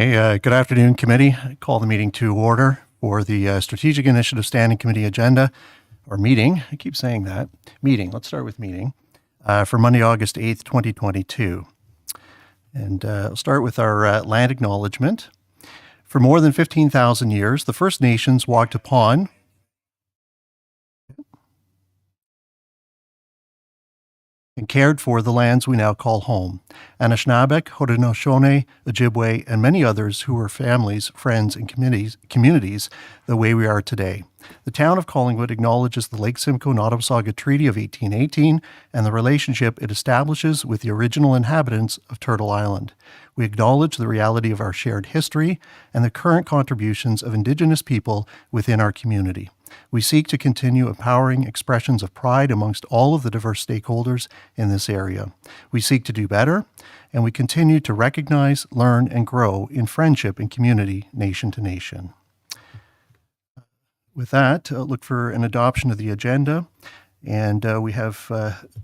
Hey, good afternoon, committee. I call the meeting to order for the Strategic Initiative Standing Committee agenda, or meeting. I keep saying that. Meeting. Let's start with meeting for Monday, August 8th, 2022. And I'll start with our land acknowledgement. For more than 15,000 years, the First Nations walked upon and cared for the lands we now call home. Anishinaabek, Haudenosaunee, Ojibwe, and many others who were families, friends, and communities the way we are today. The town of Collingwood acknowledges the Lake Simcoe-Nottawasaga Treaty of 1818 and the relationship it establishes with the original inhabitants of Turtle Island. We acknowledge the reality of our shared history and the current contributions of Indigenous people within our community. We seek to continue empowering expressions of pride amongst all of the diverse stakeholders in this area. We seek to do better, and we continue to recognize, learn, and grow in friendship and community, nation to nation. With that, look for an adoption of the agenda. And we have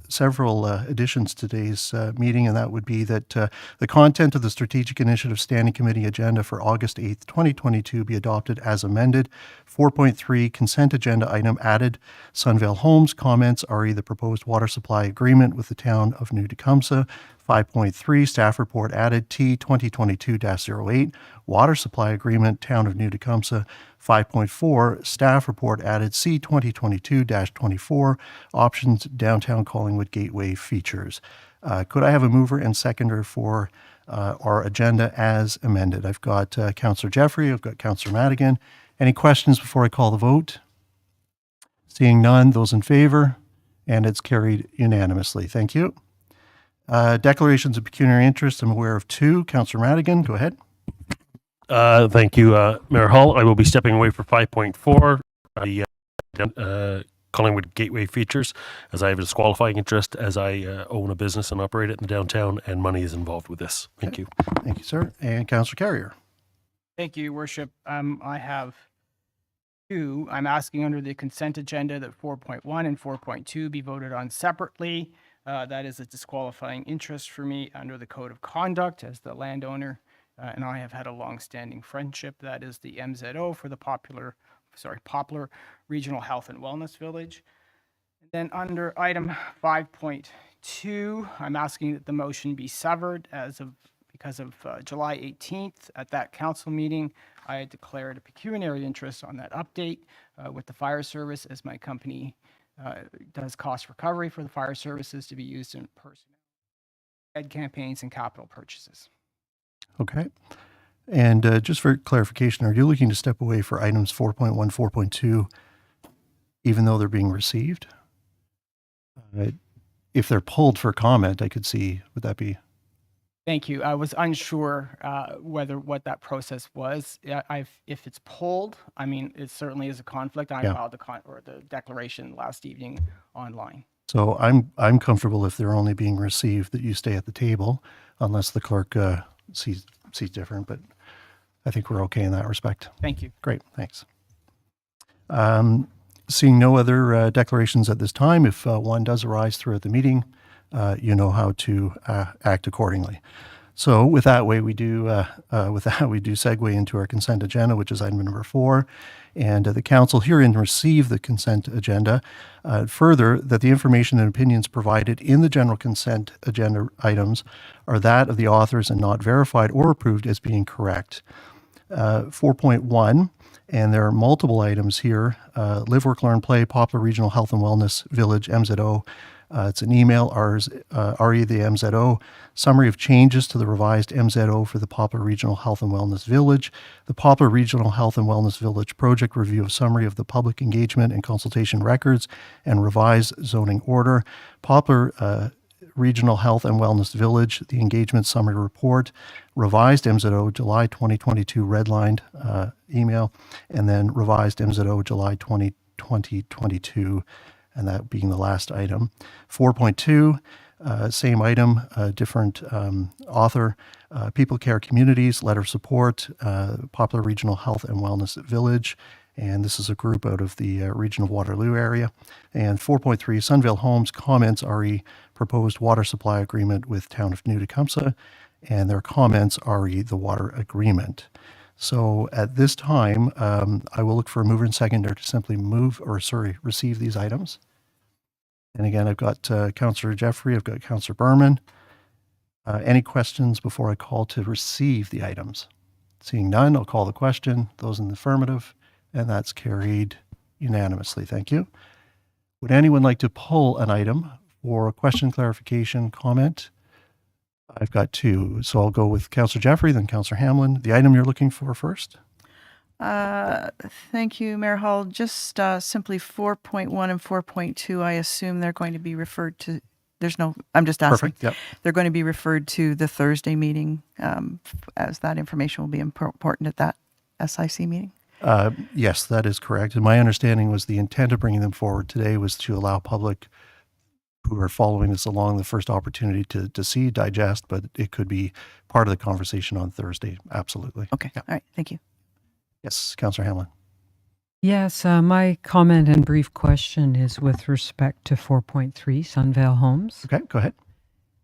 several additions to today's meeting, and that would be that the content of the Strategic Initiative Standing Committee agenda for August 8th, 2022 be adopted as amended. 4.3, consent agenda item added. Sunvale Homes comments re the proposed water supply agreement with the town of New Tecumseh. 5.3, staff report added. T2022-08 Water Supply Agreement, Town of New Tecumseh. 5.4, staff report added. C2022-24 options, downtown Collingwood Gateway features. Could I have a mover and seconder for our agenda as amended? I've got Councillor Jeffrey, I've got Councillor Madigan. Any questions before I call the vote? Seeing none, those in favor, and it's carried unanimously. Thank you. Declarations of pecuniary interest, I'm aware of two. Councillor Madigan, go ahead. Thank you, Mayor Hall. I will be stepping away for 5.4, the Collingwood Gateway features, as I have a disqualifying interest as I own a business and operate it in the downtown, and money is involved with this. Thank you. Thank you, sir. And Councillor Carrier. Thank you, Your Worship. I have two. I'm asking under the consent agenda that 4.1 and 4.2 be voted on separately. That is a disqualifying interest for me under the Code of Conduct as the landowner. And I have had a long-standing friendship. That is the MZO for the Poplar Regional Health and Wellness Village. And then under item 5.2, I'm asking that the motion be severed because of July 18th at that council meeting. I had declared a pecuniary interest on that update with the fire service, as my company does cost recovery for the fire services to be used in personnel, ed campaigns, and capital purchases. Okay. And just for clarification, are you looking to step away for items 4.1, 4.2, even though they're being received? If they're pulled for comment, I could see, would that be? Thank you. I was unsure what that process was. If it's pulled, I mean, it certainly is a conflict. I filed the declaration last evening online. So I'm comfortable if they're only being received that you stay at the table, unless the clerk sees different, but I think we're okay in that respect. Thank you. Great, thanks. Seeing no other declarations at this time, if one does arise throughout the meeting, you know how to act accordingly. So with that we do segue into our consent agenda, which is item number 4, and the council herein receive the consent agenda. Further, that the information and opinions provided in the general consent agenda items are that of the authors and not verified or approved as being correct. 4.1, and there are multiple items here. Live, Work, Learn, Play, Poplar Regional Health and Wellness Village, MZO. It's an email, re the MZO, summary of changes to the revised MZO for the Poplar Regional Health and Wellness Village, the Poplar Regional Health and Wellness Village project review of summary of the public engagement and consultation records and revised zoning order, Poplar Regional Health and Wellness Village, the engagement summary report, revised MZO July 2022 redlined email, and then revised MZO July 2022, and that being the last item. 4.2, same item, different author, PeopleCare Communities, letter of support, Poplar Regional Health and Wellness Village, and this is a group out of the region of Waterloo area. And 4.3, Sunvale Homes comments RE proposed water supply agreement with Town of New Tecumseh, and their comments RE the water agreement. So at this time, I will look for a mover and seconder to simply receive these items. And again, I've got Councillor Jeffrey, I've got Councillor Berman. Any questions before I call to receive the items? Seeing none, I'll call the question. Those in the affirmative, and that's carried unanimously. Thank you. Would anyone like to pull an item for a question, clarification, comment? I've got two, so I'll go with Councillor Jeffrey, then Councillor Hamlin. The item you're looking for first? Thank you, Mayor Hall. Just simply 4.1 and 4.2, I assume they're going to be referred to, I'm just asking. Perfect, yep. They're going to be referred to the Thursday meeting, as that information will be important at that SIC meeting? Yes, that is correct. And my understanding was the intent of bringing them forward today was to allow public who are following this along the first opportunity to see, digest, but it could be part of the conversation on Thursday. Absolutely. Okay. Yeah. All right. Thank you. Yes, Councillor Hamlin. Yes, my comment and brief question is with respect to 4.3 Sunvale Homes. Okay, go ahead.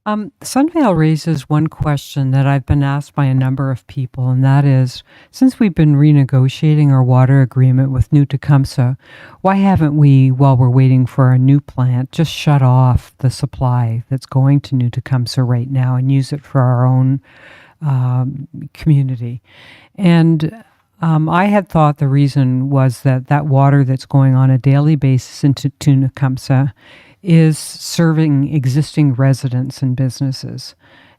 Sunvale raises one question that I've been asked by a number of people, and that is, since we've been renegotiating our water agreement with New Tecumseh, why haven't we, while we're waiting for a new plant, just shut off the supply that's going to New Tecumseh right now and use it for our own community? And I had thought the reason was that water that's going on a daily basis into Tecumseh is serving existing residents and businesses,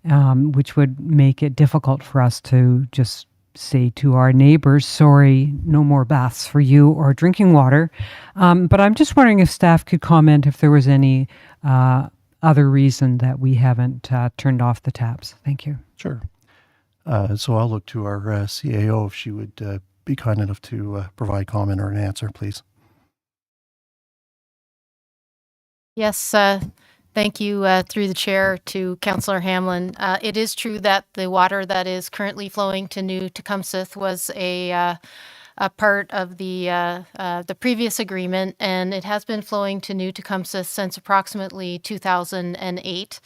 which would make it difficult for us to just say to our neighbors, sorry, no more baths for you or drinking water. But I'm just wondering if staff could comment if there was any other reason that we haven't turned off the taps. Thank you. Sure. So I'll look to our CAO if she would be kind enough to provide comment or an answer, please. Yes, thank you through the chair to Councillor Hamlin. It is true that the water that is currently flowing to New Tecumseh was a part of the previous agreement, and it has been flowing to New Tecumseh since approximately 2008.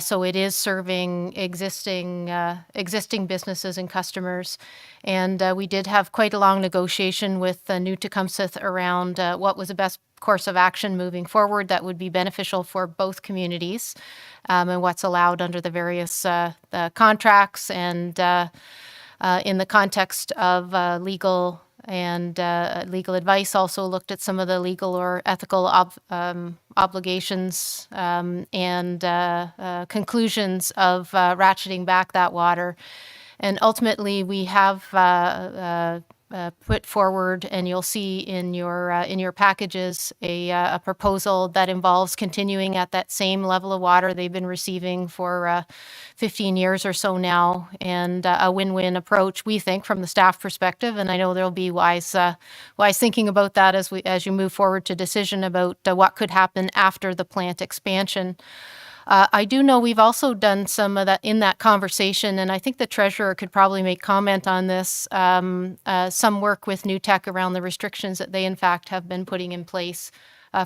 So it is serving existing businesses and customers. And we did have quite a long negotiation with New Tecumseh around what was the best course of action moving forward that would be beneficial for both communities, and what's allowed under the various contracts, and in the context of legal advice, also looked at some of the legal or ethical obligations and conclusions of ratcheting back that water. And ultimately, we have put forward, and you'll see in your packages, a proposal that involves continuing at that same level of water they've been receiving for 15 years or so now, and a win-win approach, we think, from the staff perspective. And I know there'll be wise thinking about that as you move forward to decision about what could happen after the plant expansion. I do know we've also done some of that in that conversation, and I think the treasurer could probably make comment on this, some work with New Tech around the restrictions that they in fact have been putting in place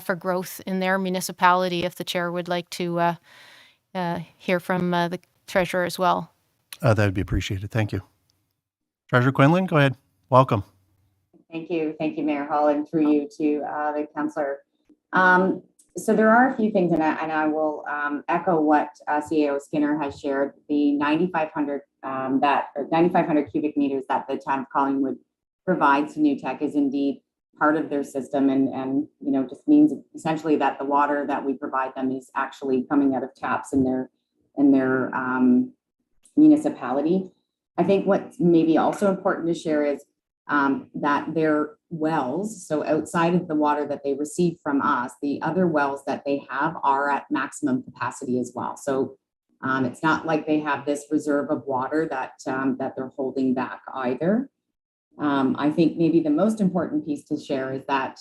for growth in their municipality, if the chair would like to hear from the treasurer as well. That would be appreciated. Thank you. Treasurer Quinlan, go ahead. Welcome. Thank you, Mayor Hall, and through you to the councillor. So there are a few things, and I will echo what CAO Skinner has shared. The 9,500 cubic meters that the town of Collingwood provides to New Tech is indeed part of their system, and just means essentially that the water that we provide them is actually coming out of taps in their municipality. I think what's maybe also important to share is that their wells, so outside of the water that they receive from us, the other wells that they have are at maximum capacity as well. So it's not like they have this reserve of water that they're holding back either. I think maybe the most important piece to share is that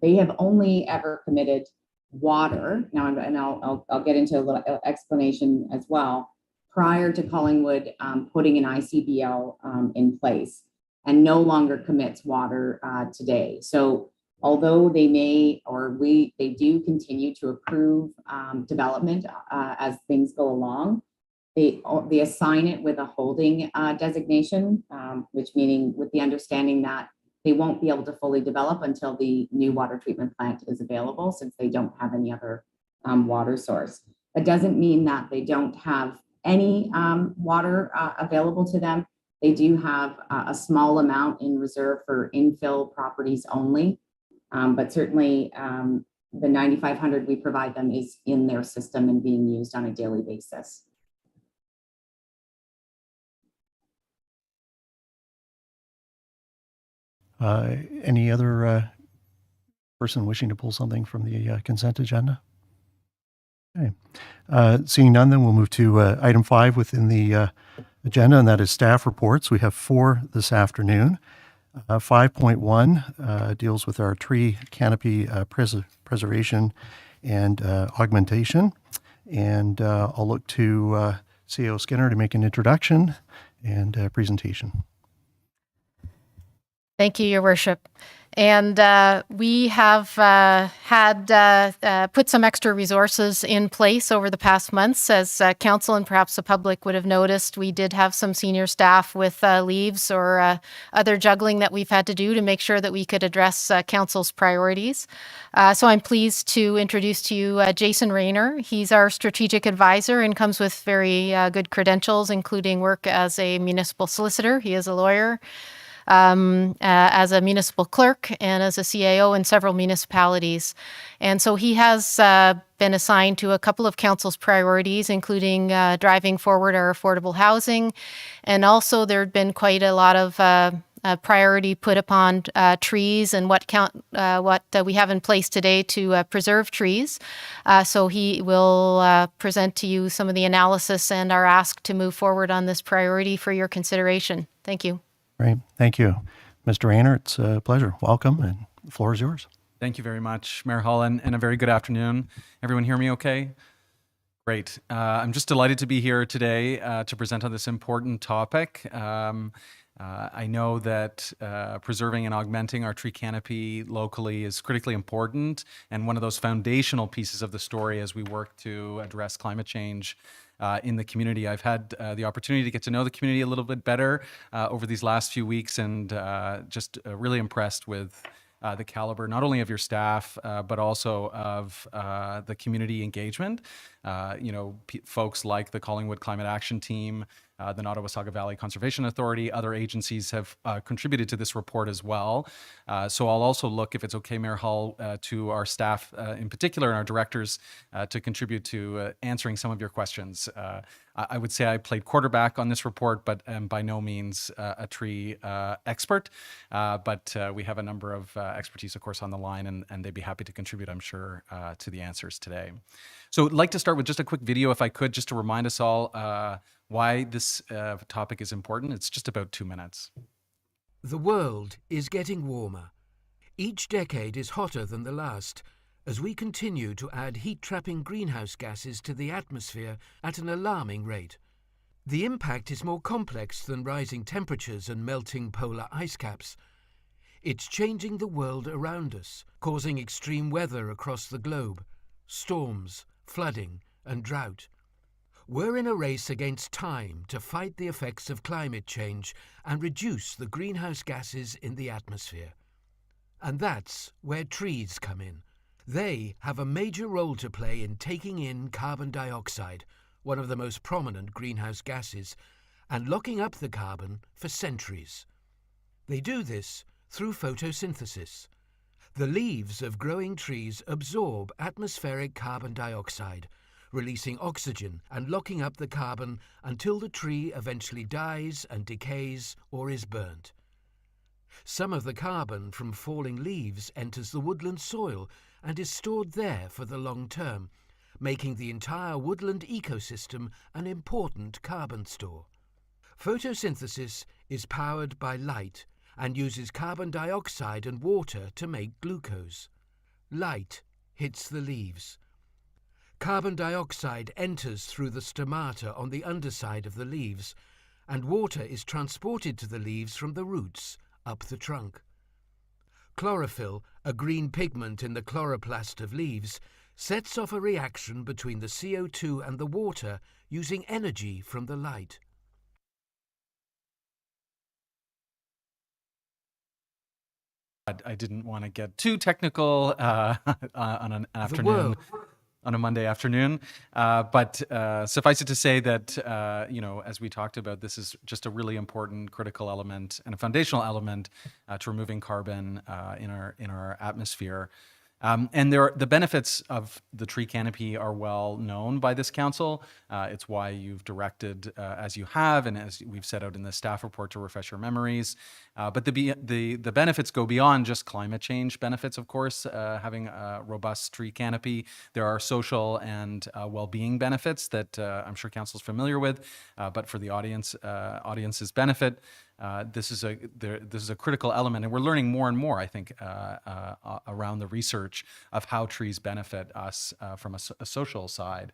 they have only ever committed water now, and I'll get into a little explanation as well, prior to Collingwood putting an ICBL in place. and no longer commits water today. So although they may, they do continue to approve development as things go along, they assign it with a holding designation, which meaning with the understanding that they won't be able to fully develop until the new water treatment plant is available, since they don't have any other water source. That doesn't mean that they don't have any water available to them. They do have a small amount in reserve for infill properties only, but certainly the 9,500 we provide them is in their system and being used on a daily basis. Any other person wishing to pull something from the consent agenda? Okay. Seeing none, then we'll move to item 5 within the agenda, and that is staff reports. We have 4 this afternoon. 5.1 deals with our tree canopy preservation and augmentation. And I'll look to CAO Skinner to make an introduction and presentation. Thank you, Your Worship. And we have had put some extra resources in place over the past months. As council and perhaps the public would have noticed, we did have some senior staff with leaves or other juggling that we've had to do to make sure that we could address council's priorities. So I'm pleased to introduce to you Jason Raynor. He's our strategic advisor and comes with very good credentials, including work as a municipal solicitor. He is a lawyer, as a municipal clerk and as a CAO in several municipalities. And so he has been assigned to a couple of council's priorities, including driving forward our affordable housing. And also there had been quite a lot of priority put upon trees and what we have in place today to preserve trees. So he will present to you some of the analysis and our ask to move forward on this priority for your consideration. Thank you. Great. Thank you. Mr. Raynor, it's a pleasure. Welcome, and the floor is yours. Thank you very much, Mayor Hall, and a very good afternoon. Everyone hear me okay? Great. I'm just delighted to be here today to present on this important topic. I know that preserving and augmenting our tree canopy locally is critically important and one of those foundational pieces of the story as we work to address climate change in the community. I've had the opportunity to get to know the community a little bit better over these last few weeks, and just really impressed with the caliber not only of your staff, but also of the community engagement. Folks like the Collingwood Climate Action Team, the Nottawasaga Valley Conservation Authority, other agencies have contributed to this report as well. So I'll also look, if it's okay, Mayor Hall, to our staff in particular and our directors to contribute to answering some of your questions. I would say I played quarterback on this report, but am by no means a tree expert. But we have a number of expertise, of course, on the line, and they'd be happy to contribute, I'm sure, to the answers today. So I'd like to start with just a quick video, if I could, just to remind us all why this topic is important. It's just about 2 minutes. The world is getting warmer. Each decade is hotter than the last, as we continue to add heat-trapping greenhouse gases to the atmosphere at an alarming rate. The impact is more complex than rising temperatures and melting polar ice caps. It's changing the world around us, causing extreme weather across the globe, storms, flooding, and drought. We're in a race against time to fight the effects of climate change and reduce the greenhouse gases in the atmosphere. And that's where trees come in. They have a major role to play in taking in carbon dioxide, one of the most prominent greenhouse gases, and locking up the carbon for centuries. They do this through photosynthesis. The leaves of growing trees absorb atmospheric carbon dioxide, releasing oxygen and locking up the carbon until the tree eventually dies and decays or is burnt. Some of the carbon from falling leaves enters the woodland soil and is stored there for the long term, making the entire woodland ecosystem an important carbon store. Photosynthesis is powered by light and uses carbon dioxide and water to make glucose. Light hits the leaves. Carbon dioxide enters through the stomata on the underside of the leaves and water is transported to the leaves from the roots up the trunk. Chlorophyll, a green pigment in the chloroplast of leaves, sets off a reaction between the CO2 and the water using energy from the light. I didn't want to get too technical on an afternoon, on a Monday afternoon, but suffice it to say that, as we talked about, this is just a really important critical element and a foundational element to removing carbon in our atmosphere. And the benefits of the tree canopy are well known by this council. It's why you've directed as you have, and as we've set out in the staff report to refresh your memories. But the benefits go beyond just climate change benefits, of course, having a robust tree canopy. There are social and well-being benefits that I'm sure council is familiar with, but for the audience's benefit, this is a critical element, and we're learning more and more, I think, around the research of how trees benefit us from a social side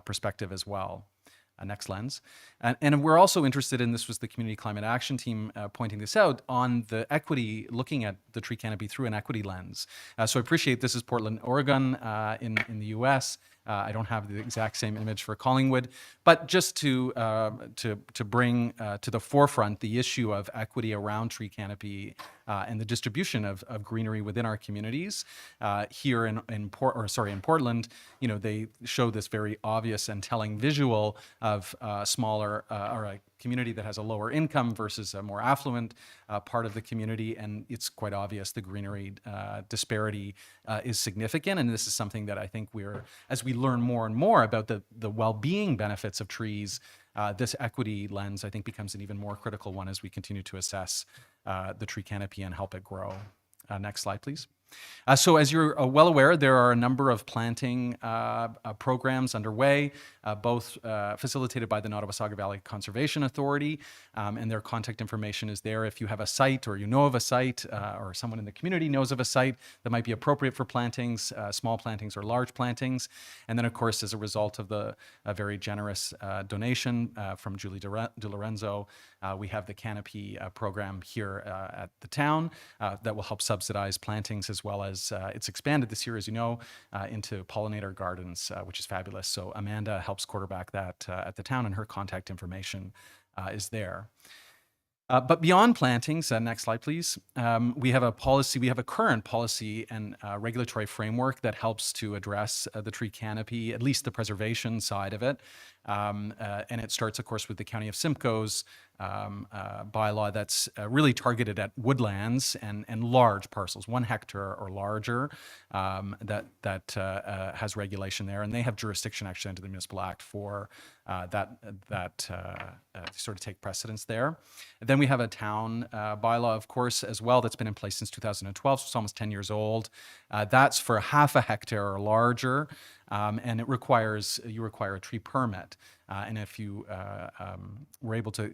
perspective as well. Next lens. And we're also interested in, this was the Community Climate Action Team pointing this out, on the equity, looking at the tree canopy through an equity lens. So I appreciate this is Portland, Oregon in the US. I don't have the exact same image for Collingwood, but just to bring to the forefront the issue of equity around tree canopy and the distribution of greenery within our communities. Here in Portland, they show this very obvious and telling visual of smaller or a community that has a lower income versus a more affluent part of the community, and it's quite obvious the greenery disparity is significant, and this is something that I think as we learn more and more about the well-being benefits of trees, this equity lens, I think, becomes an even more critical one as we continue to assess the tree canopy and help it grow. Next slide, please. So as you're well aware, there are a number of planting programs underway, both facilitated by the Nottawasaga Valley Conservation Authority, and their contact information is there if you have a site or you know of a site or someone in the community knows of a site that might be appropriate for plantings, small plantings or large plantings. And then, of course, as a result of the very generous donation from Julie DiLorenzo, we have the Canopy program here at the town that will help subsidize plantings, as well as it's expanded this year, as you know, into pollinator gardens, which is fabulous. So Amanda helps quarterback that at the town, and her contact information is there. But beyond plantings, next slide, please. We have a current policy and regulatory framework that helps to address the tree canopy, at least the preservation side of it. And it starts, of course, with the County of Simcoe's bylaw that's really targeted at woodlands and large parcels, 1 hectare or larger, that has regulation there, and they have jurisdiction actually under the Municipal Act for that sort of take precedence there. And then we have a town bylaw, of course, as well, that's been in place since 2012, so it's almost 10 years old. That's for 1/2 hectare or larger, and you require a tree permit. And if you were able to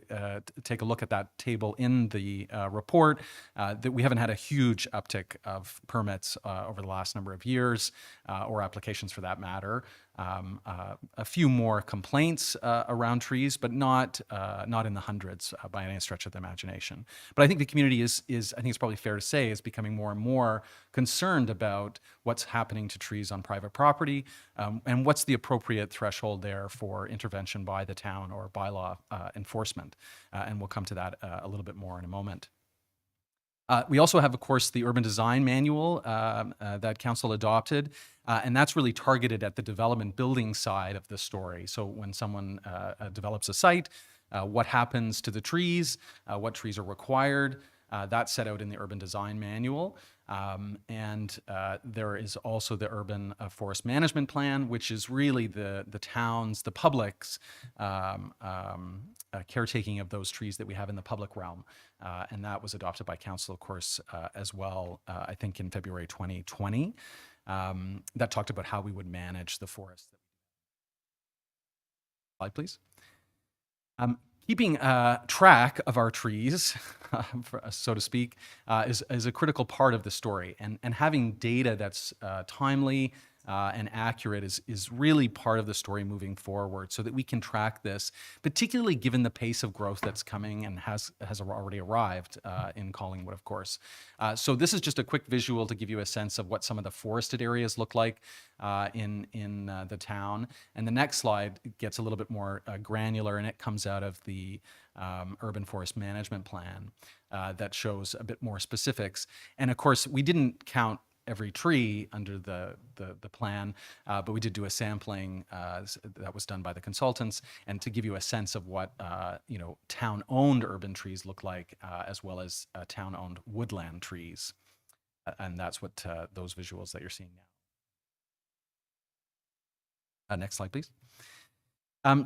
take a look at that table in the report, that we haven't had a huge uptick of permits over the last number of years, or applications for that matter. A few more complaints around trees, but not in the hundreds by any stretch of the imagination. But I think the community is I think it's probably fair to say, is becoming more and more concerned about what's happening to trees on private property, and what's the appropriate threshold there for intervention by the town or bylaw enforcement. And we'll come to that a little bit more in a moment. We also have, of course, the Urban Design Manual that Council adopted, and that's really targeted at the development building side of the story. So when someone develops a site, what happens to the trees, what trees are required, that's set out in the Urban Design Manual. And there is also the Urban Forest Management Plan, which is really the town's, the public's caretaking of those trees that we have in the public realm. And that was adopted by Council, of course, as well, I think in February 2020. That talked about how we would manage the forest. Slide, please. Keeping track of our trees, so to speak, is a critical part of the story. And having data that's timely, and accurate is really part of the story moving forward, so that we can track this, particularly given the pace of growth that's coming and has already arrived in Collingwood, of course. So this is just a quick visual to give you a sense of what some of the forested areas look like in the town. And the next slide gets a little bit more granular, and it comes out of the urban forest management plan that shows a bit more specifics. And of course, we didn't count every tree under the plan, but we did do a sampling that was done by the consultants, and to give you a sense of what town-owned urban trees look like, as well as town-owned woodland trees. And that's what those visuals that you're seeing now. Next slide, please.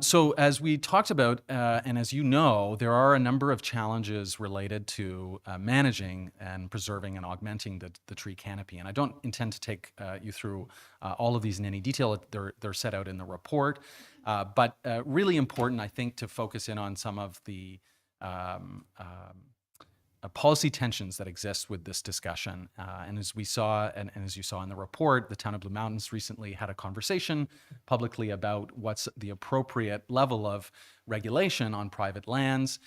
So as we talked about, and as you know, there are a number of challenges related to managing and preserving and augmenting the tree canopy. And I don't intend to take you through all of these in any detail. They're set out in the report. But really important, I think, to focus in on some of the policy tensions that exist with this discussion. And as we saw, and as you saw in the report, the town of Blue Mountains recently had a conversation publicly about what's the appropriate level of regulation on private lands.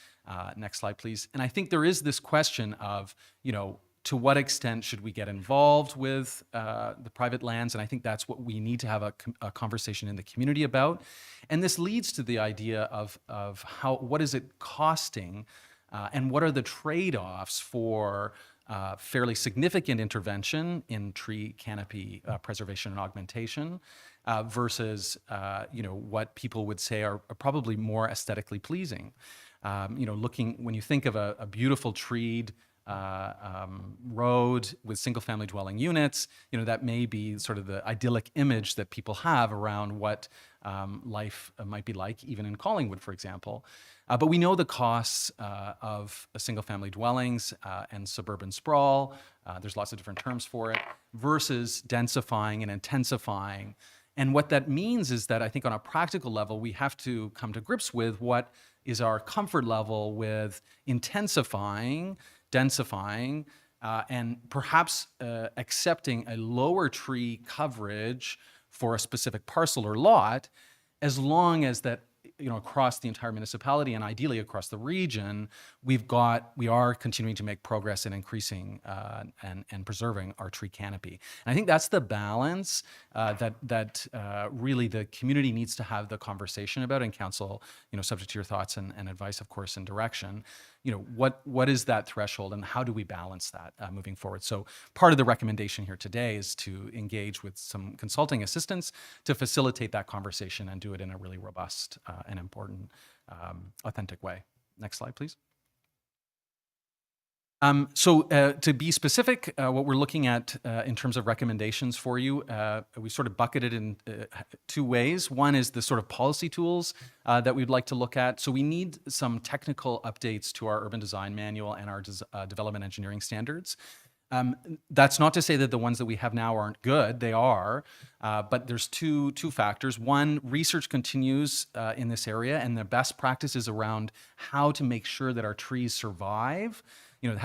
Next slide, please. And I think there is this question of, to what extent should we get involved with the private lands? And I think that's what we need to have a conversation in the community about. And this leads to the idea of what is it costing, and what are the trade-offs for fairly significant intervention in tree canopy preservation and augmentation versus what people would say are probably more aesthetically pleasing. When you think of a beautiful treed road with single-family dwelling units, that may be sort of the idyllic image that people have around what life might be like, even in Collingwood, for example. But we know the costs of single-family dwellings and suburban sprawl. There's lots of different terms for it, versus densifying and intensifying. And what that means is that I think on a practical level, we have to come to grips with what is our comfort level with intensifying, densifying, and perhaps accepting a lower tree coverage for a specific parcel or lot, as long as that across the entire municipality and ideally across the region, we are continuing to make progress in increasing and preserving our tree canopy. And I think that's the balance that really the community needs to have the conversation about, and council, subject to your thoughts and advice, of course, and direction. What is that threshold, and how do we balance that moving forward? So part of the recommendation here today is to engage with some consulting assistance to facilitate that conversation and do it in a really robust and important, authentic way. Next slide, please. To be specific, what we're looking at in terms of recommendations for you, we sort of bucketed in two ways. One is the sort of policy tools that we'd like to look at. So we need some technical updates to our urban design manual and our development engineering standards. That's not to say that the ones that we have now aren't good. They are, but there's two factors. One, research continues in this area, and the best practices around how to make sure that our trees survive,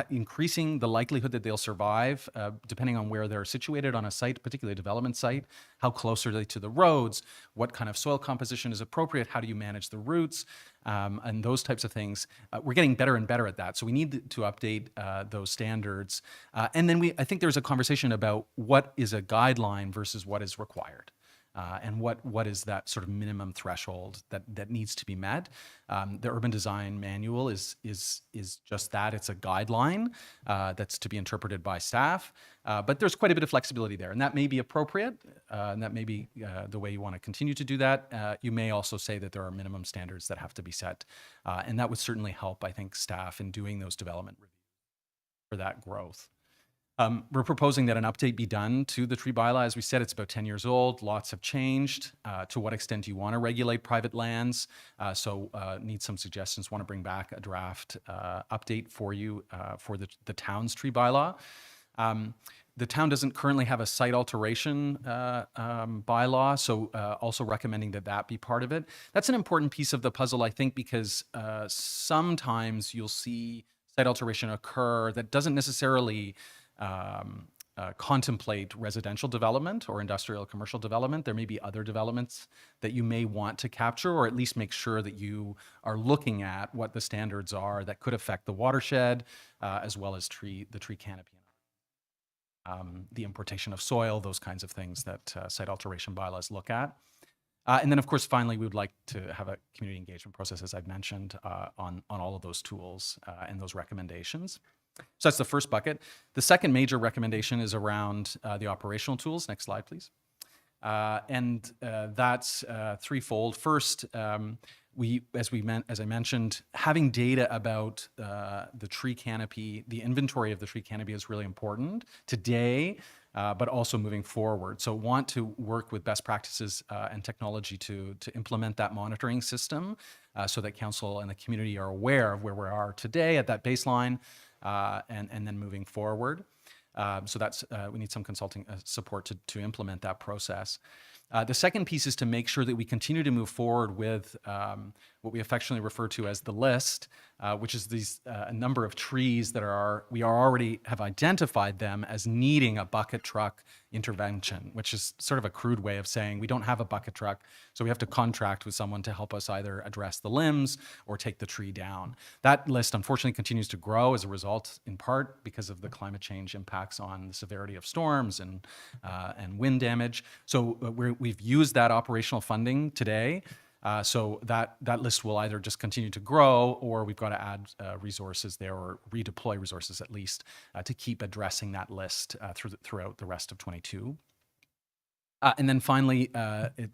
increasing the likelihood that they'll survive, depending on where they're situated on a site, particularly a development site. How close are they to the roads? What kind of soil composition is appropriate? How do you manage the roots? And those types of things. We're getting better and better at that. So we need to update those standards. And then I think there's a conversation about what is a guideline versus what is required. And what is that sort of minimum threshold that needs to be met? The urban design manual is just that. It's a guideline that's to be interpreted by staff, but there's quite a bit of flexibility there, and that may be appropriate, and that may be the way you want to continue to do that. You may also say that there are minimum standards that have to be set, and that would certainly help, I think, staff in doing those development reviews for that growth. We're proposing that an update be done to the tree bylaw. As we said, it's about 10 years old. Lots have changed. To what extent do you want to regulate private lands? So need some suggestions. Want to bring back a draft update for you for the town's tree bylaw. The town doesn't currently have a site alteration bylaw, so also recommending that be part of it. That's an important piece of the puzzle, I think, because sometimes you'll see site alteration occur that doesn't necessarily contemplate residential development or industrial commercial development. There may be other developments that you may want to capture, or at least make sure that you are looking at what the standards are that could affect the watershed, as well as the tree canopy, the importation of soil, those kinds of things that site alteration bylaws look at. And then, of course, finally, we would like to have a community engagement process, as I've mentioned, on all of those tools and those recommendations. So that's the first bucket. The second major recommendation is around the operational tools. Next slide, please. And that's threefold. First, as I mentioned, having data about the tree canopy, the inventory of the tree canopy is really important today, but also moving forward. So want to work with best practices and technology to implement that monitoring system so that council and the community are aware of where we are today at that baseline and then moving forward. So that's we need some consulting support to implement that process. The second piece is to make sure that we continue to move forward with what we affectionately refer to as the list, which is these a number of trees that we already have identified them as needing a bucket truck intervention, which is sort of a crude way of saying we don't have a bucket truck, so we have to contract with someone to help us either address the limbs or take the tree down. That list unfortunately continues to grow as a result, in part because of the climate change impacts on the severity of storms and wind damage. So we've used that operational funding today. So that list will either just continue to grow, or we've got to add resources there, or redeploy resources at least, to keep addressing that list throughout the rest of 22. And then finally,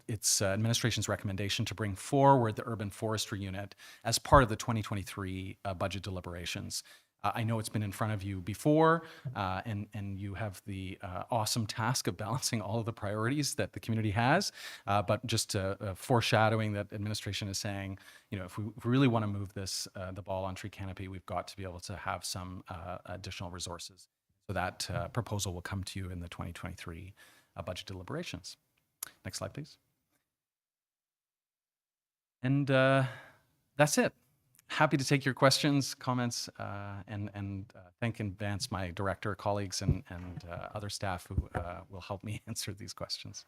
it's administration's recommendation to bring forward the urban forestry unit as part of the 2023 budget deliberations. I know it's been in front of you before, and you have the awesome task of balancing all of the priorities that the community has, but just foreshadowing that administration is saying, if we really want to move the ball on tree canopy, we've got to be able to have some additional resources. So that proposal will come to you in the 2023 budget deliberations. Next slide, please. And that's it. Happy to take your questions, comments, and thank in advance my director, colleagues, and other staff who will help me answer these questions.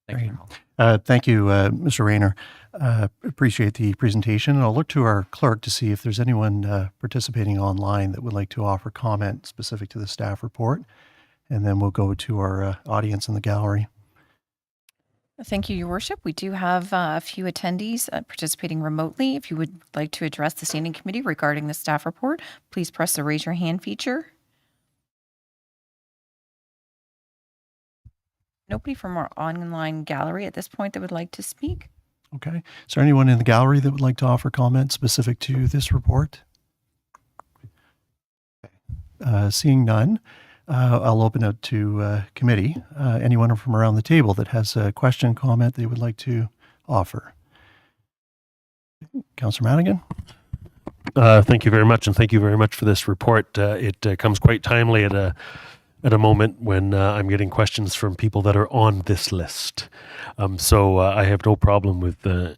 Thank you, Mayor. Thank you, Mr. Raynor. Appreciate the presentation. I'll look to our clerk to see if there's anyone participating online that would like to offer comment specific to the staff report, and then we'll go to our audience in the gallery. Thank you, Your Worship. We do have a few attendees participating remotely. If you would like to address the Standing Committee regarding the staff report, please press the raise your hand feature. Nobody from our online gallery at this point that would like to speak. Okay. Is there anyone in the gallery that would like to offer comment specific to this report? Seeing none. I'll open it to committee. Anyone from around the table that has a question, comment they would like to offer? Councillor Madigan? Thank you very much, and thank you very much for this report. It comes quite timely at a moment when I'm getting questions from people that are on this list. So I have no problem with this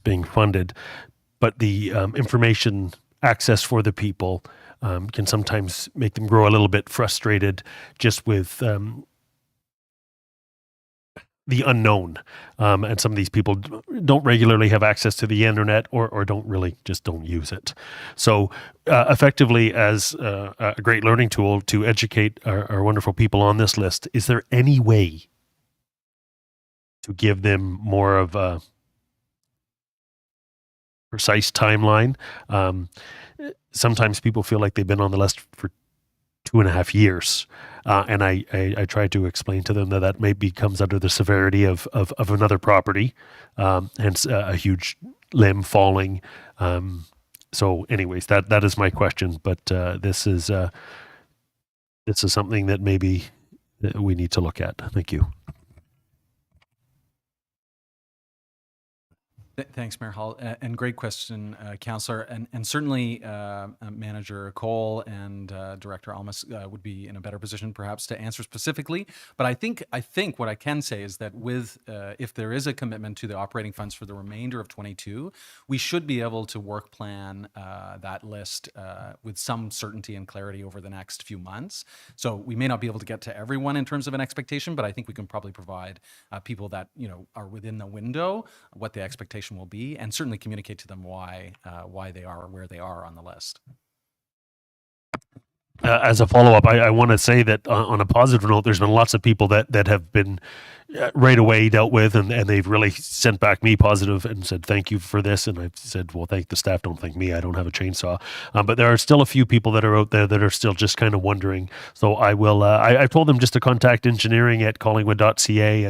being funded, but the information access for the people can sometimes make them grow a little bit frustrated just with the unknown. And some of these people don't regularly have access to the internet or don't use it. So effectively, as a great learning tool to educate our wonderful people on this list, is there any way to give them more of a precise timeline? Sometimes people feel like they've been on the list for 2.5 years. And I try to explain to them that maybe comes under the severity of another property, hence a huge limb falling. So anyways, that is my question. But this is something that maybe we need to look at. Thank you. Thanks, Mayor Hall, and great question, Councillor. And certainly, Manager Cole and Director Almas would be in a better position, perhaps, to answer specifically. But I think what I can say is that with if there is a commitment to the operating funds for the remainder of 22, we should be able to work plan that list with some certainty and clarity over the next few months. So we may not be able to get to everyone in terms of an expectation, but I think we can probably provide people that are within the window what the expectation will be, and certainly communicate to them why they are where they are on the list. As a follow-up, I want to say that on a positive note, there's been lots of people that have been right away dealt with, and they've really sent back me positive and said, thank you for this. And I've said, well, thank the staff, don't thank me. I don't have a chainsaw. But there are still a few people that are out there that are still just kind of wondering. So I will, I've told them just to contact engineering at collingwood.ca,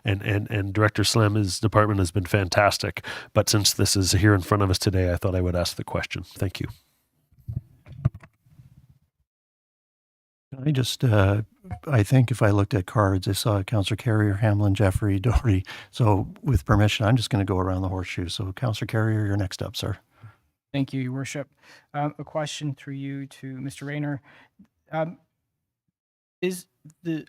and Director Slem's department has been fantastic. But since this is here in front of us today, I thought I would ask the question. Thank you. I just, I think if I looked at cards, I saw Councillor Carrier, Hamlin, Jeffrey, Doherty. So with permission, I'm just going to go around the horseshoe. So Councillor Carrier, you're next up, sir. Thank you, Your Worship. A question through you to Mr. Raynor. Is the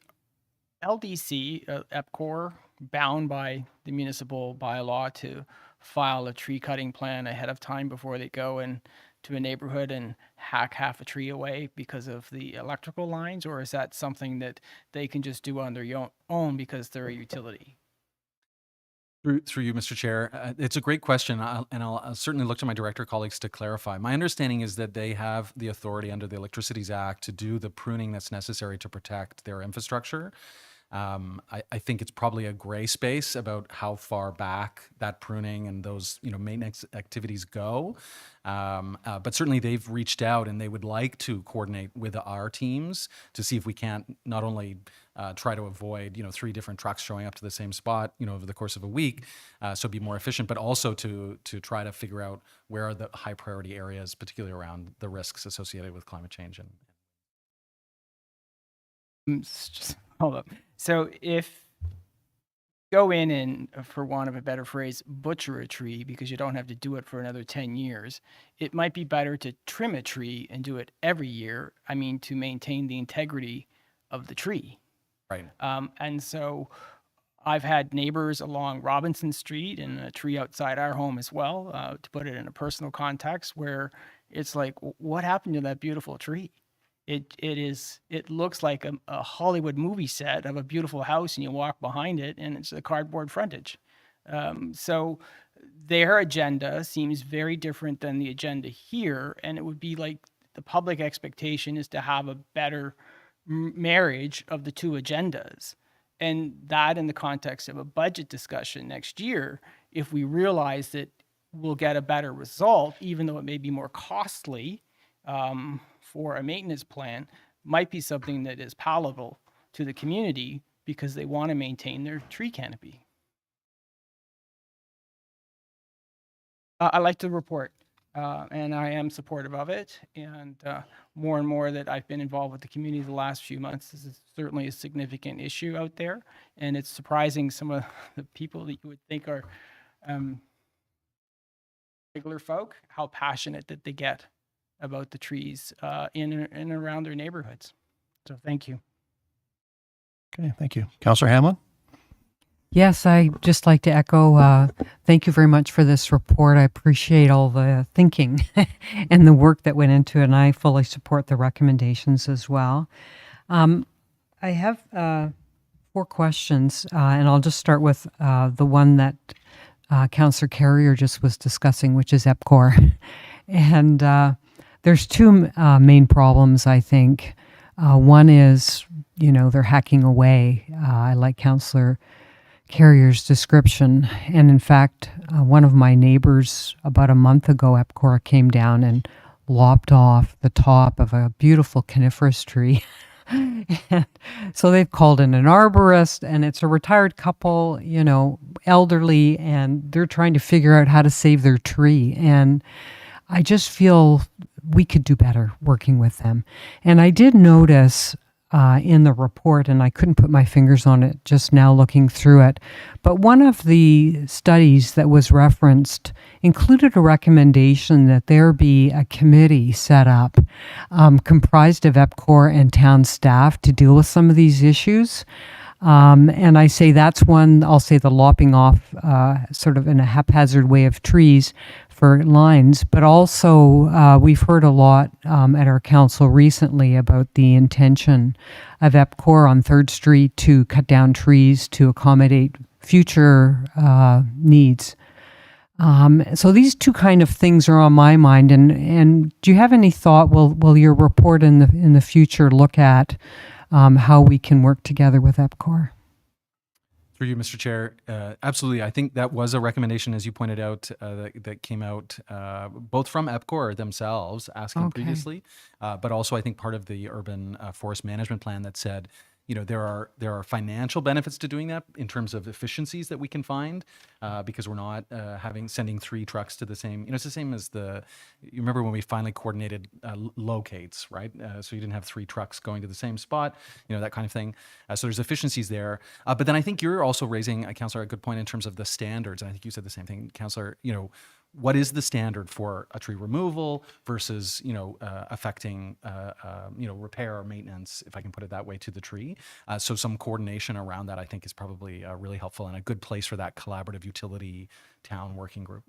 LDC, EPCOR, bound by the municipal bylaw to file a tree cutting plan ahead of time before they go to a neighborhood and hack half a tree away because of the electrical lines, or is that something that they can just do on their own because they're a utility? Through you, Mr. Chair, it's a great question, and I'll certainly look to my director colleagues to clarify. My understanding is that they have the authority under the Electricities Act to do the pruning that's necessary to protect their infrastructure. I think it's probably a gray space about how far back that pruning and those maintenance activities go. But certainly they've reached out and they would like to coordinate with our teams to see if we can't not only try to avoid 3 different trucks showing up to the same spot over the course of a week, so be more efficient, but also to try to figure out where are the high priority areas, particularly around the risks associated with climate change. Hold up. So if go in and, for want of a better phrase, butcher a tree because you don't have to do it for another 10 years, it might be better to trim a tree and do it every year. I mean, to maintain the integrity of the tree. Right. And so I've had neighbors along Robinson Street and a tree outside our home as well, to put it in a personal context, where it's like, what happened to that beautiful tree? It looks like a Hollywood movie set of a beautiful house, and you walk behind it and it's a cardboard frontage. So their agenda seems very different than the agenda here, and it would be like the public expectation is to have a better marriage of the two agendas. And that in the context of a budget discussion next year, if we realize that we'll get a better result, even though it may be more costly, for a maintenance plan, might be something that is palatable to the community because they want to maintain their tree canopy. I like the report, and I am supportive of it. And more that I've been involved with the community the last few months, this is certainly a significant issue out there. And it's surprising some of the people that you would think are regular folk, how passionate that they get about the trees in and around their neighborhoods. So thank you. Okay, thank you. Councillor Hamlin? Yes, I just like to echo, thank you very much for this report. I appreciate all the thinking and the work that went into it, and I fully support the recommendations as well. I have 4 questions, and I'll just start with the one that Councillor Carrier just was discussing, which is EPCOR. And there's 2 main problems, I think. One is, they're hacking away. I like Councillor Carrier's description. And in fact, one of my neighbors about a month ago, EPCOR came down and lopped off the top of a beautiful coniferous tree. And so they've called in an arborist, and it's a retired couple, elderly, and they're trying to figure out how to save their tree. And I just feel we could do better working with them. And I did notice in the report, and I couldn't put my fingers on it just now looking through it. But one of the studies that was referenced included a recommendation that there be a committee set up comprised of EPCOR and town staff to deal with some of these issues. And I say that's one, I'll say the lopping off sort of in a haphazard way of trees for lines, but also we've heard a lot at our council recently about the intention of EPCOR on 3rd Street to cut down trees to accommodate future needs. So these two kind of things are on my mind. And do you have any thought, will your report in the future look at how we can work together with EPCOR? Through you, Mr. Chair, absolutely. I think that was a recommendation, as you pointed out, that came out both from EPCOR themselves asking previously, but also I think part of the urban forest management plan that said, there are financial benefits to doing that in terms of efficiencies that we can find because we're not sending 3 trucks to the same. It's the same as you remember when we finally coordinated locates, right? So you didn't have 3 trucks going to the same spot, that kind of thing. So there's efficiencies there. But then I think you're also raising, Councillor, a good point in terms of the standards. And I think you said the same thing, Councillor. What is the standard for a tree removal versus, affecting, repair or maintenance, if I can put it that way, to the tree? So some coordination around that, I think, is probably really helpful and a good place for that collaborative utility town working group.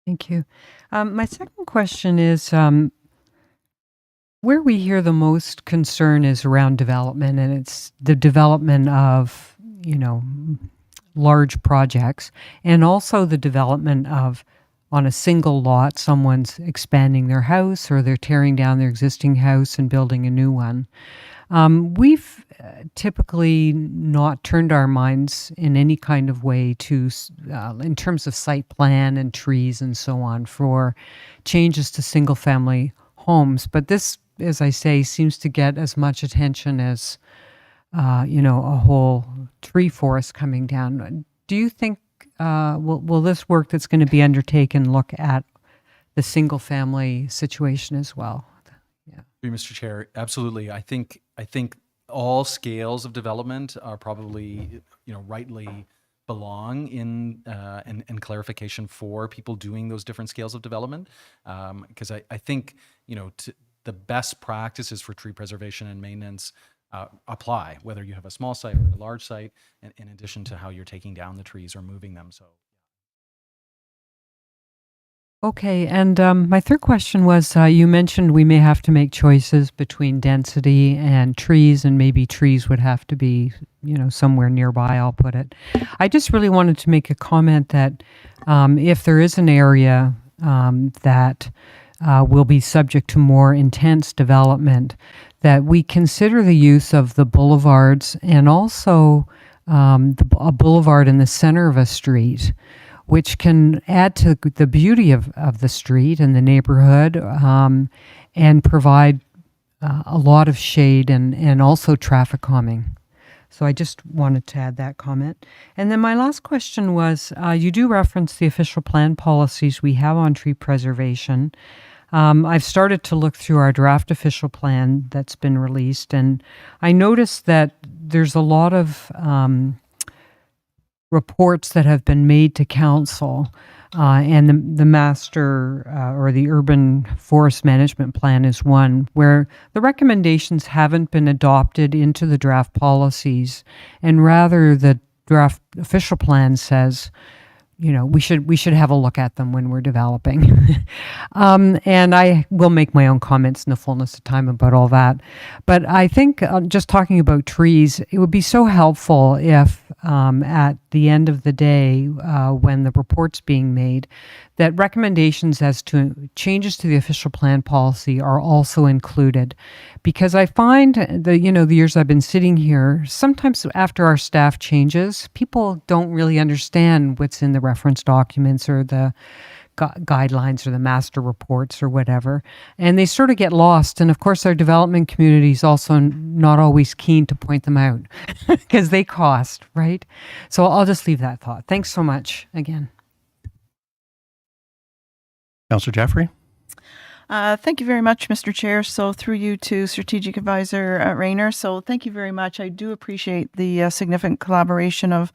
Thank you. My second question is, where we hear the most concern is around development, and it's the development of, large projects, and also the development of, on a single lot, someone's expanding their house or they're tearing down their existing house and building a new one. We've typically not turned our minds in any kind of way to, in terms of site plan and trees and so on, for changes to single family homes. But this, as I say, seems to get as much attention as a whole tree forest coming down. Do you think, will this work that's going to be undertaken look at the single family situation as well? Yeah. Mr. Chair, absolutely. I think all scales of development are probably, rightly belong in and clarification for people doing those different scales of development. Because I think, the best practices for tree preservation and maintenance apply, whether you have a small site or a large site, in addition to how you're taking down the trees or moving them. So. Okay, and my third question was, you mentioned we may have to make choices between density and trees, and maybe trees would have to be, somewhere nearby, I'll put it. I just really wanted to make a comment that if there is an area that will be subject to more intense development, that we consider the use of the boulevards and also a boulevard in the center of a street, which can add to the beauty of the street and the neighborhood and provide a lot of shade and also traffic calming. So I just wanted to add that comment. And then my last question was, you do reference the official plan policies we have on tree preservation. I've started to look through our draft official plan that's been released, and I noticed that there's a lot of reports that have been made to council, and the master or the urban forest management plan is one where the recommendations haven't been adopted into the draft policies, and rather the draft official plan says, we should have a look at them when we're developing. And I will make my own comments in the fullness of time about all that. But I think just talking about trees, it would be so helpful if at the end of the day, when the report's being made, that recommendations as to changes to the official plan policy are also included. Because I find the years I've been sitting here, sometimes after our staff changes, people don't really understand what's in the reference documents or the guidelines or the master reports or whatever, and they sort of get lost. And of course, our development community is also not always keen to point them out because they cost, right? So I'll just leave that thought. Thanks so much again. Councillor Jaffrey? Thank you very much, Mr. Chair. So through you to Strategic Advisor Raynor. So thank you very much. I do appreciate the significant collaboration of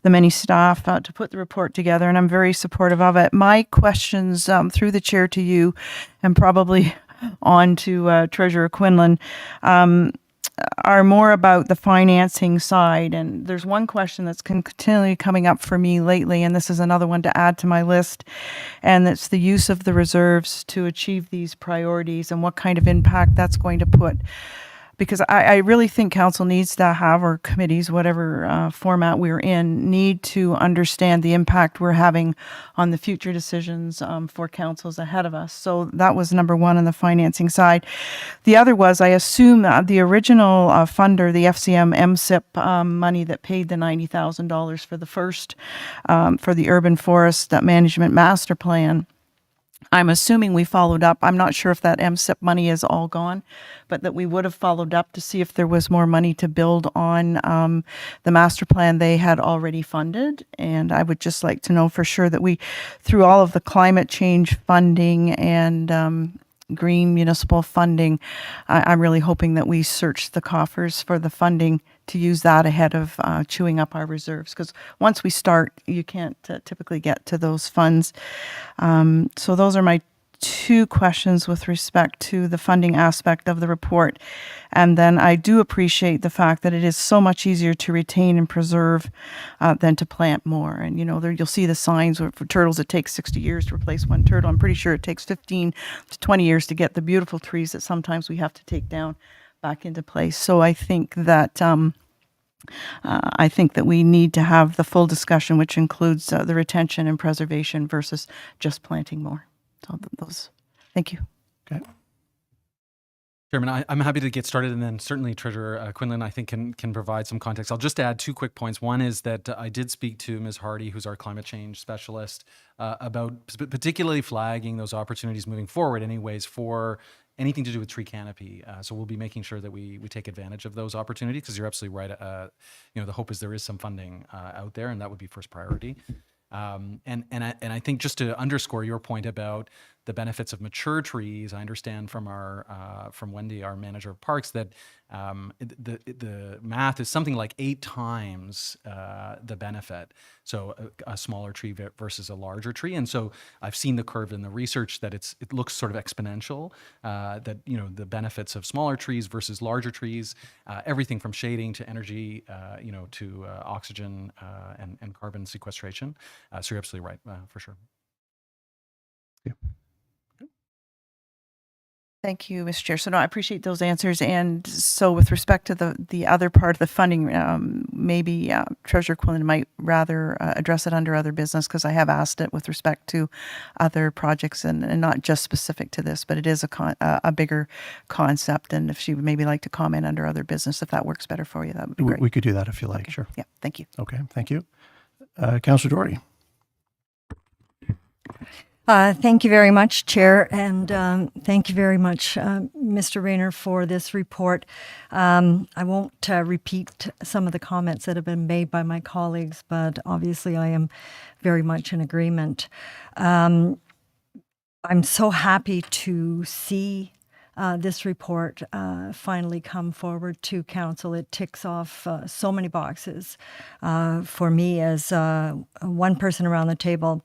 the many staff to put the report together, and I'm very supportive of it. My questions through the chair to you, and probably on to Treasurer Quinlan, are more about the financing side. And there's one question that's continually coming up for me lately, and this is another one to add to my list, and it's the use of the reserves to achieve these priorities and what kind of impact that's going to put. Because I really think council needs to have, or committees, whatever format we're in, need to understand the impact we're having on the future decisions for councils ahead of us. So that was number one on the financing side. The other was, I assume the original funder, the FCM MSIP money that paid the $90,000 for the first, for the urban forest management master plan, I'm assuming we followed up. I'm not sure if that MSIP money is all gone, but that we would have followed up to see if there was more money to build on the master plan they had already funded. And I would just like to know for sure that we, through all of the climate change funding and green municipal funding, I'm really hoping that we search the coffers for the funding to use that ahead of chewing up our reserves. Because once we start, you can't typically get to those funds. So those are my two questions with respect to the funding aspect of the report. And then I do appreciate the fact that it is so much easier to retain and preserve than to plant more. And, you know, there you'll see the signs where for turtles, it takes 60 years to replace one turtle. I'm pretty sure it takes 15 to 20 years to get the beautiful trees that sometimes we have to take down back into place. So I think that we need to have the full discussion, which includes the retention and preservation versus just planting more. So those, thank you. Okay. Chairman, I'm happy to get started, and then certainly Treasurer Quinlan, I think, can provide some context. I'll just add two quick points. One is that I did speak to Ms. Hardy, who's our climate change specialist, about particularly flagging those opportunities moving forward anyways for anything to do with tree canopy. So we'll be making sure that we take advantage of those opportunities, because you're absolutely right. You know, the hope is there is some funding out there, and that would be first priority. And I think just to underscore your point about the benefits of mature trees, I understand from from Wendy, our manager of parks, that the math is something like 8 times the benefit. So a smaller tree versus a larger tree. And so I've seen the curve in the research that it looks sort of exponential, that, you know, the benefits of smaller trees versus larger trees, everything from shading to energy, you know, to oxygen and carbon sequestration. So you're absolutely right, for sure. Yeah. Thank you, Mr. Chair. So no, I appreciate those answers. And so with respect to the other part of the funding, maybe Treasurer Quinlan might rather address it under other business, because I have asked it with respect to other projects and not just specific to this, but it is a bigger concept. And if she would maybe like to comment under other business, if that works better for you, that would be great. We could do that if you like, Okay. sure. Yeah, thank you. Okay, thank you. Councillor Doherty. Thank you very much, Chair, and thank you very much, Mr. Raynor, for this report. I won't repeat some of the comments that have been made by my colleagues, but obviously I am very much in agreement. I'm so happy to see this report finally come forward to Council. It ticks off so many boxes for me as one person around the table.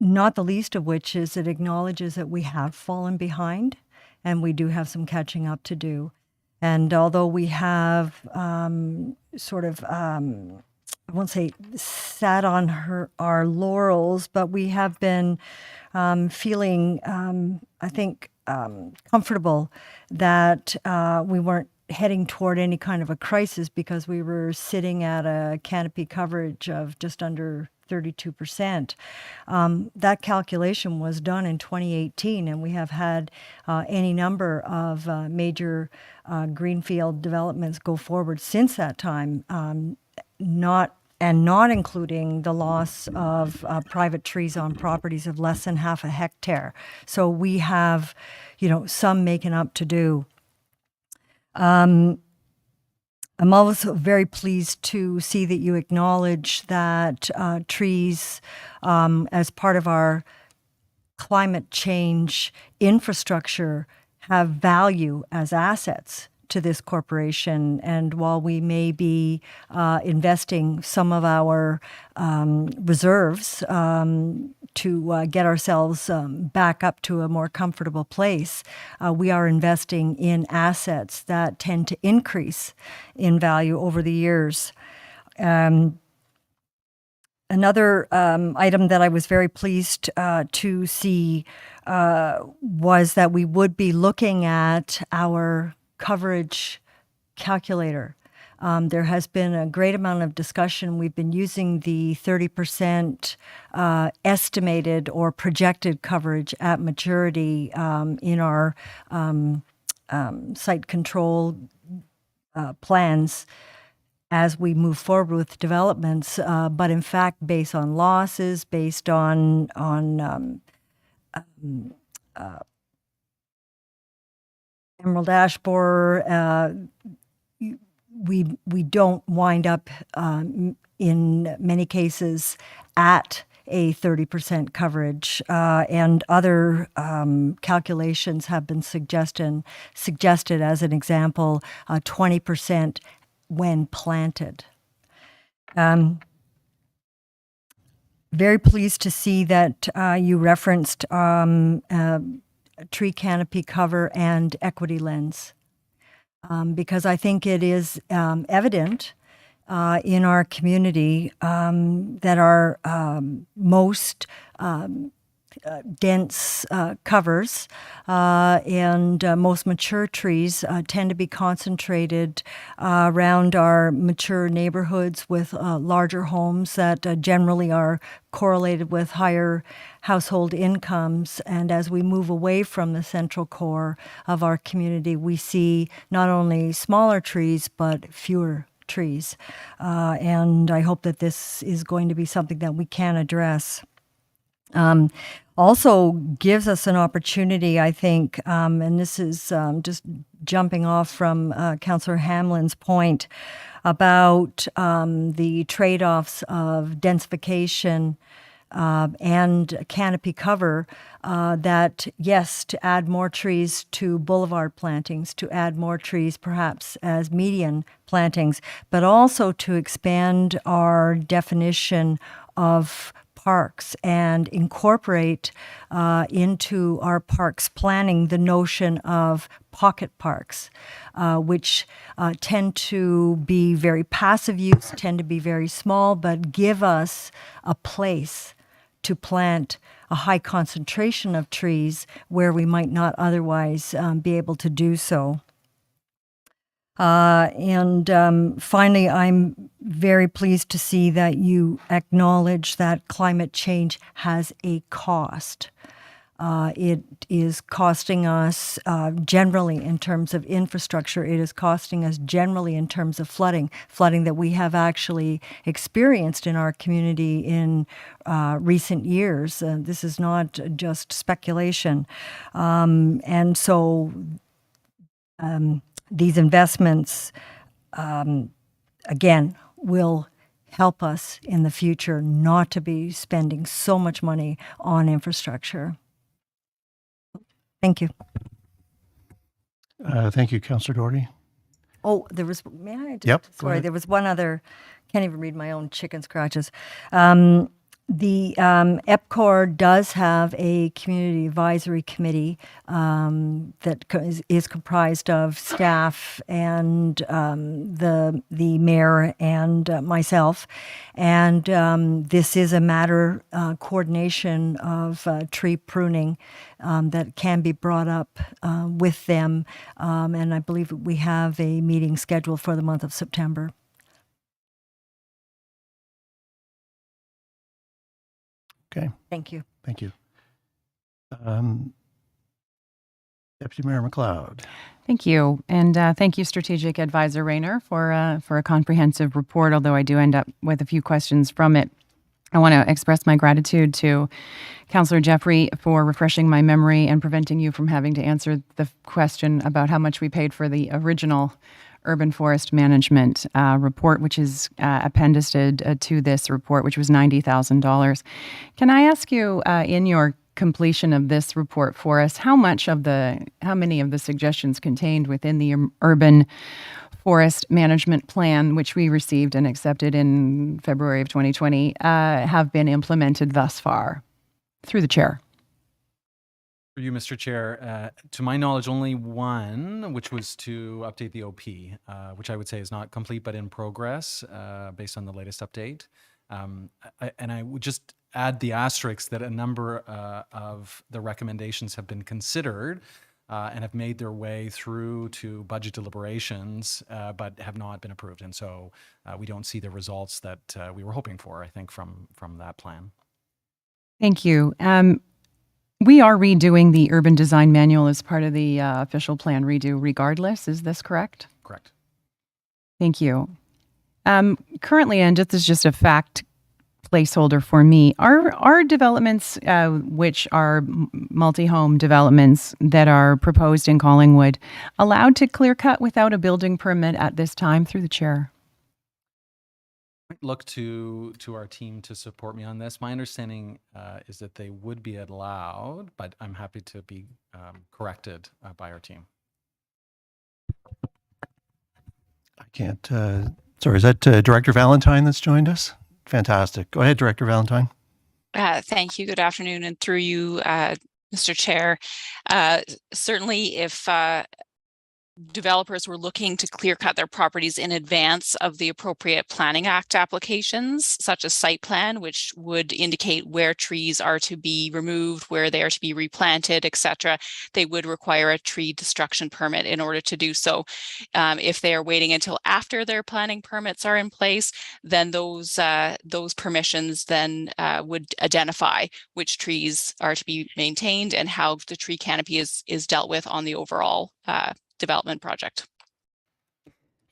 Not the least of which is it acknowledges that we have fallen behind and we do have some catching up to do. And although we have sort of, I won't say sat on our laurels, but we have been feeling, I think, comfortable that we weren't heading toward any kind of a crisis, because we were sitting at a canopy coverage of just under 32%. That calculation was done in 2018, and we have had any number of major greenfield developments go forward since that time, not including the loss of private trees on properties of less than half a hectare. So we have, you know, some making up to do. I'm also very pleased to see that you acknowledge that trees, as part of our climate change infrastructure have value as assets to this corporation. And while we may be investing some of our reserves to get ourselves back up to a more comfortable place, we are investing in assets that tend to increase in value over the years. Another item that I was very pleased to see was that we would be looking at our coverage calculator. There has been a great amount of discussion. We've been using the 30% estimated or projected coverage at maturity in our site control plans as we move forward with developments, but in fact, based on losses, based on Emerald Ash Borer, we don't wind up in many cases at a 30% coverage, and other calculations have been suggested as an example, 20% when planted. Very pleased to see that you referenced tree canopy cover and equity lens, because I think it is evident in our community that our most dense covers and most mature trees tend to be concentrated around our mature neighborhoods with larger homes that generally are correlated with higher household incomes. And as we move away from the central core of our community, we see not only smaller trees, but fewer trees. And I hope that this is going to be something that we can address. Also gives us an opportunity, I think, and this is just jumping off from Councillor Hamlin's point about the trade-offs of densification and canopy cover, that yes, to add more trees to boulevard plantings, to add more trees perhaps as median plantings, but also to expand our definition of parks and incorporate into our parks planning the notion of pocket parks, which tend to be very passive use, tend to be very small, but give us a place to plant a high concentration of trees where we might not otherwise be able to do so. And finally, I'm very pleased to see that you acknowledge that climate change has a cost. It is costing us generally in terms of infrastructure. It is costing us generally in terms of flooding that we have actually experienced in our community in recent years. This is not just speculation. And so these investments, again, will help us in the future not to be spending so much money on infrastructure. Thank you. Thank you, Councillor Doherty. Oh, there was, may I just, Yep, go sorry, ahead. there was one other, can't even read my own chicken scratches. The EPCOR does have a community advisory committee that is comprised of staff and the mayor and myself. And this is a matter coordination of tree pruning that can be brought up with them. And I believe we have a meeting scheduled for the month of September. Okay, Thank you. thank you. Deputy Mayor McLeod. Thank you. And thank you, Strategic Advisor Raynor, for a comprehensive report, although I do end up with a few questions from it. I want to express my gratitude to Councillor Jeffrey for refreshing my memory and preventing you from having to answer the question about how much we paid for the original urban forest management report, which is appendiced to this report, which was $90,000. Can I ask you, in your completion of this report for us, how many of the suggestions contained within the urban forest management plan, which we received and accepted in February of 2020, have been implemented thus far? Through the chair. For you, Mr. Chair, to my knowledge, only one, which was to update the OP, which I would say is not complete but in progress based on the latest update. I would just add the asterisk that a number of the recommendations have been considered and have made their way through to budget deliberations, but have not been approved. And so we don't see the results that we were hoping for, I think, from that plan. Thank you. We are redoing the urban design manual as part of the official plan redo regardless. Is this correct? Correct. Thank you. Currently, and this is just a fact placeholder for me, are developments which are multi-home developments that are proposed in Collingwood allowed to clear cut without a building permit at this time? Through the chair. Look to our team to support me on this. My understanding is that they would be allowed, but I'm happy to be corrected by our team. I can't. Sorry, is that Director Valentine that's joined us? Fantastic. Go ahead, Director Valentine. Thank you. Good afternoon. And through you, Mr. Chair, certainly if developers were looking to clear cut their properties in advance of the appropriate Planning Act applications, such as site plan, which would indicate where trees are to be removed, where they are to be replanted, etc., they would require a tree destruction permit in order to do so. If they are waiting until after their planning permits are in place, then those permissions then would identify which trees are to be maintained and how the tree canopy is dealt with on the overall development project.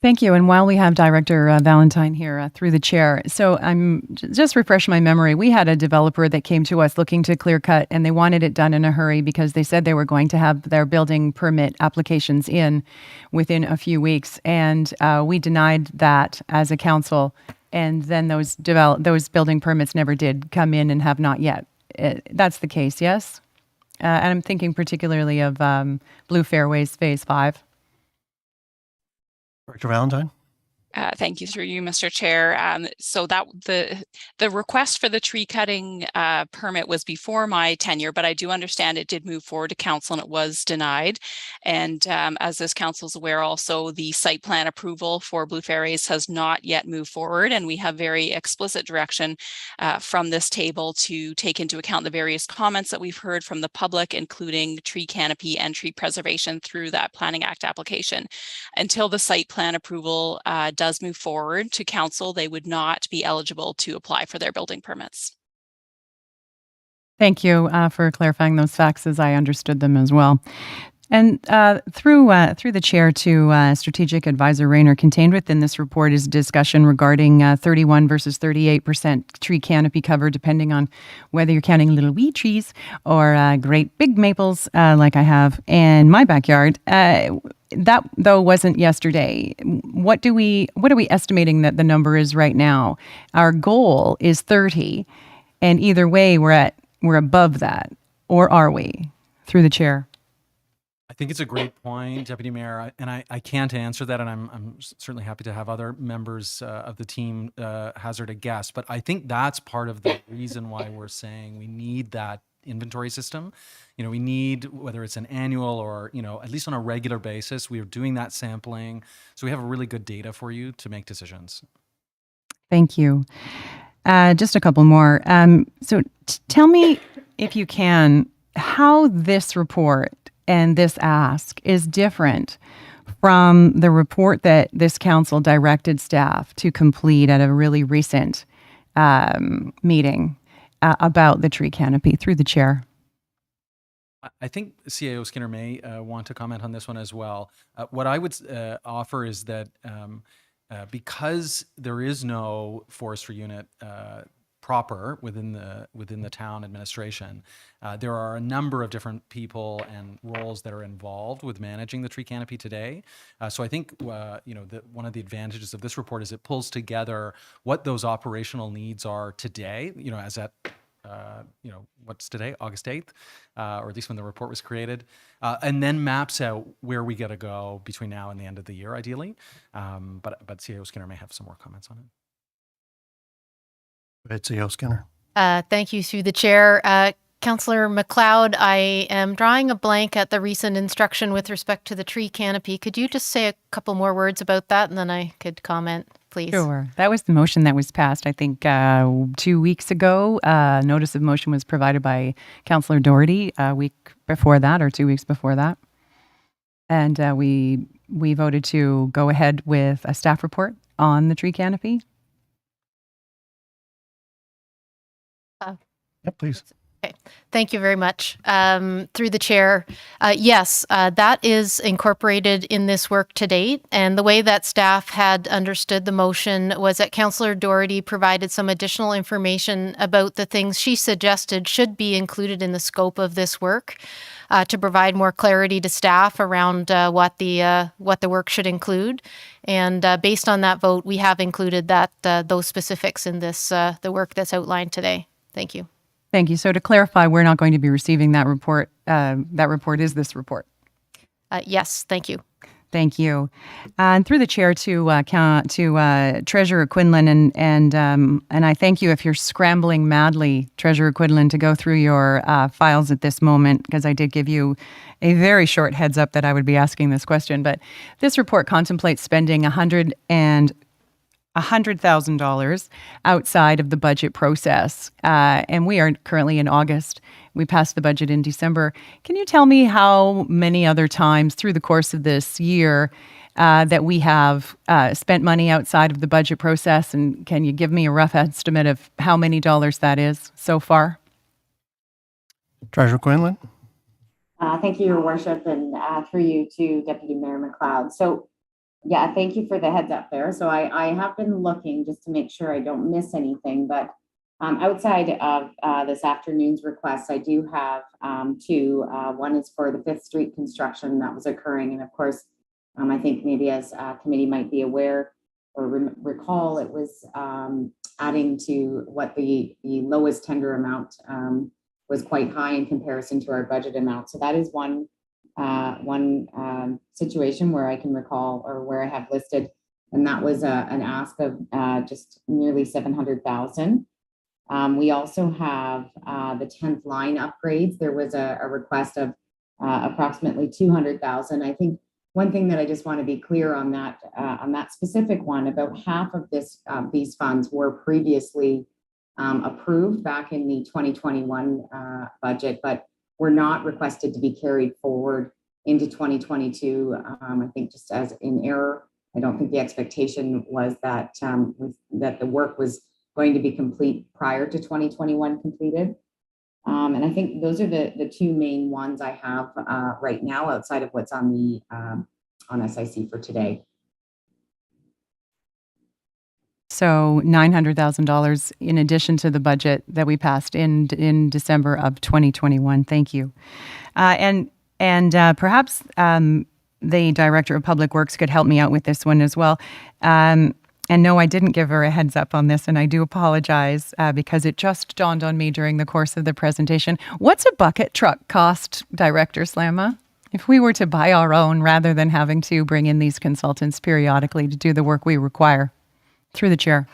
Thank you. And while we have Director Valentine here through the chair, so I'm just refresh my memory. We had a developer that came to us looking to clear cut, and they wanted it done in a hurry because they said they were going to have their building permit applications in within a few weeks, and we denied that as a council. And then those building permits never did come in and have not yet. That's the case, yes? And I'm thinking particularly of Blue Fairways Phase 5. Director Valentine. Thank you, through you, Mr. Chair. So that the request for the tree cutting permit was before my tenure, but I do understand it did move forward to council and it was denied. And as this council is aware, also the site plan approval for Blue Fairways has not yet moved forward, and we have very explicit direction from this table to take into account the various comments that we've heard from the public, including tree canopy and tree preservation through that Planning Act application. Until the site plan approval does move forward to council, they would not be eligible to apply for their building permits. Thank you for clarifying those facts as I understood them as well. And through the chair to Strategic Advisor Raynor, contained within this report is discussion regarding 31 versus 38% tree canopy cover, depending on whether you're counting little wee trees or great big maples like I have in my backyard. That though wasn't yesterday. What are we estimating that the number is right now? Our goal is 30, and either way we're above that, or are we? Through the chair. I think it's a great point, Deputy Mayor, and I can't answer that, and I'm certainly happy to have other members of the team hazard a guess. But I think that's part of the reason why we're saying we need that inventory system. We need, whether it's an annual or, at least on a regular basis, we are doing that sampling. So we have really good data for you to make decisions. Thank you. Just a couple more. So tell me, if you can, how this report and this ask is different from the report that this council directed staff to complete at a really recent meeting about the tree canopy. Through the chair. I think CAO Skinner may want to comment on this one as well. What I would offer is that because there is no forestry unit proper within the town administration, there are a number of different people and roles that are involved with managing the tree canopy today. So I think one of the advantages of this report is it pulls together what those operational needs are today, as at what's today, August 8th, or at least when the report was created, and then maps out where we got to go between now and the end of the year, ideally. But CAO Skinner may have some more comments on it. Go ahead, CEO Skinner. Thank you through the chair. Councillor McLeod, I am drawing a blank at the recent instruction with respect to the tree canopy. Could you just say a couple more words about that and then I could comment, please? Sure. That was the motion that was passed, I think, 2 weeks ago. Notice of motion was provided by Councillor Doherty a week before that or 2 weeks before that. And we voted to go ahead with a staff report on the tree canopy. Yep, please. Okay. Thank you very much. Through the chair, yes, that is incorporated in this work to date. And the way that staff had understood the motion was that Councillor Doherty provided some additional information about the things she suggested should be included in the scope of this work to provide more clarity to staff around what the work should include. And based on that vote, we have included those specifics in this the work that's outlined today. Thank you. Thank you. So to clarify, we're not going to be receiving that report. That report is this report. Yes, thank you. Thank you. And through the chair to Treasurer Quinlan, and I thank you if you're scrambling madly, Treasurer Quinlan, to go through your files at this moment, because I did give you a very short heads up that I would be asking this question. But this report contemplates spending $100,000 outside of the budget process. And we are currently in August. We passed the budget in December. Can you tell me how many other times through the course of this year that we have spent money outside of the budget process? And can you give me a rough estimate of how many dollars that is so far? Treasurer Quinlan. Thank you, Your Worship, and through you to Deputy Mayor McLeod. So, yeah, thank you for the heads up there. So I have been looking just to make sure I don't miss anything, but outside of this afternoon's request, I do have two. One is for the 5th Street construction that was occurring. And of course, I think maybe as committee might be aware or recall, it was adding to what the lowest tender amount was quite high in comparison to our budget amount. So that is one situation where I can recall or where I have listed, and that was an ask of just nearly $700,000. We also have the 10th line upgrades. There was a request of approximately $200,000. I think one thing that I just want to be clear on that specific one, about half of these funds were previously approved back in the 2021 budget, but were not requested to be carried forward into 2022. I think just as in error, I don't think the expectation was that that the work was going to be complete prior to 2021 completed. And I think those are the two main ones I have right now outside of what's on the on SIC for today. So $900,000 in addition to the budget that we passed in December of 2021. Thank you. And perhaps the Director of Public Works could help me out with this one as well. And no, I didn't give her a heads up on this, and I do apologize because it just dawned on me during the course of the presentation. What's a bucket truck cost, Director Slama? If we were to buy our own rather than having to bring in these consultants periodically to do the work we require. Through the chair.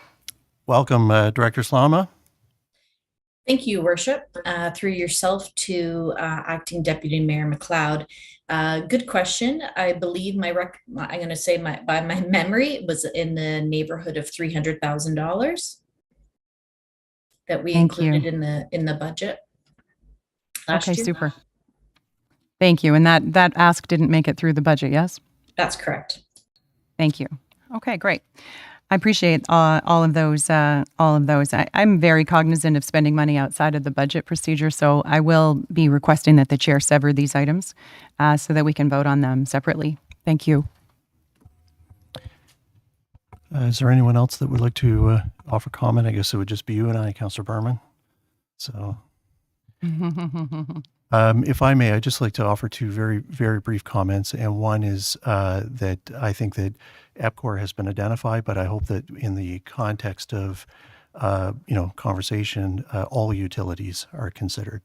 Welcome, Director Slama. Thank you, Worship. Through yourself to Acting Deputy Mayor McLeod. Good question. I believe I'm going to say by my memory, it was in the neighborhood of $300,000 that we included in the budget last year. Super. Thank you. And that ask didn't make it through the budget, yes? That's correct. Thank you. Okay, great. I appreciate all of those. I'm very cognizant of spending money outside of the budget procedure, so I will be requesting that the chair sever these items so that we can vote on them separately. Thank you. Is there anyone else that would like to offer comment? I guess it would just be you and I, Councillor Berman. So, if I may, I'd just like to offer two very, very brief comments. And one is that I think that EPCOR has been identified, but I hope that in the context of conversation, all utilities are considered.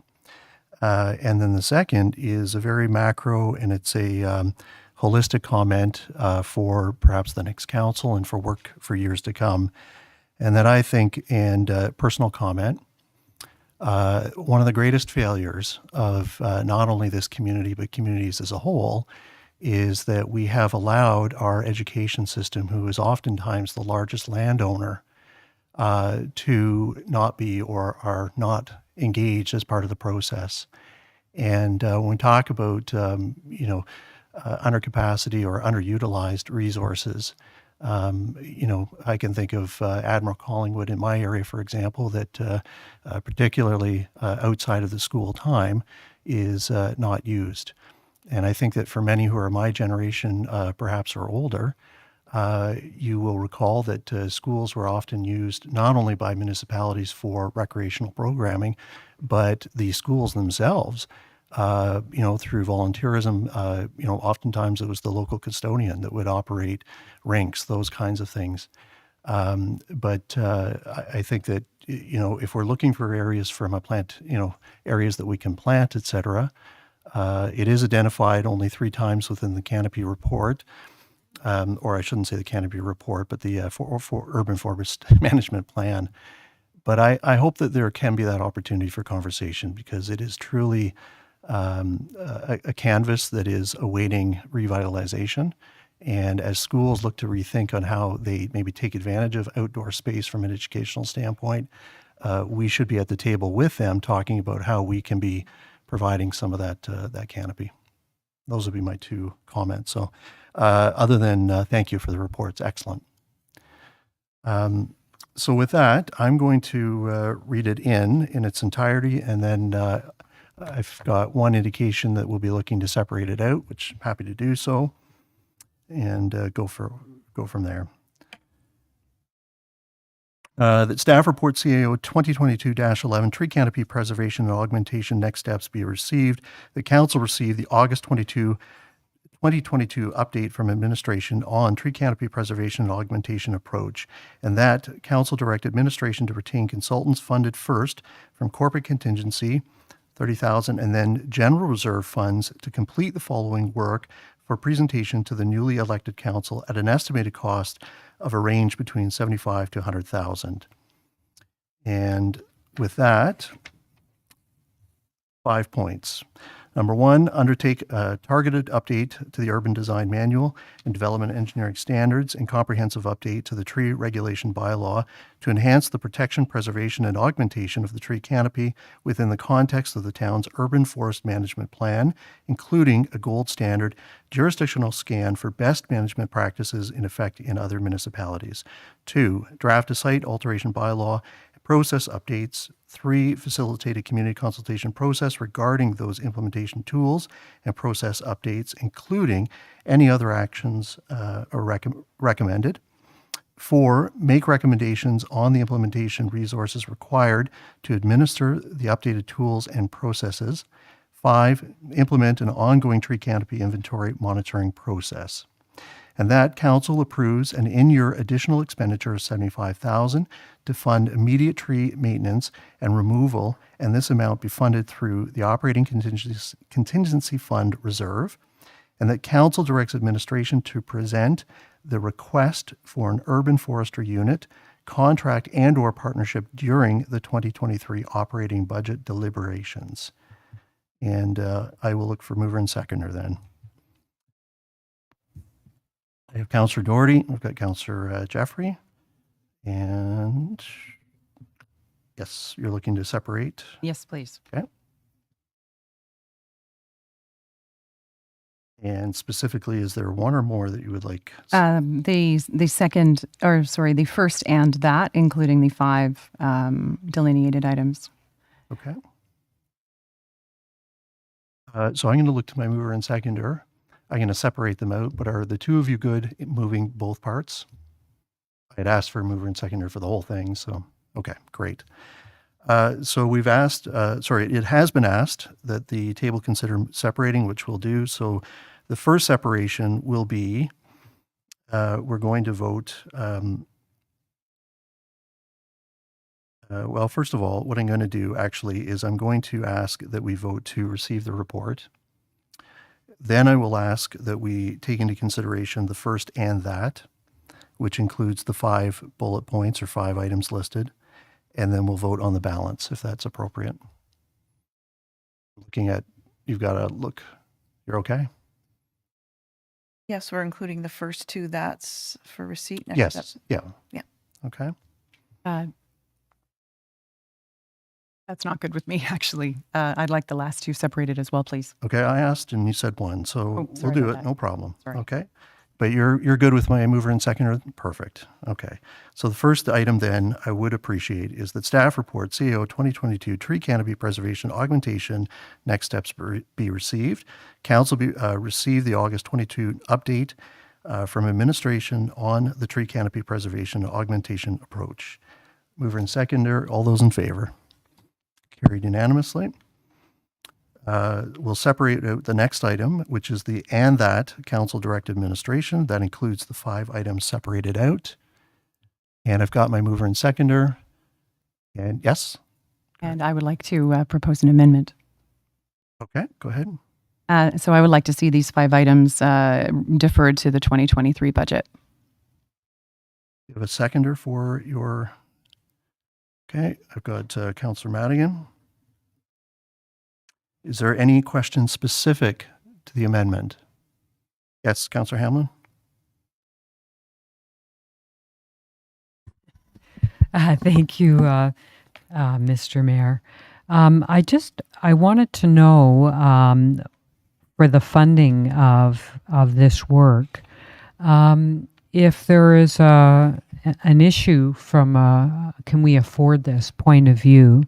And then the second is a very macro, and it's a holistic comment for perhaps the next council and for work for years to come. And that I think, and personal comment, one of the greatest failures of not only this community, but communities as a whole, is that we have allowed our education system, who is oftentimes the largest landowner, to not be or are not engaged as part of the process. And when we talk about, undercapacity or underutilized resources, I can think of Admiral Collingwood in my area, for example, that particularly outside of the school time is not used. And I think that for many who are my generation, perhaps or older, you will recall that schools were often used not only by municipalities for recreational programming, but the schools themselves, through volunteerism, oftentimes it was the local custodian that would operate rinks, those kinds of things. But I think that, if we're looking for areas from a plant, areas that we can plant, et cetera, it is identified only 3 times within the Canopy report. Or I shouldn't say the Canopy report, but the for Urban Forest Management Plan. But I hope that there can be that opportunity for conversation, because it is truly a canvas that is awaiting revitalization. And as schools look to rethink on how they maybe take advantage of outdoor space from an educational standpoint, we should be at the table with them talking about how we can be providing some of that canopy. Those would be my 2 comments. So other than thank you for the report, it's excellent. So with that, I'm going to read it in its entirety, and then I've got one indication that we'll be looking to separate it out, which I'm happy to do so, and go from there. That staff report CAO 2022-11 tree canopy preservation and augmentation next steps be received. The council received the August 2022 update from administration on tree canopy preservation and augmentation approach, and that council direct administration to retain consultants funded first from corporate contingency, 30,000, and then general reserve funds to complete the following work for presentation to the newly elected council at an estimated cost of a range between 75 to 100,000. And with that, 5 points. Number 1, undertake a targeted update to the Urban Design Manual and Development Engineering Standards and comprehensive update to the Tree Regulation Bylaw to enhance the protection, preservation, and augmentation of the tree canopy within the context of the town's Urban Forest Management Plan, including a gold standard jurisdictional scan for best management practices in effect in other municipalities. 2, draft a site alteration bylaw process updates. 3, facilitate a community consultation process regarding those implementation tools and process updates, including any other actions recommended. 4, make recommendations on the implementation resources required to administer the updated tools and processes. 5, implement an ongoing tree canopy inventory monitoring process. And that council approves an in-year additional expenditure of $75,000 to fund immediate tree maintenance and removal, and this amount be funded through the operating contingency fund reserve. And that council directs administration to present the request for an urban forestry unit, contract and/or partnership during the 2023 operating budget deliberations. And I will look for mover and seconder then. I have Councillor Doherty, we've got Councillor Jeffrey, and yes, you're looking to separate. Yes, please. Okay. And specifically, is there one or more that you would like? The first and that, including the 5 delineated items. Okay. So I'm going to look to my mover and seconder. I'm going to separate them out, but are the 2 of you good at moving both parts? I had asked for a mover and seconder for the whole thing, so okay, great. So we've asked, it has been asked that the table consider separating, which we'll do. So the first separation will be, we're going to vote Well, first of all, what I'm going to do actually is I'm going to ask that we vote to receive the report. Then I will ask that we take into consideration the first and that, which includes the 5 bullet points or 5 items listed, and then we'll vote on the balance if that's appropriate. Looking at, you've got to look, you're okay? Yes, we're including the first 2 that's for receipt. Next Yes, step. yeah. Yeah. Okay. That's not good with me, actually. I'd like the last 2 separated as well, please. Okay, I asked and you said 1, so Oh, we'll sorry do about it, that. no problem. Sorry. Okay. But you're good with my mover and seconder? Perfect. Okay. So the first item then I would appreciate is that staff report CAO 2022 tree canopy preservation augmentation next steps be received. Council receive the August 22 update from administration on the tree canopy preservation augmentation approach. Mover and seconder, all those in favor? Carried unanimously. We'll separate out the next item, which is the and that council direct administration. That includes the 5 items separated out. And I've got my mover and seconder. And yes? And I would like to propose an amendment. Okay, go ahead. So I would like to see these 5 items deferred to the 2023 budget. You have a seconder for your... Okay, I've got Councillor Madigan. Is there any question specific to the amendment? Yes, Councillor Hamlin? Thank you, Mr. Mayor. I wanted to know for the funding of this work, if there is an issue from can we afford this point of view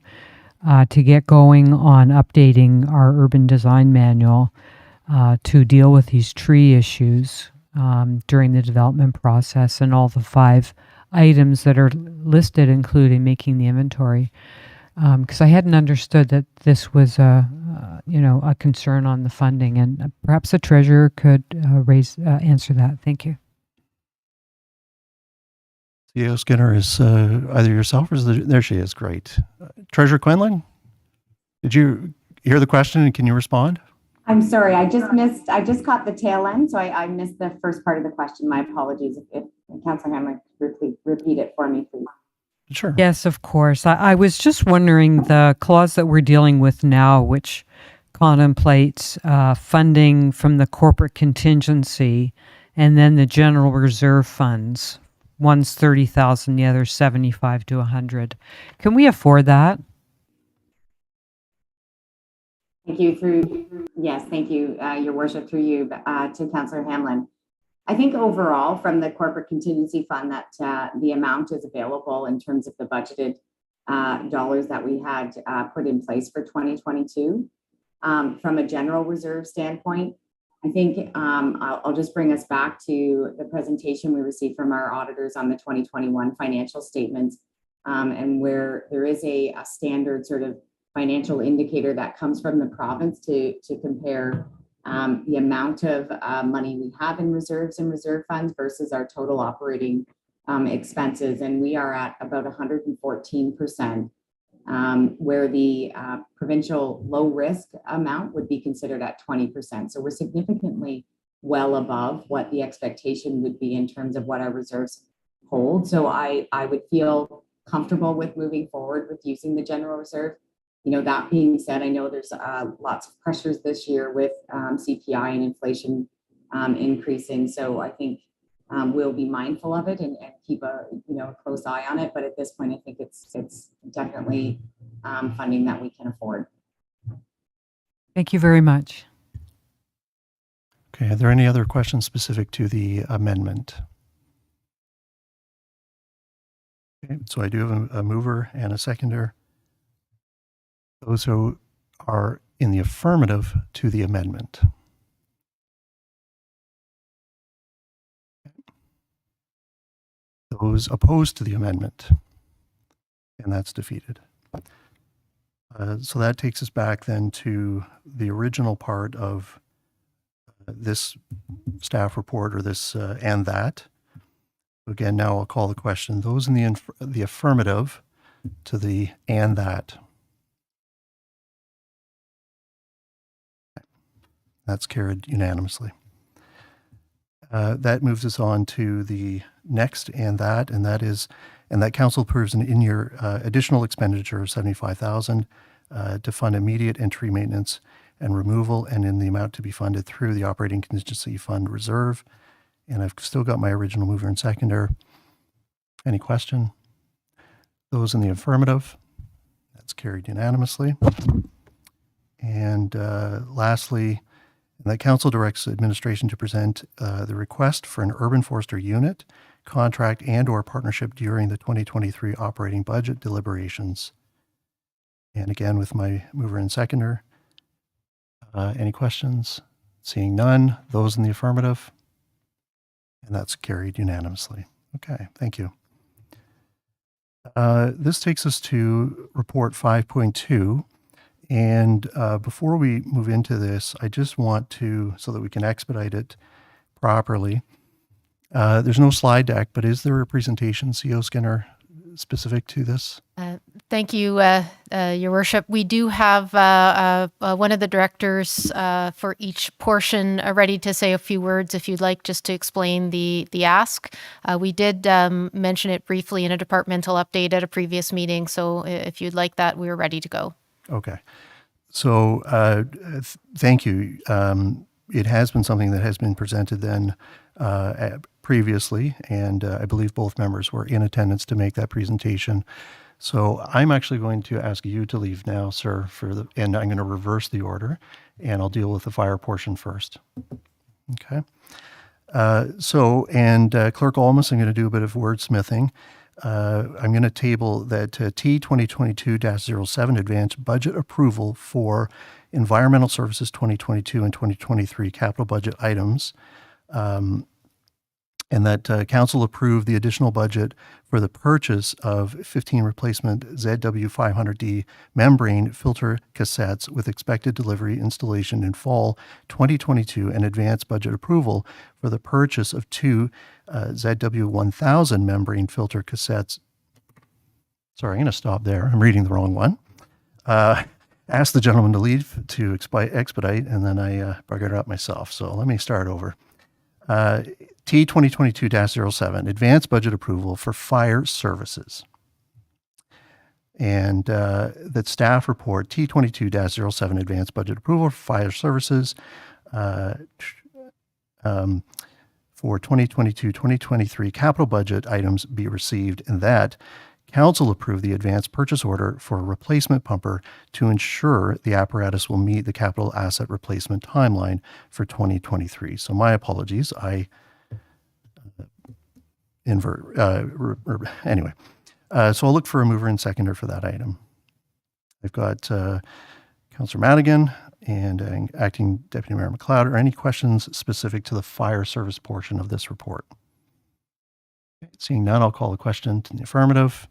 to get going on updating our urban design manual to deal with these tree issues during the development process and all the 5 items that are listed, including making the inventory. Because I hadn't understood that this was a concern on the funding, and perhaps the treasurer could answer that. Thank you. CEO Skinner is either yourself or there she is. Great. Treasurer Quinlan, did you hear the question and can you respond? I'm sorry, I just caught the tail end, so I missed the first part of the question. My apologies. If Councillor Hamlin could repeat it for me, please. Sure. Yes, of course. I was just wondering the clause that we're dealing with now, which contemplates funding from the corporate contingency and then the general reserve funds. One's 30,000, the other 75 to 100. Can we afford that? Thank you. Yes, thank you, Your Worship, through you to Councillor Hamlin. I think overall from the corporate contingency fund that the amount is available in terms of the budgeted dollars that we had put in place for 2022. From a general reserve standpoint, I think I'll just bring us back to the presentation we received from our auditors on the 2021 financial statements, and where there is a standard sort of financial indicator that comes from the province to compare the amount of money we have in reserves and reserve funds versus our total operating expenses. And we are at about 114%, where the provincial low risk amount would be considered at 20%. So we're significantly well above what the expectation would be in terms of what our reserves hold. So I would feel comfortable with moving forward with using the general reserve. You know, that being said, I know there's lots of pressures this year with CPI and inflation increasing. So I think we'll be mindful of it and keep a close eye on it. But at this point, I think it's definitely funding that we can afford. Thank you very much. Okay, are there any other questions specific to the amendment? Okay, so I do have a mover and a seconder. Those who are in the affirmative to the amendment. Those opposed to the amendment. And that's defeated. So that takes us back then to the original part of this staff report, or this and that. Again, now I'll call the question. Those in the affirmative to the and that. That's carried unanimously. That moves us on to the next and that is, and that council approves an in-year additional expenditure of $75,000 to fund immediate and tree maintenance and removal, and in the amount to be funded through the operating contingency fund reserve. And I've still got my original mover and seconder. Any question? Those in the affirmative? That's carried unanimously. And lastly, that council directs administration to present the request for an urban forester unit, contract, and/or partnership during the 2023 operating budget deliberations. And again, with my mover and seconder, any questions? Seeing none, those in the affirmative? And that's carried unanimously. Okay, thank you. This takes us to report 5.2. And before we move into this, I just want to, so that we can expedite it properly, there's no slide deck, but is there a presentation, CO Skinner, specific to this? Thank you, Your Worship. We do have one of the directors for each portion ready to say a few words, if you'd like, just to explain the ask. We did mention it briefly in a departmental update at a previous meeting, so if you'd like that, we're ready to go. Okay. So thank you. It has been something that has been presented then previously, and I believe both members were in attendance to make that presentation. So I'm actually going to ask you to leave now, sir, and I'm going to reverse the order, and I'll deal with the fire portion first. Okay. Clerk Olmus, I'm going to do a bit of wordsmithing. I'm going to table that T2022-07 advanced budget approval for environmental services 2022 and 2023 capital budget items, and that council approved the additional budget for the purchase of 15 replacement ZW500D membrane filter cassettes with expected delivery installation in fall 2022, and advanced budget approval for the purchase of 2 ZW1000 membrane filter cassettes. Sorry, I'm going to stop there. I'm reading the wrong one. Ask the gentleman to leave to expedite, and then I buggered it up myself. So let me start over. T2022-07, advanced budget approval for fire services. And that staff report T22-07, advanced budget approval for fire services for 2022-2023 capital budget items be received, and that council approve the advanced purchase order for a replacement pumper to ensure the apparatus will meet the capital asset replacement timeline for 2023. So my apologies. Anyway, so I'll look for a mover and seconder for that item. I've got Councillor Madigan and Acting Deputy Mayor McLeod. Are any questions specific to the fire service portion of this report? Okay, seeing none, I'll call the question to the affirmative.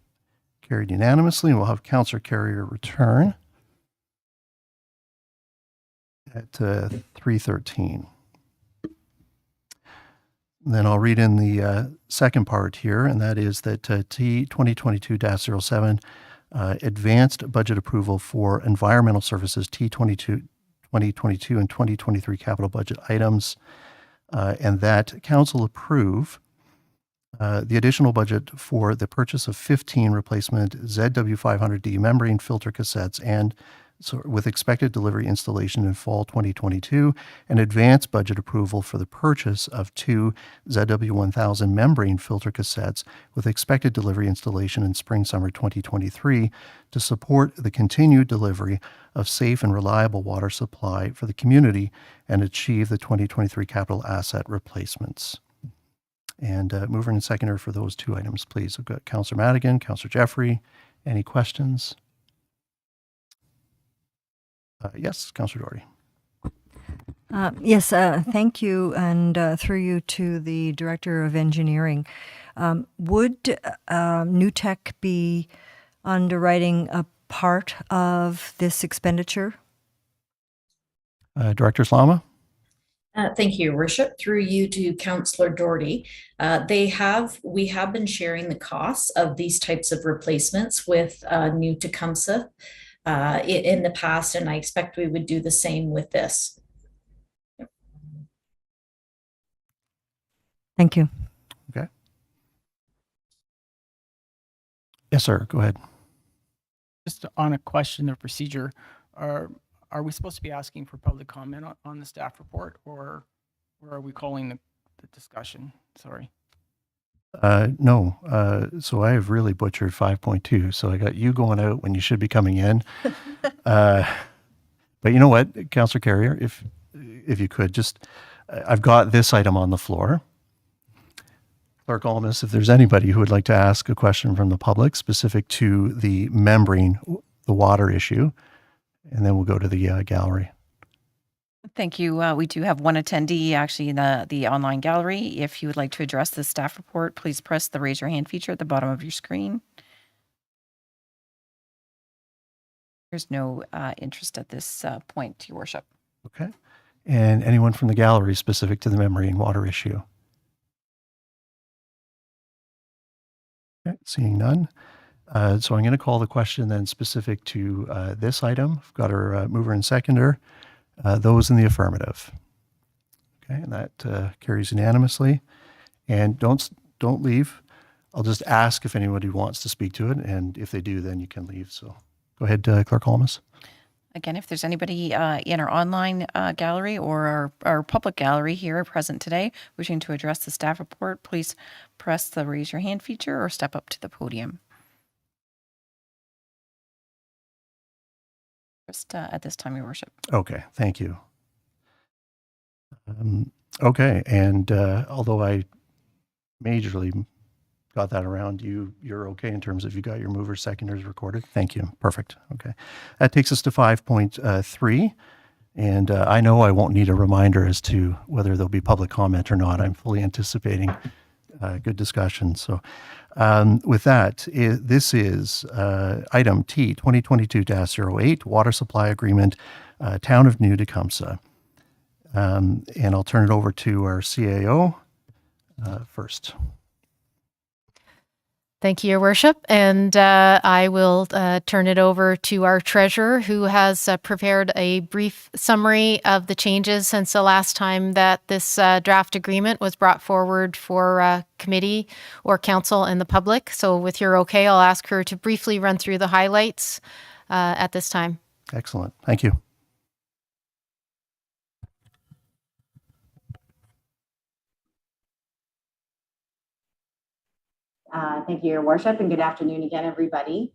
Carried unanimously, and we'll have Councillor Carrier return at 3:13. Then I'll read in the second part here, and that is that T2022-07 advanced budget approval for environmental services T2022 and 2023 capital budget items, and that council approve the additional budget for the purchase of 15 replacement ZW500D membrane filter cassettes, and so with expected delivery installation in fall 2022, and advanced budget approval for the purchase of 2 ZW1000 membrane filter cassettes with expected delivery installation in spring/summer 2023 to support the continued delivery of safe and reliable water supply for the community and achieve the 2023 capital asset replacements. And mover and seconder for those two items, please. I've got Councillor Madigan, Councillor Jeffrey. Any questions? Yes, Councillor Doherty. Yes, thank you, and through you to the Director of Engineering. Would New Tech be underwriting a part of this expenditure? Director Slama? Thank you, Your Worship. Through you to Councillor Doherty. We have been sharing the costs of these types of replacements with New Tecumseth in the past, and I expect we would do the same with this. Thank you. Okay. Yes, sir. Go ahead. Just on a question of procedure, are we supposed to be asking for public comment on the staff report, or are we calling the discussion? Sorry. No. So I have really butchered 5.2. So I got you going out when you should be coming in. But you know what, Councillor Carrier, if you could just, I've got this item on the floor. Clerk Almus, if there's anybody who would like to ask a question from the public specific to the membrane, the water issue, and then we'll go to the gallery. Thank you. We do have one attendee actually in the online gallery. If you would like to address the staff report, please press the raise your hand feature at the bottom of your screen. There's no interest at this point, Your Worship. Okay. And anyone from the gallery specific to the membrane water issue? Okay, seeing none. So I'm going to call the question then specific to this item. I've got our mover and seconder. Those in the affirmative. Okay, and that carries unanimously. And don't leave. I'll just ask if anybody wants to speak to it, and if they do, then you can leave. So go ahead, Clerk Almus. Again, if there's anybody in our online gallery or our public gallery here present today wishing to address the staff report, please press the raise your hand feature or step up to the podium. Just at this time, Your Worship. Okay, thank you. Okay, and although I majorly got that around, you're okay in terms of you got your movers, seconders recorded? Thank you. Perfect. Okay. That takes us to 5.3. And I know I won't need a reminder as to whether there'll be public comment or not. I'm fully anticipating good discussion. So with that, this is item T 2022-08 Water Supply Agreement, Town of New Tecumseh. And I'll turn it over to our CAO first. Thank you, Your Worship. And I will turn it over to our treasurer, who has prepared a brief summary of the changes since the last time that this draft agreement was brought forward for committee or council and the public. So with your okay, I'll ask her to briefly run through the highlights at this time. Excellent. Thank you. Thank you, Your Worship, and good afternoon again, everybody.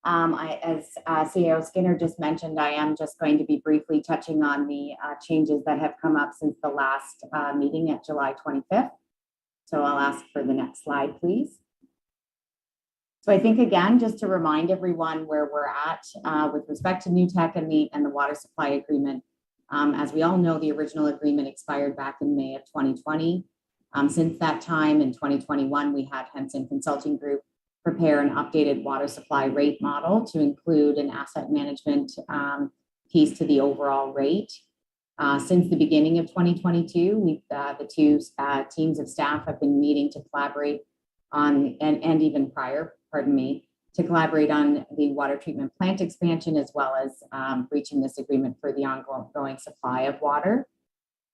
As CEO Skinner just mentioned, I am just going to be briefly touching on the changes that have come up since the last meeting at July 25th. So I'll ask for the next slide, please. So I think, again, just to remind everyone where we're at with respect to New Tech and the water supply agreement. As we all know, the original agreement expired back in May of 2020. Since that time in 2021, we had Henson Consulting Group prepare an updated water supply rate model to include an asset management piece to the overall rate. Since the beginning of 2022, the two teams of staff have been meeting to collaborate on, and even prior, to collaborate on the water treatment plant expansion, as well as reaching this agreement for the ongoing supply of water.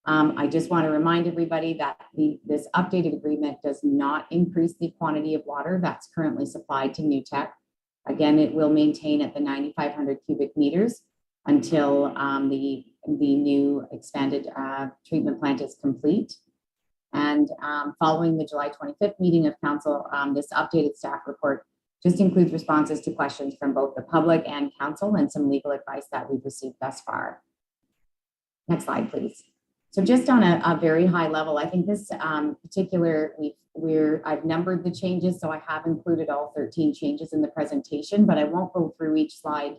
I just want to remind everybody that this updated agreement does not increase the quantity of water that's currently supplied to New Tech. Again, it will maintain at the 9,500 cubic meters until the new expanded treatment plant is complete. And following the July 25th meeting of council, this updated staff report just includes responses to questions from both the public and council and some legal advice that we've received thus far. Next slide, please. So just on a very high level, I think this particular, I've numbered the changes, so I have included all 13 changes in the presentation, but I won't go through each slide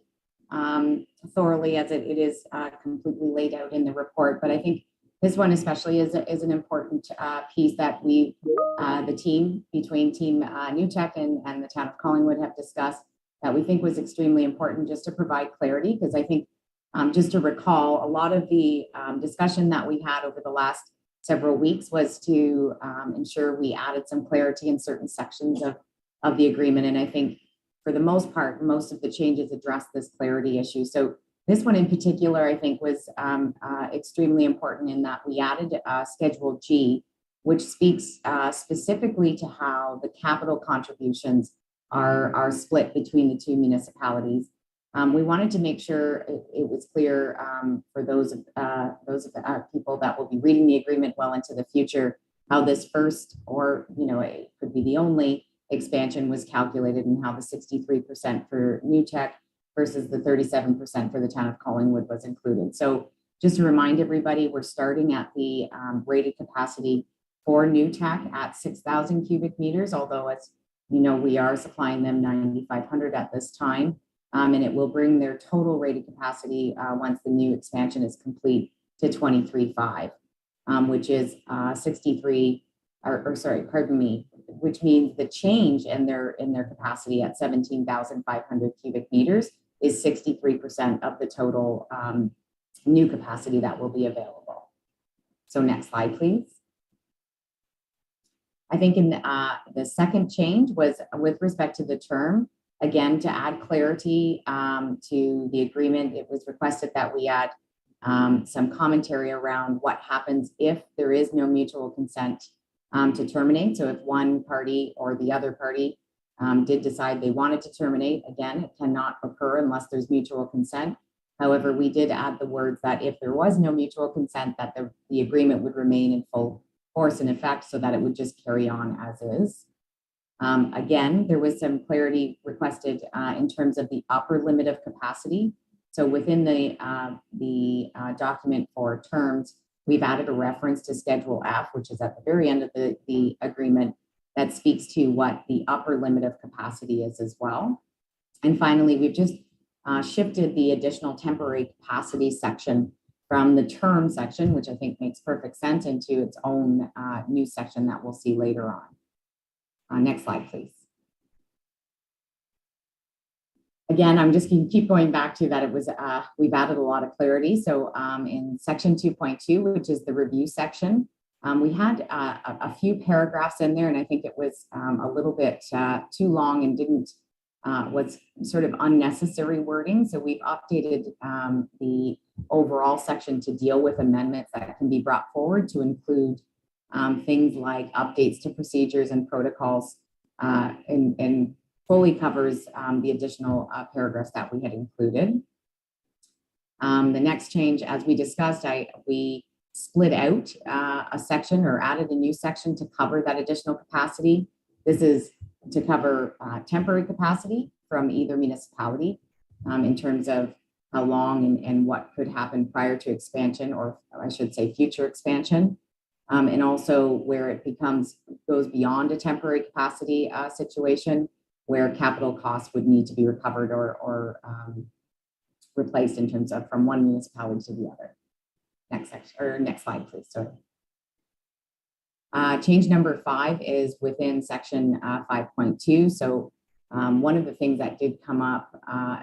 thoroughly as it is completely laid out in the report. But I think this one especially is an important piece that the team between Team New Tech and the town of Collingwood have discussed that we think was extremely important just to provide clarity, because I think Just to recall, a lot of the discussion that we had over the last several weeks was to ensure we added some clarity in certain sections of the agreement. And I think for the most part, most of the changes address this clarity issue. So this one in particular, I think, was extremely important in that we added Schedule G, which speaks specifically to how the capital contributions are split between the two municipalities. We wanted to make sure it was clear for those people that will be reading the agreement well into the future how this first, or it could be the only expansion, was calculated, and how the 63% for New Tech versus the 37% for the town of Collingwood was included. So just to remind everybody, we're starting at the rated capacity for New Tech at 6,000 cubic meters, although as you know, we are supplying them 9,500 at this time. And it will bring their total rated capacity once the new expansion is complete to 23.5, which is 63, which means the change in their capacity at 17,500 cubic meters is 63% of the total new capacity that will be available. So next slide, please. I think in the second change was with respect to the term. Again, to add clarity to the agreement, it was requested that we add some commentary around what happens if there is no mutual consent to terminate. So if one party or the other party did decide they wanted to terminate, again, it cannot occur unless there's mutual consent. However, we did add the words that if there was no mutual consent, that the agreement would remain in full force and effect, so that it would just carry on as is. Again, there was some clarity requested in terms of the upper limit of capacity. So within the document for terms, we've added a reference to Schedule F, which is at the very end of the agreement, that speaks to what the upper limit of capacity is as well. And finally, we've just shifted the additional temporary capacity section from the term section, which I think makes perfect sense, into its own new section that we'll see later on. Next slide, please. Again, I'm just going to keep going back to that. It was we've added a lot of clarity. So in section 2.2, which is the review section, we had a few paragraphs in there, and I think it was a little bit too long and didn't was sort of unnecessary wording. So we've updated the overall section to deal with amendments that can be brought forward to include things like updates to procedures and protocols, and fully covers the additional paragraphs that we had included. The next change, as we discussed, we split out a section, or added a new section to cover that additional capacity. This is to cover temporary capacity from either municipality in terms of how long and what could happen prior to expansion, or I should say future expansion. And also where it goes beyond a temporary capacity situation, where capital costs would need to be recovered or replaced in terms of from one municipality to the other. Next section, or next slide, please. Sorry. Change number 5 is within section 5.2. So one of the things that did come up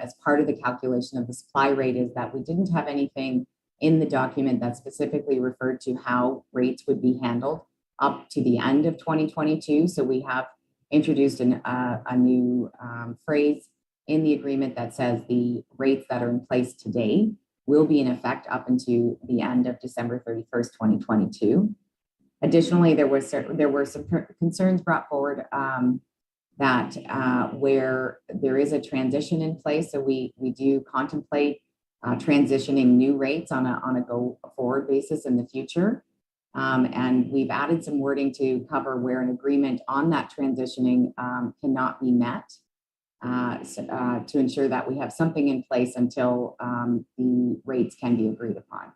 as part of the calculation of the supply rate is that we didn't have anything in the document that specifically referred to how rates would be handled up to the end of 2022. So we have introduced a new phrase in the agreement that says the rates that are in place today will be in effect up until the end of December 31st, 2022. Additionally, there were some concerns brought forward that where there is a transition in place, so we do contemplate transitioning new rates on a go forward basis in the future. And we've added some wording to cover where an agreement on that transitioning cannot be met to ensure that we have something in place until the rates can be agreed upon.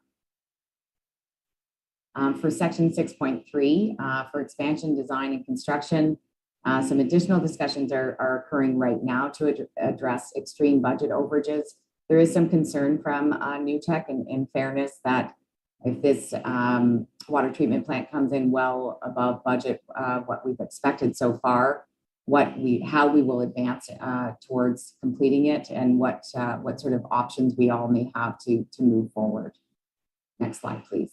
For section 6.3, for expansion, design, and construction, some additional discussions are occurring right now to address extreme budget overages. There is some concern from New Tech, in fairness, that if this water treatment plant comes in well above budget, what we've expected so far, how we will advance towards completing it, and what sort of options we all may have to move forward. Next slide, please.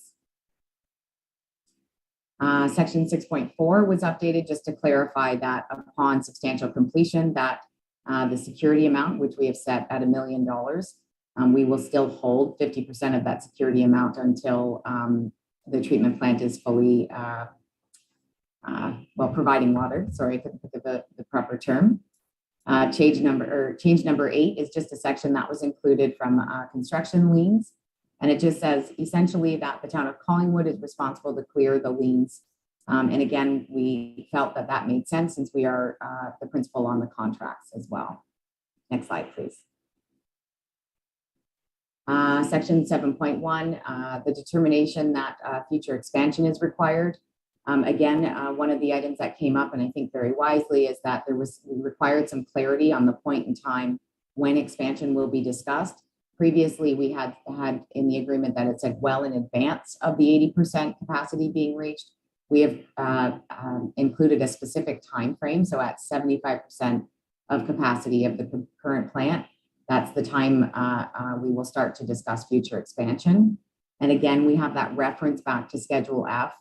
Section 6.4 was updated just to clarify that upon substantial completion, that the security amount, which we have set at $1 million, we will still hold 50% of that security amount until the treatment plant is fully, providing water. Sorry, I couldn't think of the proper term. Change number 8 is just a section that was included from construction liens. And it just says essentially that the town of Collingwood is responsible to clear the liens. And again, we felt that that made sense since we are the principal on the contracts as well. Next slide, please. Section 7.1, the determination that future expansion is required. Again, one of the items that came up, and I think very wisely, is that we required some clarity on the point in time when expansion will be discussed. Previously, we had in the agreement that it said well in advance of the 80% capacity being reached. We have included a specific time frame. So at 75% of capacity of the current plant, that's the time we will start to discuss future expansion. And again, we have that reference back to Schedule F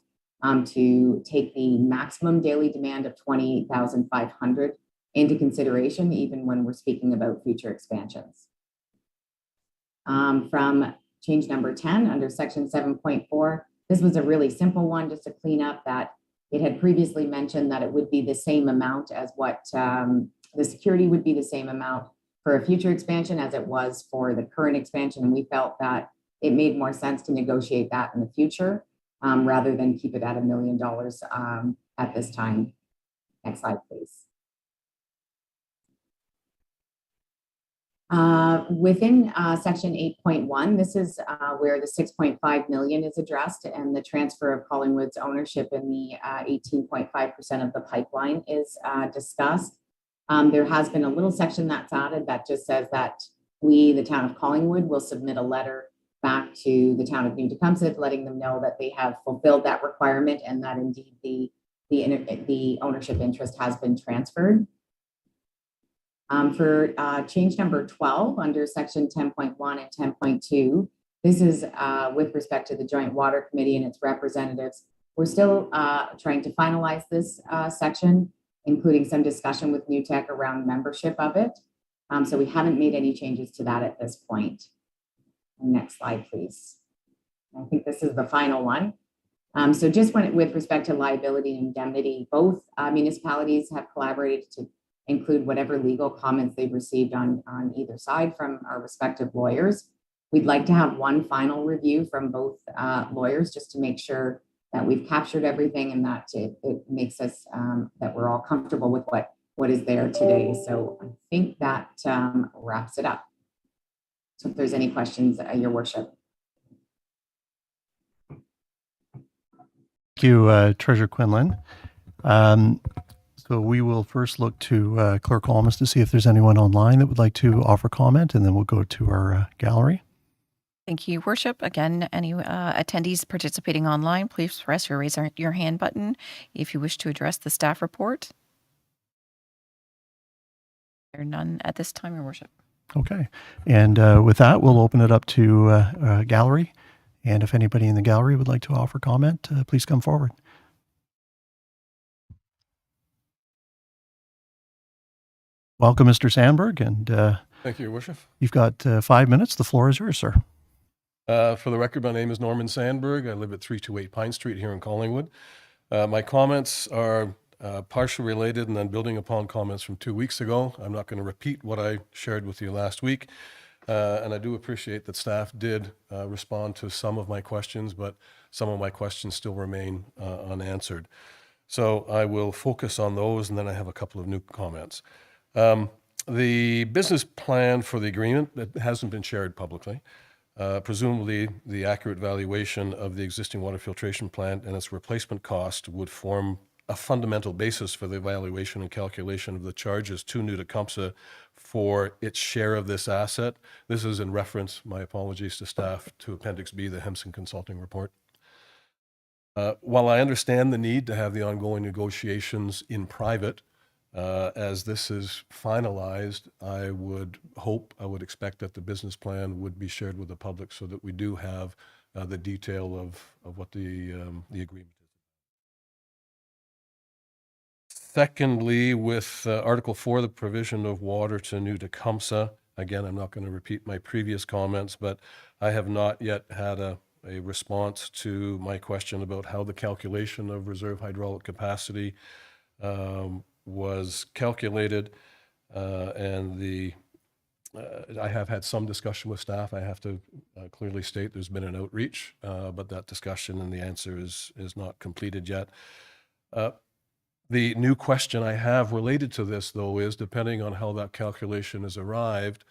to take the maximum daily demand of 28,500 into consideration, even when we're speaking about future expansions. From change number 10 under section 7.4, this was a really simple one just to clean up that it had previously mentioned that it would be the same amount as what the security would be the same amount for a future expansion as it was for the current expansion. And we felt that it made more sense to negotiate that in the future rather than keep it at $1 million at this time. Next slide, please. Within section 8.1, this is where the 6.5 million is addressed, and the transfer of Collingwood's ownership in the 18.5% of the pipeline is discussed. There has been a little section that's added that just says that we, the town of Collingwood, will submit a letter back to the town of New Tecumseth, letting them know that they have fulfilled that requirement and that indeed the ownership interest has been transferred. For change number 12 under section 10.1 and 10.2, this is with respect to the Joint Water Committee and its representatives. We're still trying to finalize this section, including some discussion with New Tech around membership of it. So we haven't made any changes to that at this point. Next slide, please. I think this is the final one. So just with respect to liability and indemnity, both municipalities have collaborated to include whatever legal comments they've received on either side from our respective lawyers. We'd like to have one final review from both lawyers just to make sure that we've captured everything and that it makes us, that we're all comfortable with what is there today. So I think that wraps it up. So if there's any questions, Your Worship. Thank you, Treasurer Quinlan. So we will first look to Clerk Almus to see if there's anyone online that would like to offer comment, and then we'll go to our gallery. Thank you, Worship. Again, any attendees participating online, please press your raise your hand button if you wish to address the staff report. There are none at this time, Your Worship. Okay. And with that, we'll open it up to gallery. And if anybody in the gallery would like to offer comment, please come forward. Welcome, Mr. Sandberg, and thank you, Your Worship. You've got 5 minutes. The floor is yours, sir. For the record, my name is Norman Sandberg. I live at 328 Pine Street here in Collingwood. My comments are partially related and then building upon comments from 2 weeks ago. I'm not going to repeat what I shared with you last week. And I do appreciate that staff did respond to some of my questions, but some of my questions still remain unanswered. So I will focus on those, and then I have a couple of new comments. The business plan for the agreement that hasn't been shared publicly, presumably the accurate valuation of the existing water filtration plant and its replacement cost would form a fundamental basis for the evaluation and calculation of the charges to New Tecumseh for its share of this asset. This is in reference, my apologies to staff, to Appendix B, the Hemson Consulting Report. While I understand the need to have the ongoing negotiations in private, As this is finalized, I would expect that the business plan would be shared with the public so that we do have the detail of what the agreement is. Secondly, with Article 4, the provision of water to New Tecumseh, again, I'm not going to repeat my previous comments, but I have not yet had a response to my question about how the calculation of reserve hydraulic capacity was calculated, and I have had some discussion with staff. I have to clearly state there's been an outreach, but that discussion and the answer is not completed yet. The new question I have related to this, though, is depending on how that calculation is arrived,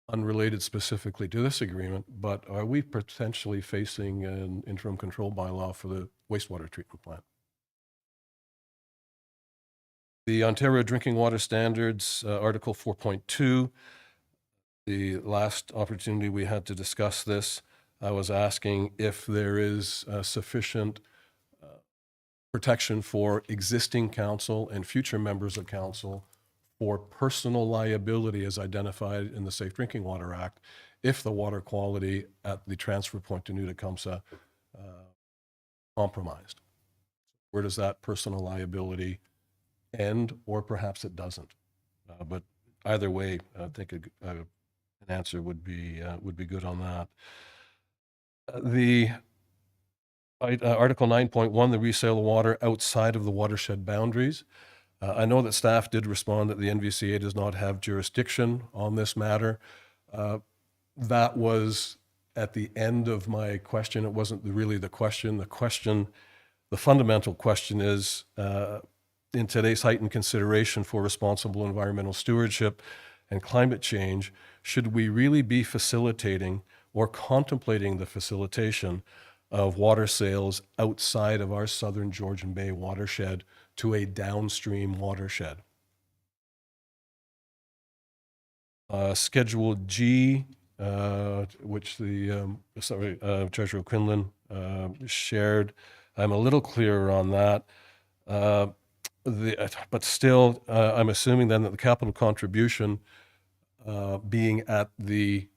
unrelated specifically to this agreement, but are we potentially facing an interim control bylaw for the wastewater treatment plant? The Ontario Drinking Water Standards, Article 4.2, the last opportunity we had to discuss this, I was asking if there is sufficient protection for existing council and future members of council for personal liability as identified in the Safe Drinking Water Act if the water quality at the transfer point to New Tecumseh compromised. Where does that personal liability end, or perhaps it doesn't? But either way, I think an answer would be good on that. Article 9.1, the resale of water outside of the watershed boundaries. I know that staff did respond that the NVCA does not have jurisdiction on this matter. That was at the end of my question. It wasn't really the question. The fundamental question is, in today's heightened consideration for responsible environmental stewardship and climate change, should we really be facilitating or contemplating the facilitation of water sales outside of our southern Georgian Bay watershed to a downstream watershed? Schedule G, which the Treasurer Quinlan shared, I'm a little clearer on that. But still, I'm assuming then that the capital contribution being at the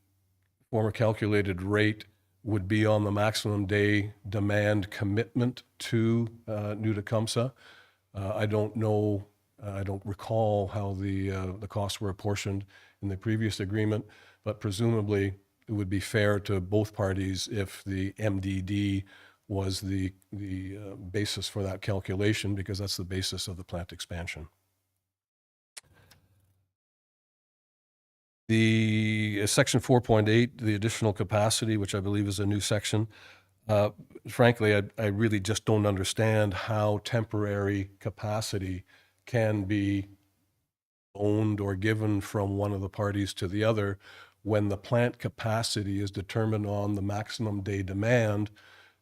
former calculated rate would be on the maximum day demand commitment to New Tecumseh. I don't know, I don't recall how the costs were apportioned in the previous agreement, but presumably it would be fair to both parties if the MDD was the basis for that calculation, because that's the basis of the plant expansion. The section 4.8, the additional capacity, which I believe is a new section, frankly, I really just don't understand how temporary capacity can be owned or given from one of the parties to the other when the plant capacity is determined on the maximum day demand.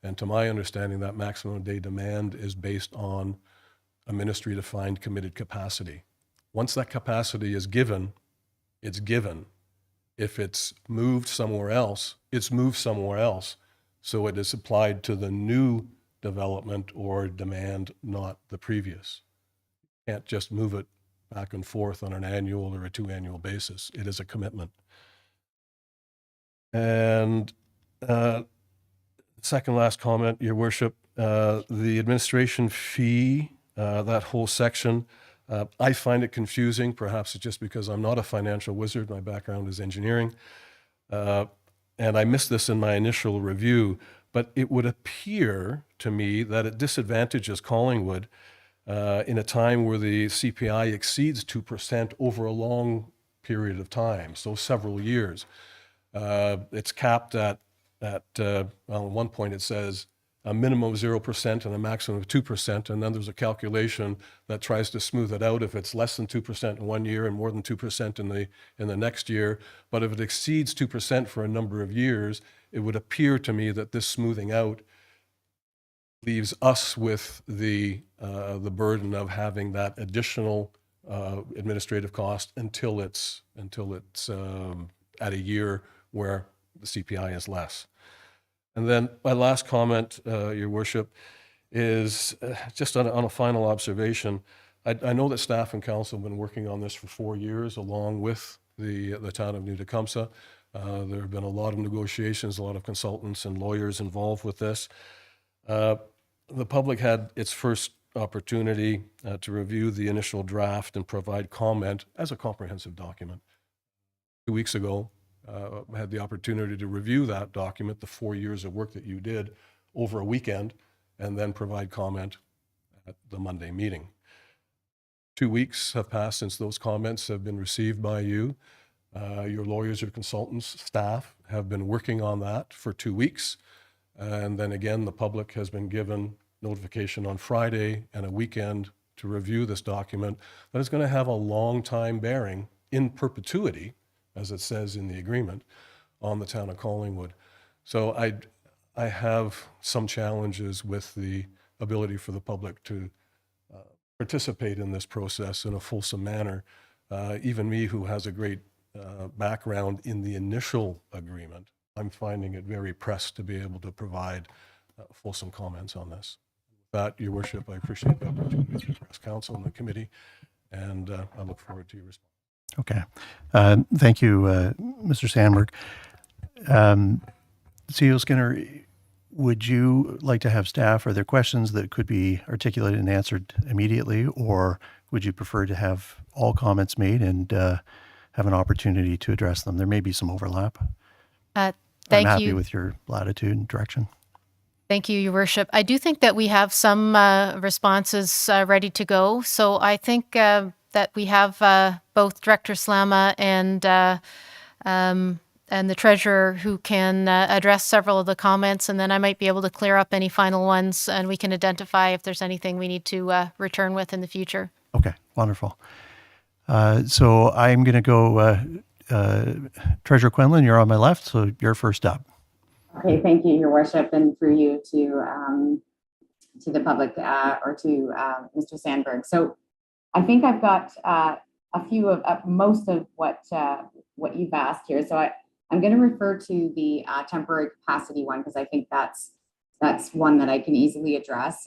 And to my understanding, that maximum day demand is based on a ministry-defined committed capacity. Once that capacity is given, it's given. If it's moved somewhere else, it's moved somewhere else. So it is applied to the new development or demand, not the previous. You can't just move it back and forth on an annual or a 2-annual basis. It is a commitment. And second last comment, Your Worship, the administration fee, that whole section, I find it confusing. Perhaps it's just because I'm not a financial wizard. My background is engineering. And I missed this in my initial review, but it would appear to me that it disadvantages Collingwood in a time where the CPI exceeds 2% over a long period of time, so several years. It's capped at one point it says a minimum of 0% and a maximum of 2%, and then there's a calculation that tries to smooth it out if it's less than 2% in 1 year and more than 2% in the next year. But if it exceeds 2% for a number of years, it would appear to me that this smoothing out leaves us with the burden of having that additional administrative cost until it's at a year where the CPI is less. And then my last comment, Your Worship, is just on a final observation. I know that staff and council have been working on this for 4 years, along with the town of New Tecumseh. There have been a lot of negotiations, a lot of consultants and lawyers involved with this. The public had its first opportunity to review the initial draft and provide comment as a comprehensive document. 2 weeks ago, I had the opportunity to review that document, the 4 years of work that you did over a weekend, and then provide comment at the Monday meeting. 2 weeks have passed since those comments have been received by you. Your lawyers, your consultants, staff have been working on that for 2 weeks. And then again, the public has been given notification on Friday and a weekend to review this document that is going to have a long time bearing in perpetuity, as it says in the agreement, on the town of Collingwood. So I have some challenges with the ability for the public to participate in this process in a fulsome manner. Even me, who has a great background in the initial agreement, I'm finding it very pressed to be able to provide fulsome comments on this. With that, Your Worship, I appreciate the opportunity to address council and the committee, and I look forward to your response. Okay. Thank you, Mr. Sandberg. CEO Skinner, would you like to have staff, are there questions that could be articulated and answered immediately, or would you prefer to have all comments made and have an opportunity to address them? There may be some overlap. Thank I'm happy you. with your latitude and direction. Thank you, Your Worship. I do think that we have some responses ready to go. So I think that we have both Director Slama and the Treasurer who can address several of the comments, and then I might be able to clear up any final ones, and we can identify if there's anything we need to return with in the future. Okay, wonderful. So I'm going to go, Treasurer Quinlan, you're on my left, so you're first up. Okay, thank you, Your Worship, and through you to the public or to Mr. Sandberg. So I think I've got a few of most of what you've asked here. So I'm going to refer to the temporary capacity one because I think that's one that I can easily address.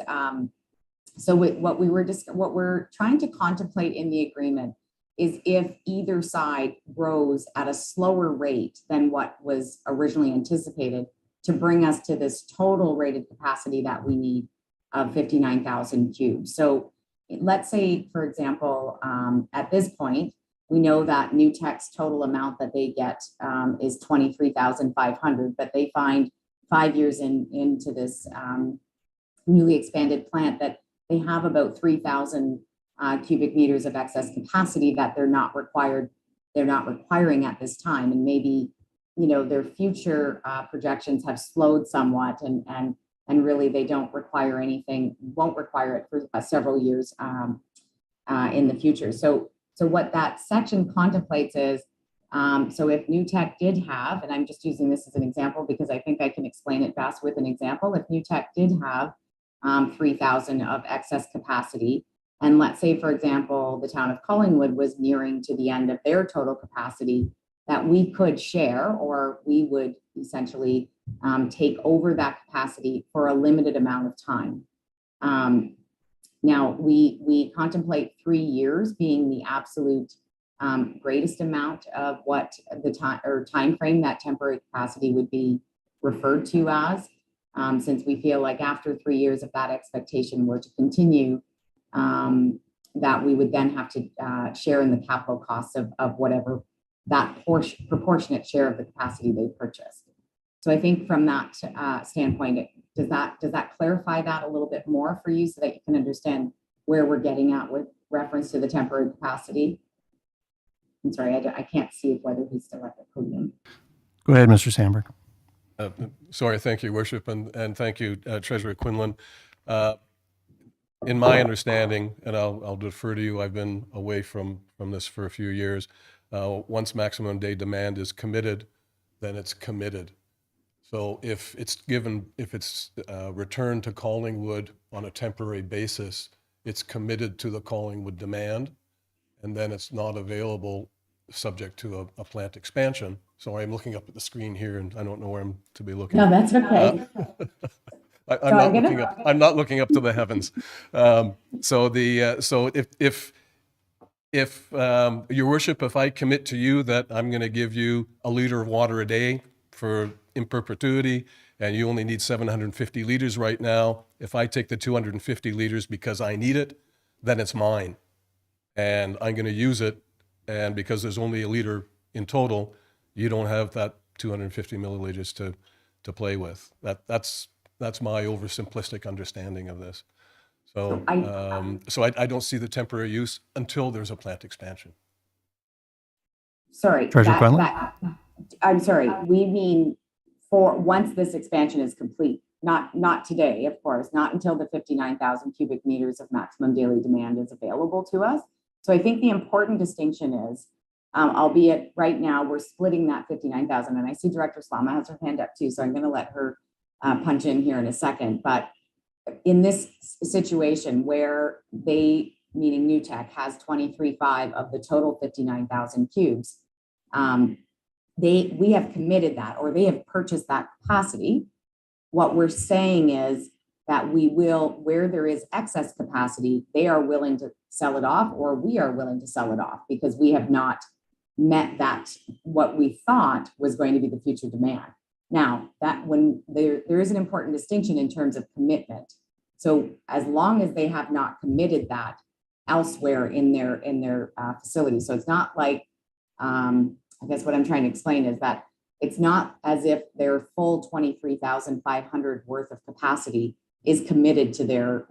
So what we're trying to contemplate in the agreement is if either side grows at a slower rate than what was originally anticipated to bring us to this total rated capacity that we need of 59,000 cubes. So let's say, for example, at this point, we know that New Tech's total amount that they get is 23,500, but they find 5 years into this newly expanded plant that they have about 3,000 cubic meters of excess capacity that they're not requiring at this time, and maybe their future projections have slowed somewhat, and really they won't require it for several years in the future. So what that section contemplates is, so if New Tech did have, and I'm just using this as an example because I think I can explain it best with an example, if New Tech did have 3,000 of excess capacity, and let's say, for example, the town of Collingwood was nearing to the end of their total capacity, that we could share, or we would essentially take over that capacity for a limited amount of time. Now, we contemplate 3 years being the absolute greatest amount of what the time frame that temporary capacity would be referred to as, since we feel like after 3 years, if that expectation were to continue, that we would then have to share in the capital costs of whatever that proportionate share of the capacity they purchased. So I think from that standpoint, does that clarify that a little bit more for you so that you can understand where we're getting at with reference to the temporary capacity? I'm sorry, I can't see whether he's still at the podium. Go ahead, Mr. Sandberg. Sorry, thank you, Worship, and thank you, Treasurer Quinlan. In my understanding, and I'll defer to you, I've been away from this for a few years. Once maximum day demand is committed, then it's committed. So if it's returned to Collingwood on a temporary basis, it's committed to the Collingwood demand, and then it's not available subject to a plant expansion. So I'm looking up at the screen here, and I don't know where I'm to be looking. No, that's okay. I'm not looking up to the heavens. So if Your Worship, if I commit to you that I'm going to give you a liter of water a day in perpetuity, and you only need 750 liters right now, if I take the 250 liters because I need it, then it's mine. And I'm going to use it. And because there's only a liter in total, you don't have that 250 milliliters to play with. That's my oversimplistic understanding of this. So I don't see the temporary use until there's a plant expansion. Sorry, Treasurer Quinlan? I'm sorry. We mean for once this expansion is complete, not today, of course, not until the 59,000 cubic meters of maximum daily demand is available to us. So I think the important distinction is, albeit right now we're splitting that 59,000, and I see Director Slama has her hand up too, so I'm going to let her punch in here in a second. But in this situation where they, meaning New Tech, has 23.5 of the total 59,000 cubes, we have committed that, or they have purchased that capacity. What we're saying is that we will, where there is excess capacity, they are willing to sell it off, or we are willing to sell it off, because we have not met that, what we thought was going to be the future demand. Now, that when there is an important distinction in terms of commitment. So as long as they have not committed that elsewhere in their facility. So it's not like, I guess what I'm trying to explain is that it's not as if their full 23,500 worth of capacity is committed to their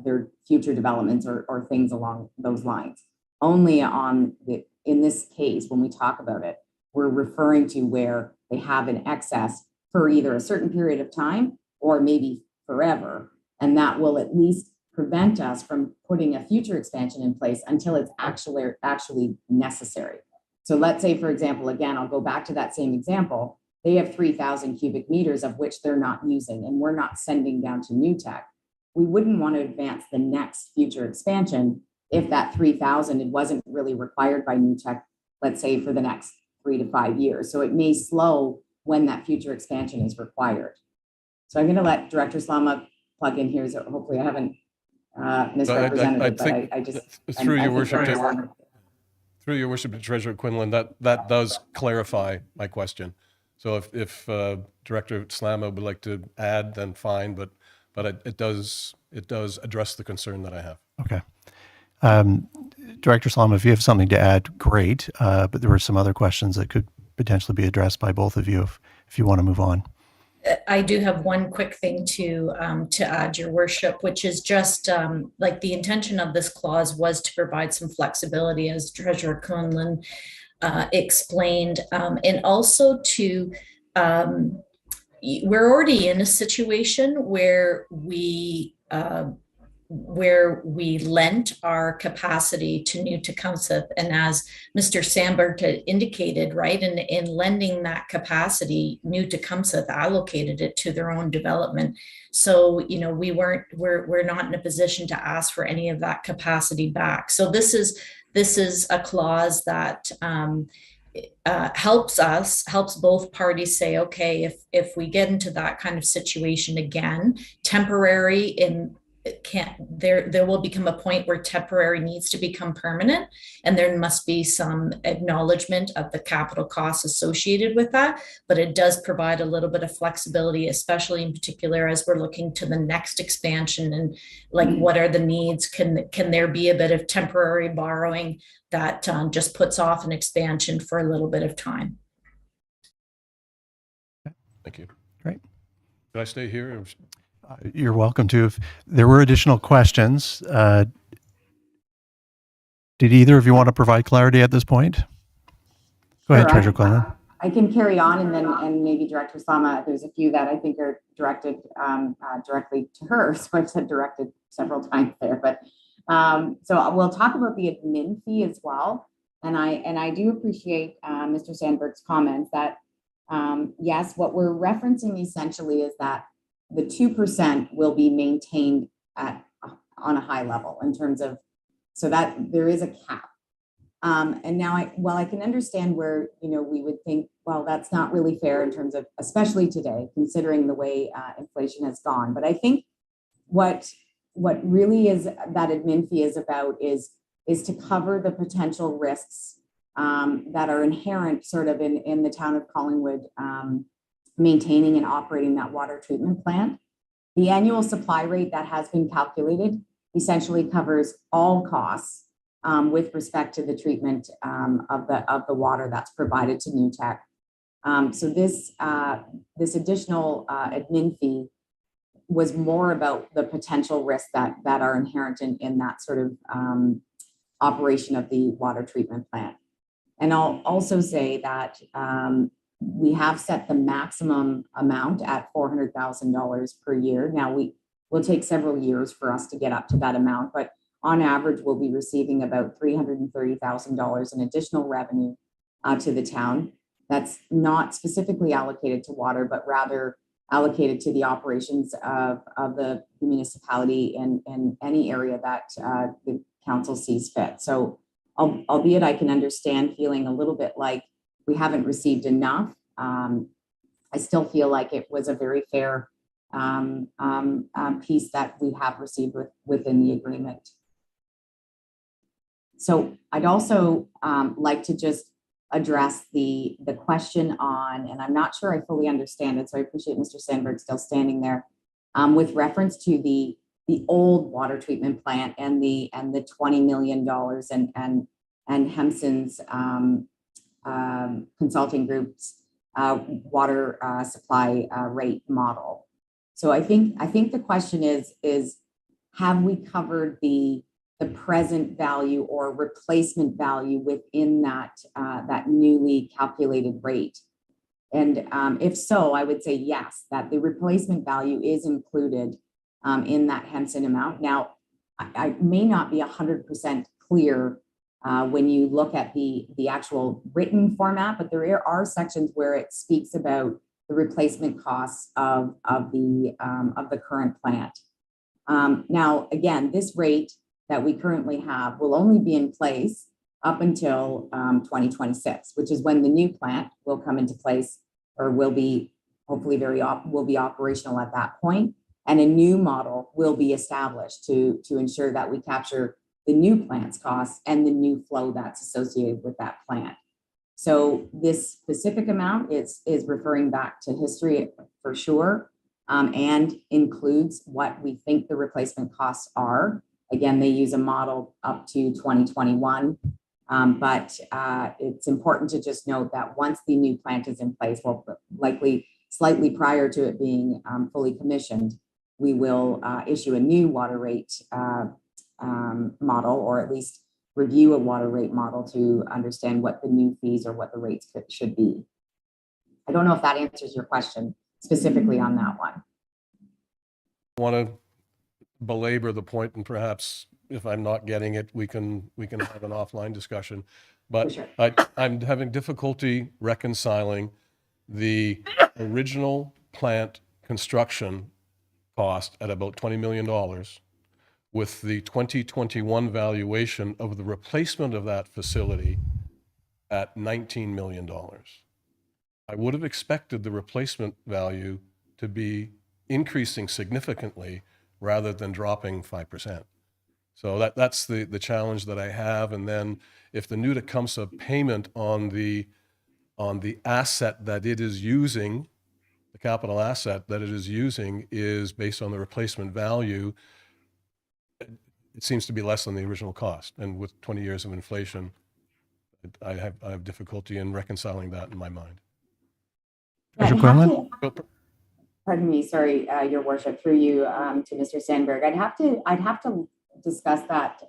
future developments or things along those lines. Only in this case, when we talk about it, we're referring to where they have an excess for either a certain period of time or maybe forever. And that will at least prevent us from putting a future expansion in place until it's actually necessary. So let's say, for example, again, I'll go back to that same example. They have 3,000 cubic meters of which they're not using, and we're not sending down to New Tech. We wouldn't want to advance the next future expansion if that 3,000, it wasn't really required by New Tech, let's say for the next 3 to 5 years. So it may slow when that future expansion is required. So I'm going to let Director Slama plug in here. So hopefully I haven't misrepresented it, but I just through your worship to Treasurer Quinlan, that does clarify my question. So if Director Slama would like to add, then fine, but it does address the concern that I have. Okay. Director Slama, if you have something to add, great. But there were some other questions that could potentially be addressed by both of you if you want to move on. I do have one quick thing to add, Your Worship, which is just like the intention of this clause was to provide some flexibility, as Treasurer Quinlan explained, and also to we're already in a situation where we lent our capacity to New Tecumseth, and as Mr. Sandberg had indicated, right, in lending that capacity, New Tecumseth allocated it to their own development. So, you know, we're not in a position to ask for any of that capacity back. So this is a clause that helps both parties say, okay, if we get into that kind of situation again, temporary there will become a point where temporary needs to become permanent, and there must be some acknowledgement of the capital costs associated with that. But it does provide a little bit of flexibility, especially in particular as we're looking to the next expansion and like what are the needs? Can there be a bit of temporary borrowing that just puts off an expansion for a little bit of time? Thank you. Great. Can I stay here? You're welcome to. If there were additional questions, did either of you want to provide clarity at this point? Go ahead, Treasurer Quinlan. I can carry on, and maybe Director Slama, there's a few that I think are directed directly to her. So I've said directed several times there, but so we'll talk about the admin fee as well. And I do appreciate Mr. Sandberg's comments that yes, what we're referencing essentially is that the 2% will be maintained on a high level in terms of, so that there is a cap. And now, while I can understand where, you know, we would think, well, that's not really fair in terms of, especially today, considering the way inflation has gone. But I think what really is that admin fee is about is to cover the potential risks that are inherent sort of in the town of Collingwood maintaining and operating that water treatment plant. The annual supply rate that has been calculated essentially covers all costs with respect to the treatment of the water that's provided to New Tech. So this additional admin fee was more about the potential risks that are inherent in that sort of operation of the water treatment plant. And I'll also say that we have set the maximum amount at $400,000 per year. Now will take several years for us to get up to that amount, but on average, we'll be receiving about $330,000 in additional revenue to the town. That's not specifically allocated to water, but rather allocated to the operations of the municipality in any area that the council sees fit. So albeit I can understand feeling a little bit like we haven't received enough, I still feel like it was a very fair piece that we have received within the agreement. So I'd also like to just address the question on, and I'm not sure I fully understand it, so I appreciate Mr. Sandberg still standing there, with reference to the old water treatment plant and the $20 million and Hemson's consulting group's water supply rate model. So I think the question is have we covered the present value or replacement value within that newly calculated rate? And if so, I would say yes, that the replacement value is included in that Hemson amount. Now, I may not be 100% clear when you look at the actual written format, but there are sections where it speaks about the replacement costs of the current plant. Now, again, this rate that we currently have will only be in place up until 2026, which is when the new plant will come into place, or will be hopefully will be operational at that point, and a new model will be established to ensure that we capture the new plant's costs and the new flow that's associated with that plant. So this specific amount is referring back to history for sure, and includes what we think the replacement costs are. Again, they use a model up to 2021, but it's important to just note that once the new plant is in place, well, likely slightly prior to it being fully commissioned, we will issue a new water rate model, or at least review a water rate model to understand what the new fees or what the rates should be. I don't know if that answers your question specifically on that one. I want to belabor the point, and perhaps if I'm not getting it, we can have an offline discussion. But sure. I'm having difficulty reconciling the original plant construction cost at about $20 million with the 2021 valuation of the replacement of that facility at $19 million. I would have expected the replacement value to be increasing significantly rather than dropping 5%. So that's the challenge that I have. And then if the new Tecumseh payment on the asset that it is using, the capital asset that it is using, is based on the replacement value, it seems to be less than the original cost. And with 20 years of inflation, I have difficulty in reconciling that in my mind. Pardon me, sorry, Your Worship, through you to Mr. Sandberg. I'd have to discuss that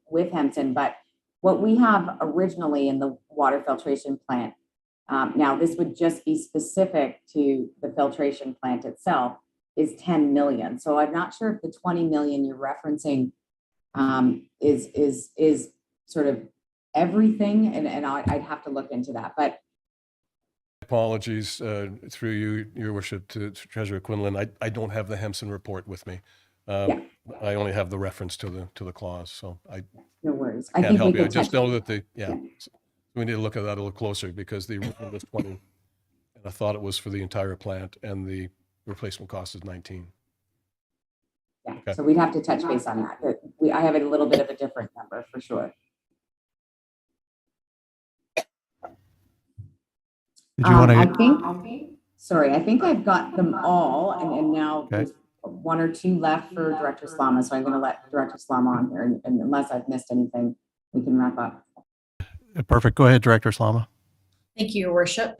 with Hemson, but what we have originally in the water filtration plant, now this would just be specific to the filtration plant itself, is 10 million. So I'm not sure if the 20 million you're referencing is sort of everything, and I'd have to look into that. But apologies through you, Your Worship, to Treasurer Quinlan. I don't have the Hemson report with me. I only have the reference to the clause, so no worries. I can't help you. I just know that we need to look at that a little closer, because the original was 20, and I thought it was for the entire plant, and the replacement cost is 19. Yeah, Okay. so we'd have to touch base on that. I have a little bit of a different number for sure. Did you want I to? think I've got them all, and now Okay. there's one or two left for Director Slama, so I'm going to let Director Slama on here, and unless I've missed anything, we can wrap up. Perfect. Go ahead, Director Slama. Thank you, Your Worship.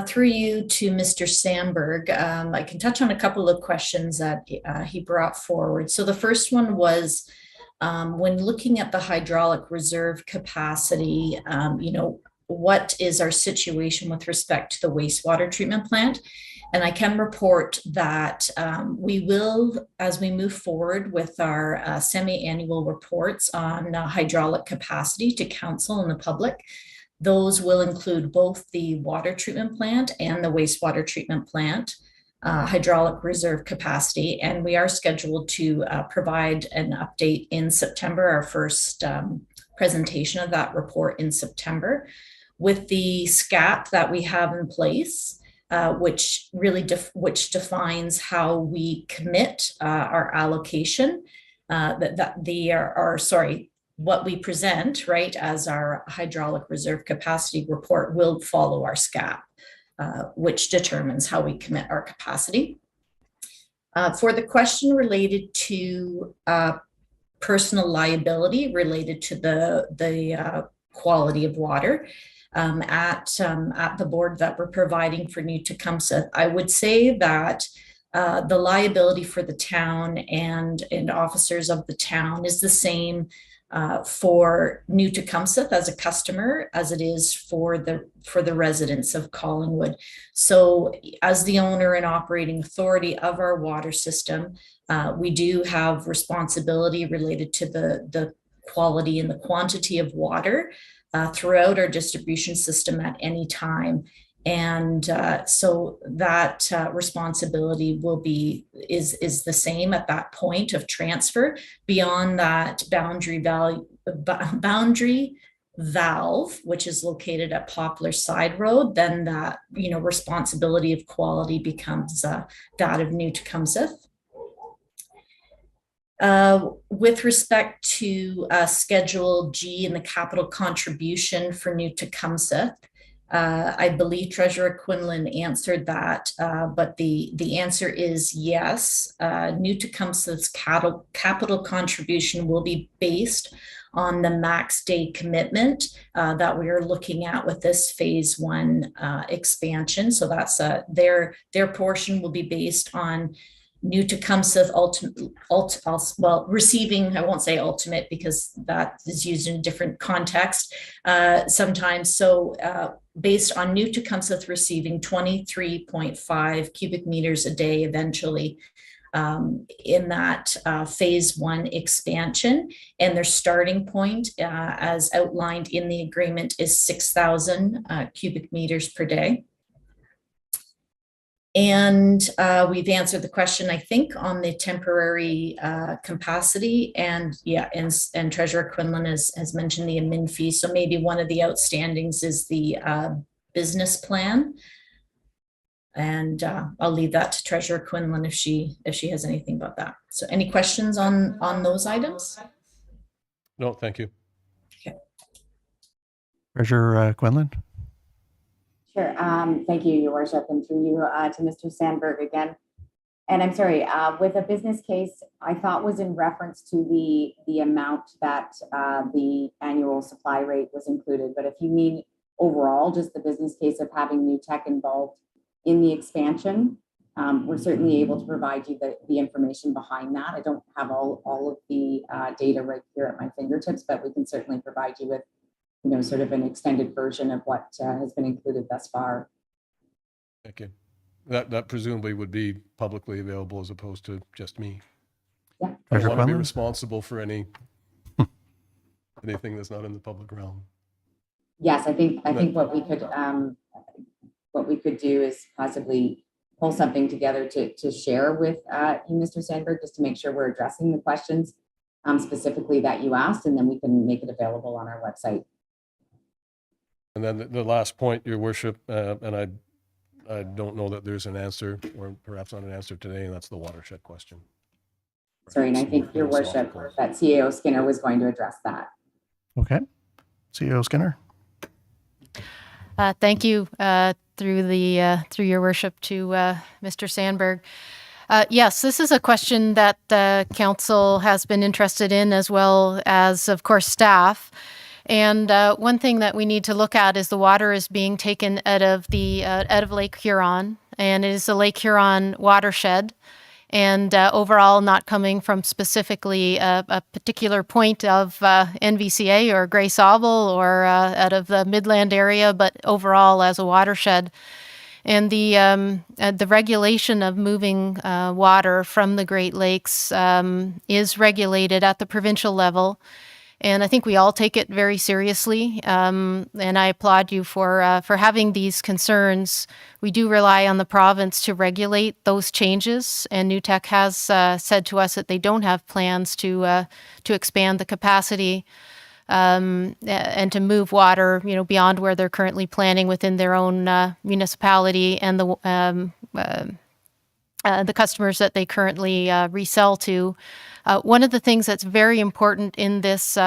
Through you to Mr. Sandberg, I can touch on a couple of questions that he brought forward. So the first one was, when looking at the hydraulic reserve capacity, what is our situation with respect to the wastewater treatment plant? And I can report that we will, as we move forward with our semi-annual reports on hydraulic capacity to council and the public, those will include both the water treatment plant and the wastewater treatment plant hydraulic reserve capacity. And we are scheduled to provide an update in September, our first presentation of that report in September, with the SCAP that we have in place, which really defines how we commit our allocation, what we present, right, as our hydraulic reserve capacity report will follow our SCAP, which determines how we commit our capacity. For the question related to personal liability related to the quality of water, at the board that we're providing for New Tecumseth, I would say that the liability for the town and officers of the town is the same for New Tecumseth as a customer as it is for the residents of Collingwood. So as the owner and operating authority of our water system, we do have responsibility related to the quality and the quantity of water throughout our distribution system at any time. And so that responsibility is the same at that point of transfer. Beyond that boundary valve, which is located at Poplar Side Road, then that responsibility of quality becomes that of New Tecumseth. With respect to Schedule G and the capital contribution for New Tecumseth, I believe Treasurer Quinlan answered that, but the answer is yes. New Tecumseth's capital contribution will be based on the max day commitment that we are looking at with this phase 1 expansion. So that's their portion will be based on New Tecumseth receiving, I won't say ultimate because that is used in a different context sometimes. So based on New Tecumseth receiving 23.5 cubic meters a day eventually in that phase 1 expansion. And their starting point, as outlined in the agreement, is 6,000 cubic meters per day. And we've answered the question, I think, on the temporary capacity. And yeah, and Treasurer Quinlan has mentioned the admin fee. So maybe one of the outstandings is the business plan. And I'll leave that to Treasurer Quinlan if she has anything about that. So any questions on those items? No, thank you. Okay. Treasurer Quinlan. Sure. Thank you, Your Worship, and through you to Mr. Sandberg again. And I'm sorry, with a business case, I thought was in reference to the amount that the annual supply rate was included. But if you mean overall, just the business case of having New Tech involved in the expansion, we're certainly able to provide you the information behind that. I don't have all of the data right here at my fingertips, but we can certainly provide you with sort of an extended version of what has been included thus far. Thank you. That presumably would be publicly available as opposed to just me. Yeah. I don't want to be responsible for anything that's not in the public realm. Yes, I think what we could do is possibly pull something together to share with you, Mr. Sandberg, just to make sure we're addressing the questions specifically that you asked, and then we can make it available on our website. And then the last point, Your Worship, and I don't know that there's an answer, or perhaps not an answer today, and that's the watershed question. Sorry, and I think, Your Worship, that CAO Skinner was going to address that. Okay. CEO Skinner. Thank you through Your Worship to Mr. Sandberg. Yes, this is a question that the council has been interested in, as well as, of course, staff. And one thing that we need to look at is the water is being taken out of Lake Huron, and it is the Lake Huron watershed. And overall, not coming from specifically a particular point of NVCA or Grey Sauble or out of the Midland area, but overall as a watershed. And the regulation of moving water from the Great Lakes is regulated at the provincial level. And I think we all take it very seriously. And I applaud you for having these concerns. We do rely on the province to regulate those changes. And NewTek has said to us that they don't have plans to expand the capacity and to move water, beyond where they're currently planning within their own municipality and the customers that they currently resell to. One of the things that's very important in this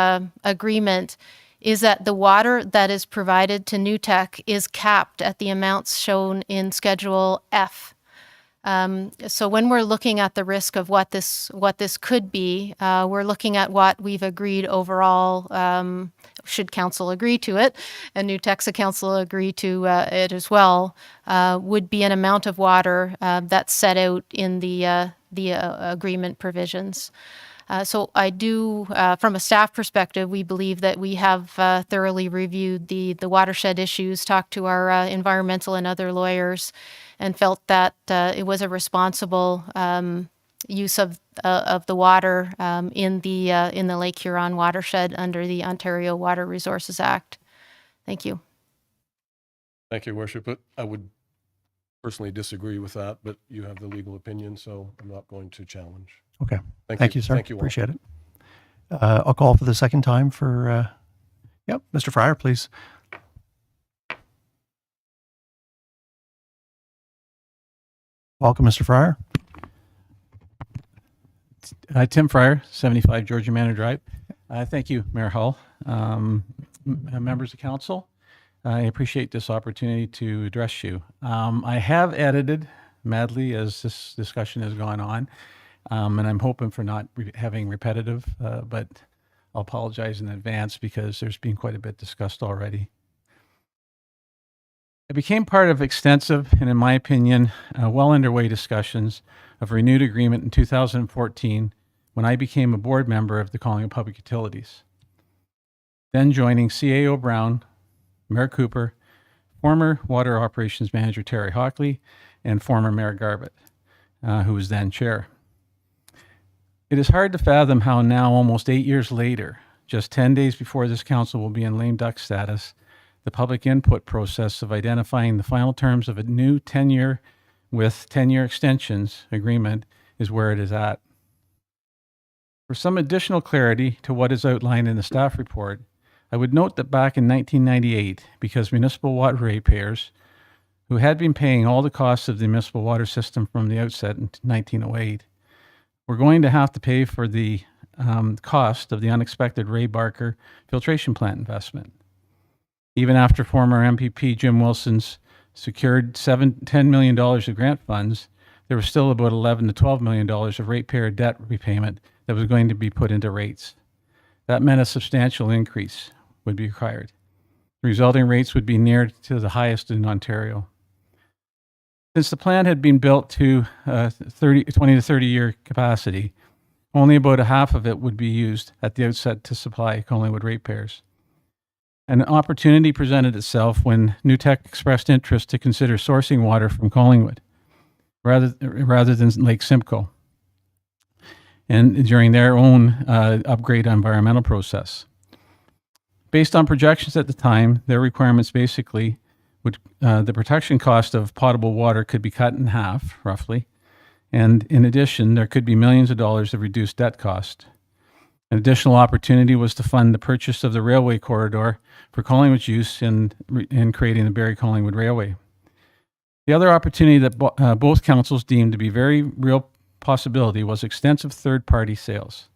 agreement is that the water that is provided to NewTek is capped at the amounts shown in Schedule F. So when we're looking at the risk of what this could be, we're looking at what we've agreed overall, should council agree to it, and NewTek's council agree to it as well, would be an amount of water that's set out in the agreement provisions. So I do, from a staff perspective, we believe that we have thoroughly reviewed the watershed issues, talked to our environmental and other lawyers, and felt that it was a responsible use of the water in the Lake Huron watershed under the Ontario Water Resources Act. Thank you. Thank you, Worship. But I would personally disagree with that, but you have the legal opinion, so I'm not going to challenge. Okay. Thank you, sir. Thank you all. Appreciate it. I'll call for the second time for, Mr. Fryer, please. Welcome, Mr. Fryer. Tim Fryer, 75 Georgia Manor Drive. Thank you, Mayor Hull. Members of council, I appreciate this opportunity to address you. I have edited madly as this discussion has gone on, and I'm hoping for not having repetitive, but I'll apologize in advance because there's been quite a bit discussed already. It became part of extensive and, in my opinion, well underway discussions of renewed agreement in 2014 when I became a board member of the Collingwood Public Utilities. Then joining CAO Brown, Mayor Cooper, former Water Operations Manager Terry Hockley, and former Mayor Garbett, who was then chair. It is hard to fathom how now, almost 8 years later, just 10 days before this council will be in lame duck status, the public input process of identifying the final terms of a new 10-year with 10-year extensions agreement is where it is at. For some additional clarity to what is outlined in the staff report, I would note that back in 1998, because municipal water ratepayers, who had been paying all the costs of the municipal water system from the outset in 1908, were going to have to pay for the cost of the unexpected Ray Barker filtration plant investment. Even after former MPP Jim Wilson's secured $10 million of grant funds, there was still about $11 to $12 million of ratepayer debt repayment that was going to be put into rates. That meant a substantial increase would be required. The resulting rates would be near to the highest in Ontario. Since the plant had been built to 20 to 30 year capacity, only about a half of it would be used at the outset to supply Collingwood ratepayers. An opportunity presented itself when NewTek expressed interest to consider sourcing water from Collingwood rather than Lake Simcoe, and during their own upgrade environmental process. Based on projections at the time, their requirements basically would, the protection cost of potable water could be cut in half, roughly, and in addition, there could be millions of dollars of reduced debt cost. An additional opportunity was to fund the purchase of the railway corridor for Collingwood's use in creating the Barrie-Collingwood Railway. The other opportunity that both councils deemed to be very real possibility was extensive third-party sales.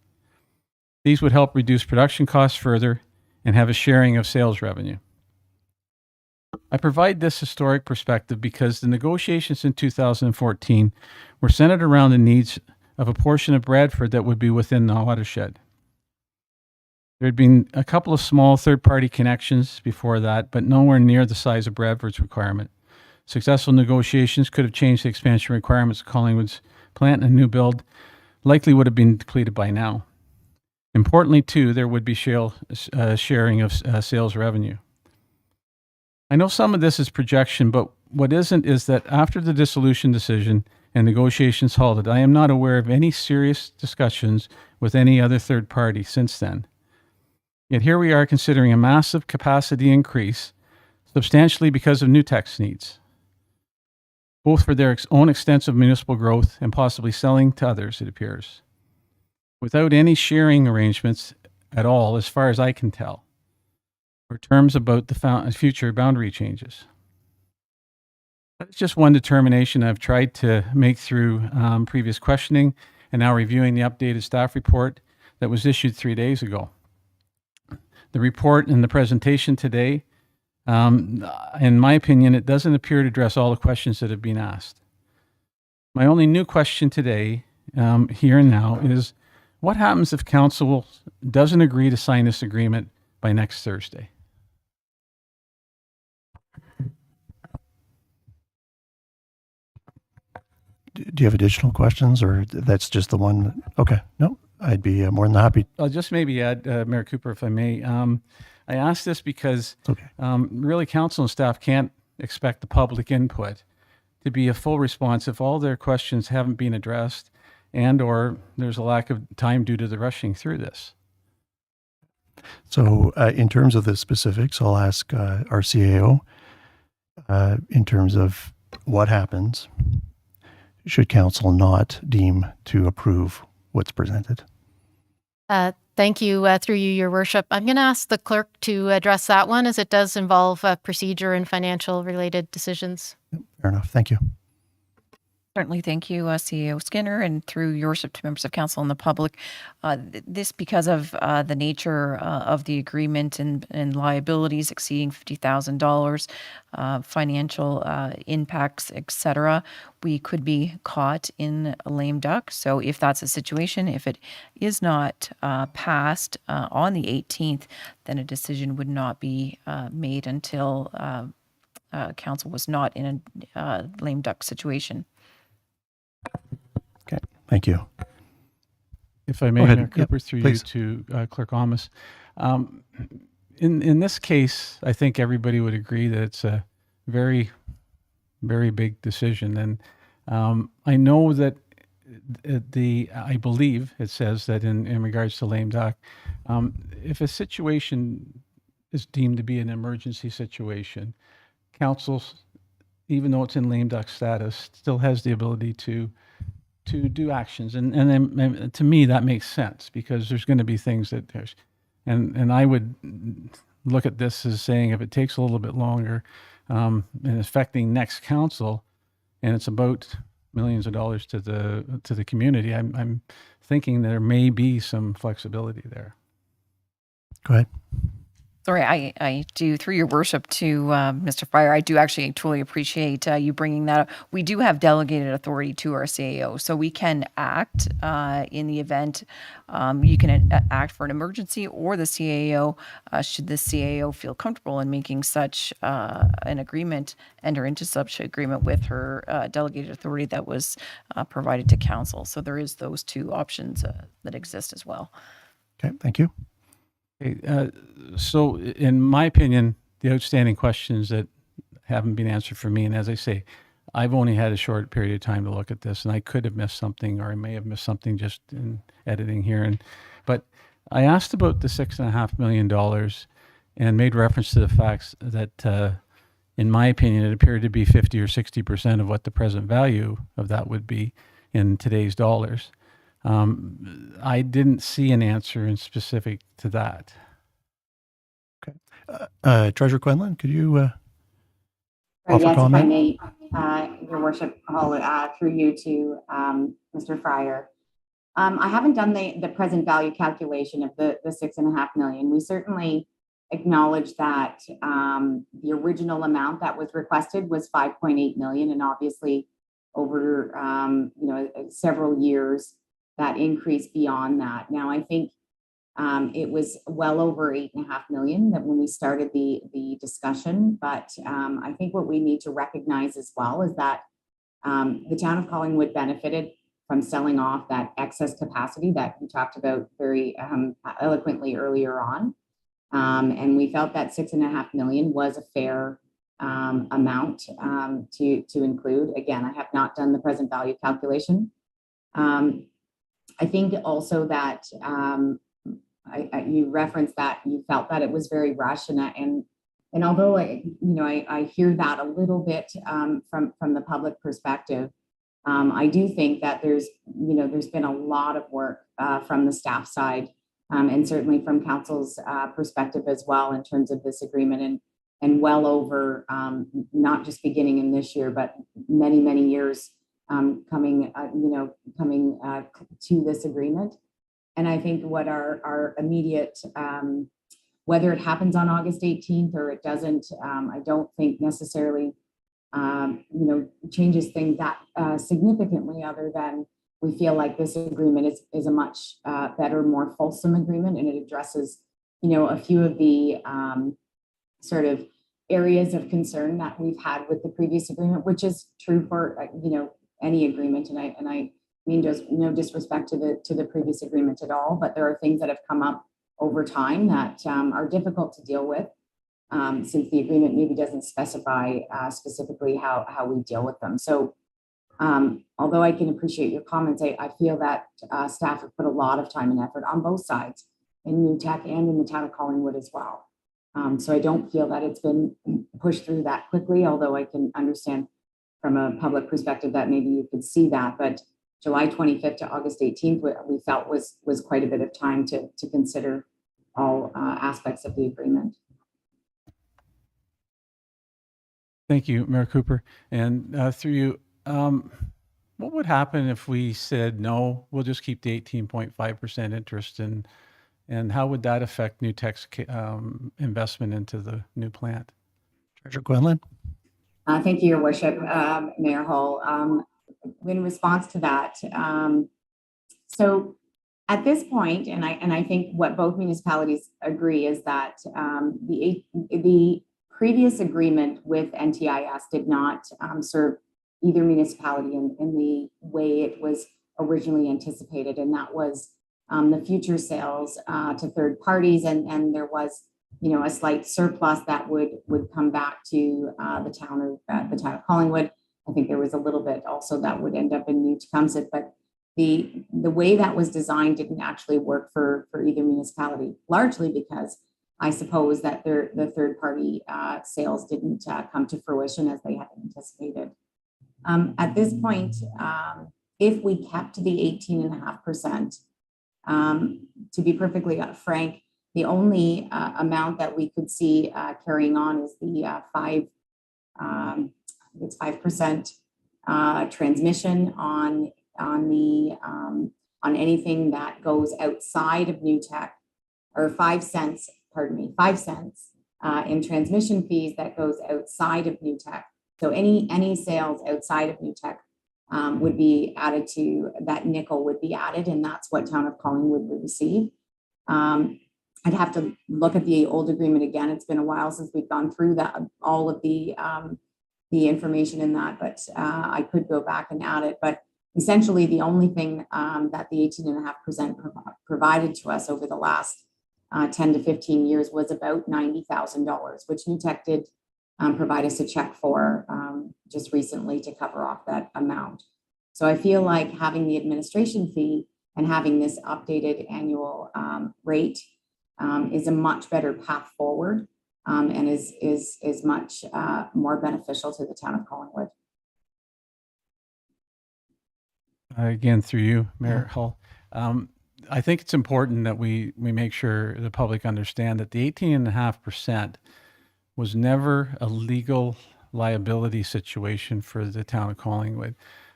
These would help reduce production costs further and have a sharing of sales revenue. I provide this historic perspective because the negotiations in 2014 were centered around the needs of a portion of Bradford that would be within the watershed. There had been a couple of small third-party connections before that, but nowhere near the size of Bradford's requirement. Successful negotiations could have changed the expansion requirements of Collingwood's plant, and a new build likely would have been completed by now. Importantly, too, there would be sharing of sales revenue. I know some of this is projection, but what isn't is that after the dissolution decision and negotiations halted, I am not aware of any serious discussions with any other third party since then. Yet here we are considering a massive capacity increase, substantially because of Nutec's needs, both for their own extensive municipal growth and possibly selling to others, it appears, without any sharing arrangements at all, as far as I can tell, or terms about the future boundary changes. That's just one determination I've tried to make through previous questioning and now reviewing the updated staff report that was issued 3 days ago. The report and the presentation today, in my opinion, it doesn't appear to address all the questions that have been asked. My only new question today, here and now, is what happens if council doesn't agree to sign this agreement by next Thursday? Do you have additional questions, or that's just the one? Okay, no, I'd be more than happy. I'll just maybe add, Mayor Cooper, if I may. I asked this because really council and staff can't expect the public input to be a full response if all their questions haven't been addressed and or there's a lack of time due to the rushing through this. So in terms of the specifics, I'll ask our CAO in terms of what happens should council not deem to approve what's presented. Thank you, through you, Your Worship. I'm going to ask the clerk to address that one, as it does involve procedure and financial related decisions. Fair enough. Thank you. Certainly, thank you, CEO Skinner, and through your worship to members of council and the public. This because of the nature of the agreement and liabilities exceeding $50,000, financial impacts, etc. We could be caught in a lame duck. So if that's a situation, if it is not passed on the 18th, then a decision would not be made until council was not in a lame duck situation. Okay, thank you. If I may, Mayor Cooper, through you to Clerk Amos. In this case, I think everybody would agree that it's a very, very big decision. And I know that I believe it says that in regards to lame duck, if a situation is deemed to be an emergency situation, council, even though it's in lame duck status, still has the ability to do actions. And then to me, that makes sense because there's going to be things that there's, and I would look at this as saying if it takes a little bit longer and affecting next council, and it's about millions of dollars to the community, I'm thinking there may be some flexibility there. Go ahead. Sorry, I do, through your worship to Mr. Fryer, I do actually truly appreciate you bringing that up. We do have delegated authority to our CAO, so we can act in the event you can act for an emergency, or the CAO, should the CAO feel comfortable in making such an agreement, enter into such agreement with her delegated authority that was provided to council. So there is those two options that exist as well. Okay, thank you. So in my opinion, the outstanding questions that haven't been answered for me, and as I say, I've only had a short period of time to look at this, and I could have missed something, or I may have missed something just in editing here. But I asked about the $6.5 million and made reference to the facts that, in my opinion, it appeared to be 50 or 60% of what the present value of that would be in today's dollars. I didn't see an answer in specific to that. Okay. Treasurer Quinlan, could you offer yes, comment? if I may. Your Worship, through you to Mr. Fryer. I haven't done the present value calculation of the 6.5 million. We certainly acknowledge that the original amount that was requested was 5.8 million, and obviously over several years that increased beyond that. Now I think it was well over 8.5 million that when we started the discussion, but I think what we need to recognize as well is that the town of Collingwood benefited from selling off that excess capacity that we talked about very eloquently earlier on. And we felt that 6.5 million was a fair amount to include. Again, I have not done the present value calculation. I think also that you referenced that you felt that it was very rushed, and although I hear that a little bit from the public perspective, I do think that there's been a lot of work from the staff side, and certainly from council's perspective as well in terms of this agreement, and well over not just beginning in this year, but many years coming to this agreement. And I think what our immediate, whether it happens on August 18th or it doesn't, I don't think necessarily changes things that significantly, other than we feel like this agreement is a much better, more fulsome agreement, and it addresses a few of the sort of areas of concern that we've had with the previous agreement, which is true for any agreement. And I mean just no disrespect to the previous agreement at all, but there are things that have come up over time that are difficult to deal with, since the agreement maybe doesn't specify specifically how we deal with them. So although I can appreciate your comments, I feel that staff have put a lot of time and effort on both sides, in New Tech and in the town of Collingwood as well. So I don't feel that it's been pushed through that quickly, although I can understand from a public perspective that maybe you could see that. But July 25th to August 18th, we felt was quite a bit of time to consider all aspects of the agreement. Thank you, Mayor Cooper. And through you, what would happen if we said, no, we'll just keep the 18.5% interest, and how would that affect New Tech's investment into the new plant? Treasurer Quinlan. Thank you, Your Worship, Mayor Hall. In response to that, so at this point, and I think what both municipalities agree is that the previous agreement with NTIS did not serve either municipality in the way it was originally anticipated, and that was the future sales to third parties, and there was a slight surplus that would come back to the town of Collingwood. I think there was a little bit also that would end up in New Tecumseth, but the way that was designed didn't actually work for either municipality, largely because I suppose that the third party sales didn't come to fruition as they had anticipated. At this point, if we kept the 18.5%, to be perfectly frank, the only amount that we could see carrying on is the 5% transmission on anything that goes outside of New Tech, or 5 cents in transmission fees that goes outside of New Tech. So any sales outside of New Tech would be added to that nickel, would be added, and that's what town of Collingwood would receive. I'd have to look at the old agreement again. It's been a while since we've gone through that, all of the information in that, but I could go back and add it. But essentially, the only thing that the 18.5% provided to us over the last 10 to 15 years was about $90,000, which New Tech did provide us a check for just recently to cover off that amount. So I feel like having the administration fee and having this updated annual rate is a much better path forward, and is much more beneficial to the town of Collingwood. Again, through you, Mayor Hull. I think it's important that we make sure the public understand that the 18.5% was never a legal liability situation for the town of Collingwood.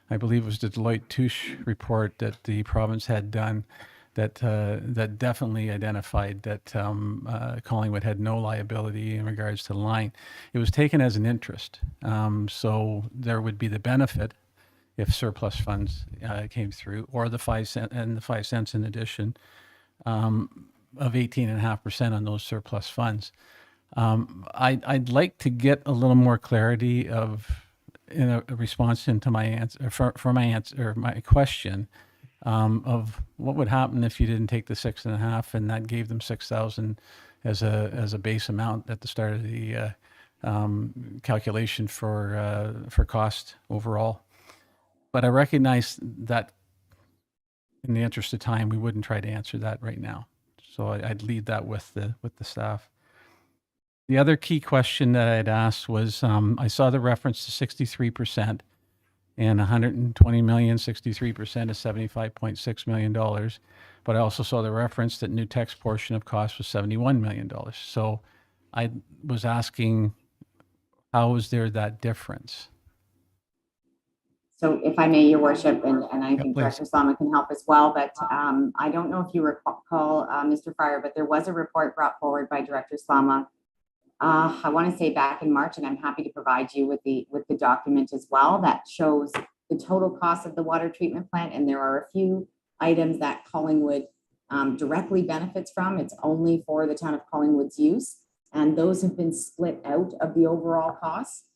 I believe it was the Deloitte Touche report that the province had done that that definitely identified that Collingwood had no liability in regards to the line. It was taken as an interest, so there would be the benefit if surplus funds came through, or the 5 cent and the 5 cents in addition of 18.5% on those surplus funds. I'd like to get a little more clarity in a response into my answer for my answer, or my question, of what would happen if you didn't take the 6.5 and that gave them 6,000 as a base amount at the start of the calculation for cost overall. But I recognize that in the interest of time, we wouldn't try to answer that right now. So I'd leave that with the staff. The other key question that I'd asked was, I saw the reference to 63%, and 120 million, 63% is $75.6 million. But I also saw the reference that New Tech's portion of cost was $71 million. So I was asking, how is there that difference? So if I may, Your Worship, and I think please. Director Slama can help as well, but I don't know if you recall, Mr. Fryer, but there was a report brought forward by Director Slama, I want to say back in March, and I'm happy to provide you with the document as well, that shows the total cost of the water treatment plant, and there are a few items that Collingwood directly benefits from. It's only for the town of Collingwood's use, and those have been split out of the overall costs.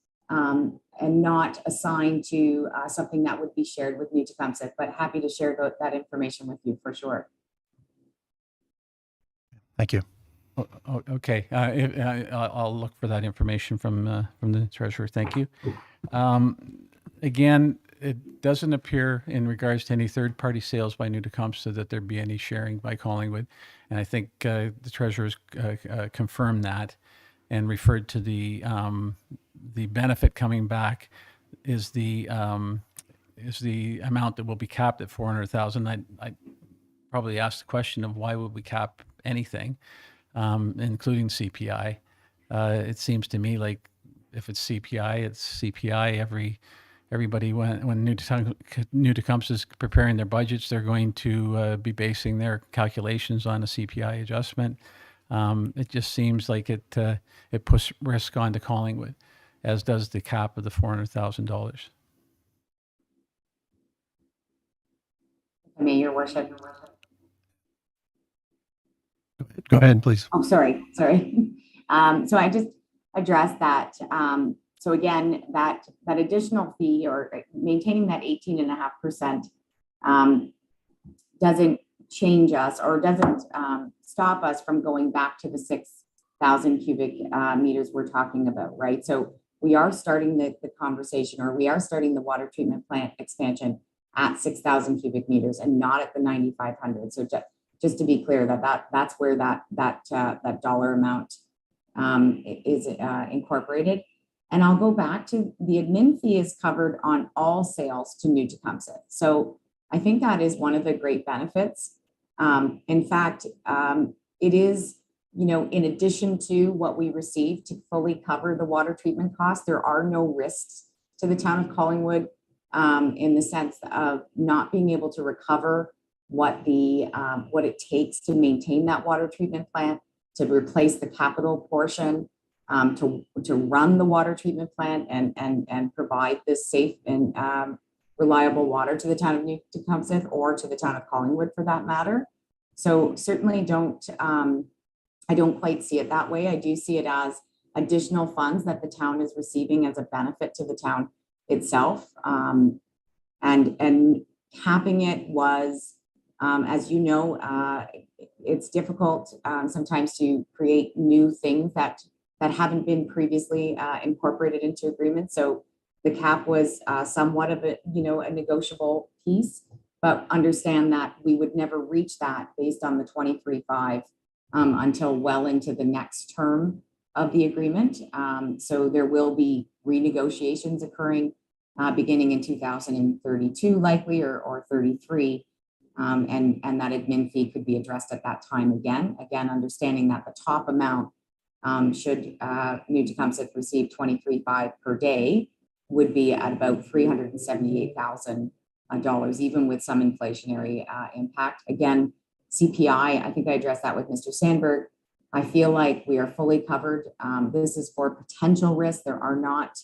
And not assigned to something that would be shared with New Tecumseth, but happy to share that information with you for sure. Thank you. Okay, I'll look for that information from the treasurer. Thank you. Again, it doesn't appear in regards to any third-party sales by New Tecumseth that there'd be any sharing by Collingwood, and I think the treasurer's confirmed that and referred to the benefit coming back is the amount that will be capped at 400,000. I probably asked the question of why would we cap anything, including CPI. It seems to me like if it's CPI, it's CPI. Everybody when New Tecumseth is preparing their budgets, they're going to be basing their calculations on a CPI adjustment. It just seems like it puts risk onto Collingwood, as does the cap of the $400,000. May, Your Worship. Go ahead, please. Oh, sorry. So I just addressed that. So again, that additional fee, or maintaining that 18.5%, doesn't change us, or doesn't stop us from going back to the 6,000 cubic meters we're talking about, right? So we are starting the conversation, or we are starting the water treatment plant expansion at 6,000 cubic meters and not at the 9,500. So just to be clear, that's where that dollar amount is incorporated. And I'll go back to the admin fee is covered on all sales to New Tecumseth. So I think that is one of the great benefits. In fact, it is, in addition to what we receive to fully cover the water treatment costs, there are no risks to the town of Collingwood in the sense of not being able to recover what it takes to maintain that water treatment plant, to replace the capital portion, to run the water treatment plant and provide this safe and reliable water to the town of New Tecumseth, or to the town of Collingwood for that matter. So certainly I don't quite see it that way. I do see it as additional funds that the town is receiving as a benefit to the town itself. And capping it was, as you know, it's difficult sometimes to create new things that haven't been previously incorporated into agreements. So the cap was somewhat of a negotiable piece, but understand that we would never reach that based on the 23.5 until well into the next term of the agreement. So there will be renegotiations occurring beginning in 2032 likely, or 33. And that admin fee could be addressed at that time again, understanding that the top amount should New Tecumseth receive 23.5 per day, would be at about $378,000, even with some inflationary impact. Again, CPI, I think I addressed that with Mr. Sandberg. I feel like we are fully covered. This is for potential risks. There are not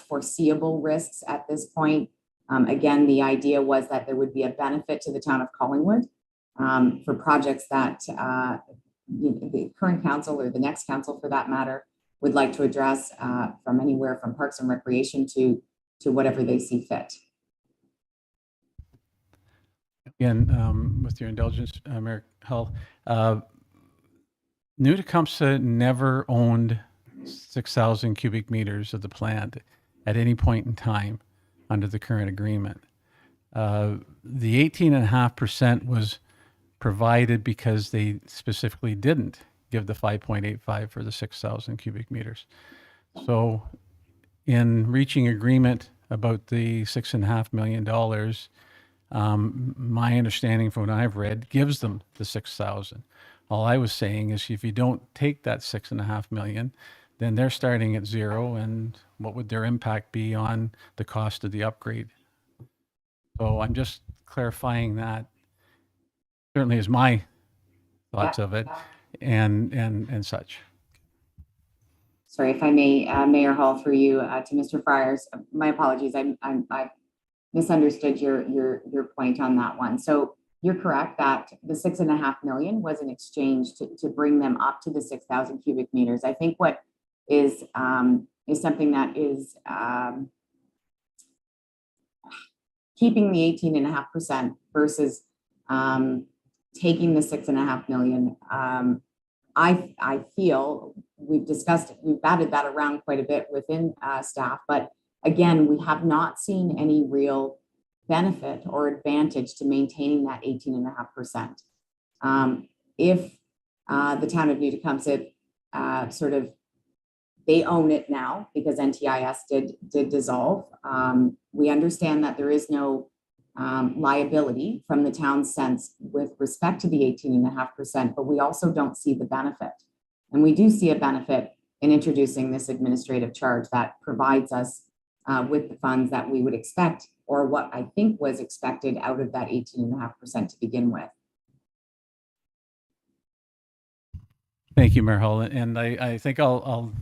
foreseeable risks at this point. Again, the idea was that there would be a benefit to the town of Collingwood for projects that the current council or the next council, for that matter, would like to address from anywhere from Parks and Recreation to whatever they see fit. Again, with your indulgence, Mayor Hull, New Tecumseh never owned 6,000 cubic meters of the plant at any point in time under the current agreement. The 18.5% was provided because they specifically didn't give the 5.85 for the 6,000 cubic meters. So in reaching agreement about the $6.5 million, my understanding from what I've read gives them the 6,000. All I was saying is if you don't take that $6.5 million, then they're starting at zero, and what would their impact be on the cost of the upgrade? So I'm just clarifying that. Certainly is my thoughts of it, and such. Sorry, if I may, Mayor Hall, through you to Mr. Friars. My apologies. I misunderstood your point on that one. So you're correct that the $6.5 million was an exchange to bring them up to the 6,000 cubic meters. I think what is something that is keeping the 18.5% versus taking the $6.5 million. I feel we've batted that around quite a bit within staff, but again, we have not seen any real benefit or advantage to maintaining that 18.5%. If the town of New Tecumseth they own it now because NTIS did dissolve. We understand that there is no liability from the town's sense with respect to the 18.5%, but we also don't see the benefit. And we do see a benefit in introducing this administrative charge that provides us with the funds that we would expect, or what I think was expected out of that 18.5% to begin with. Thank you, Mayor Hull. And I think I'll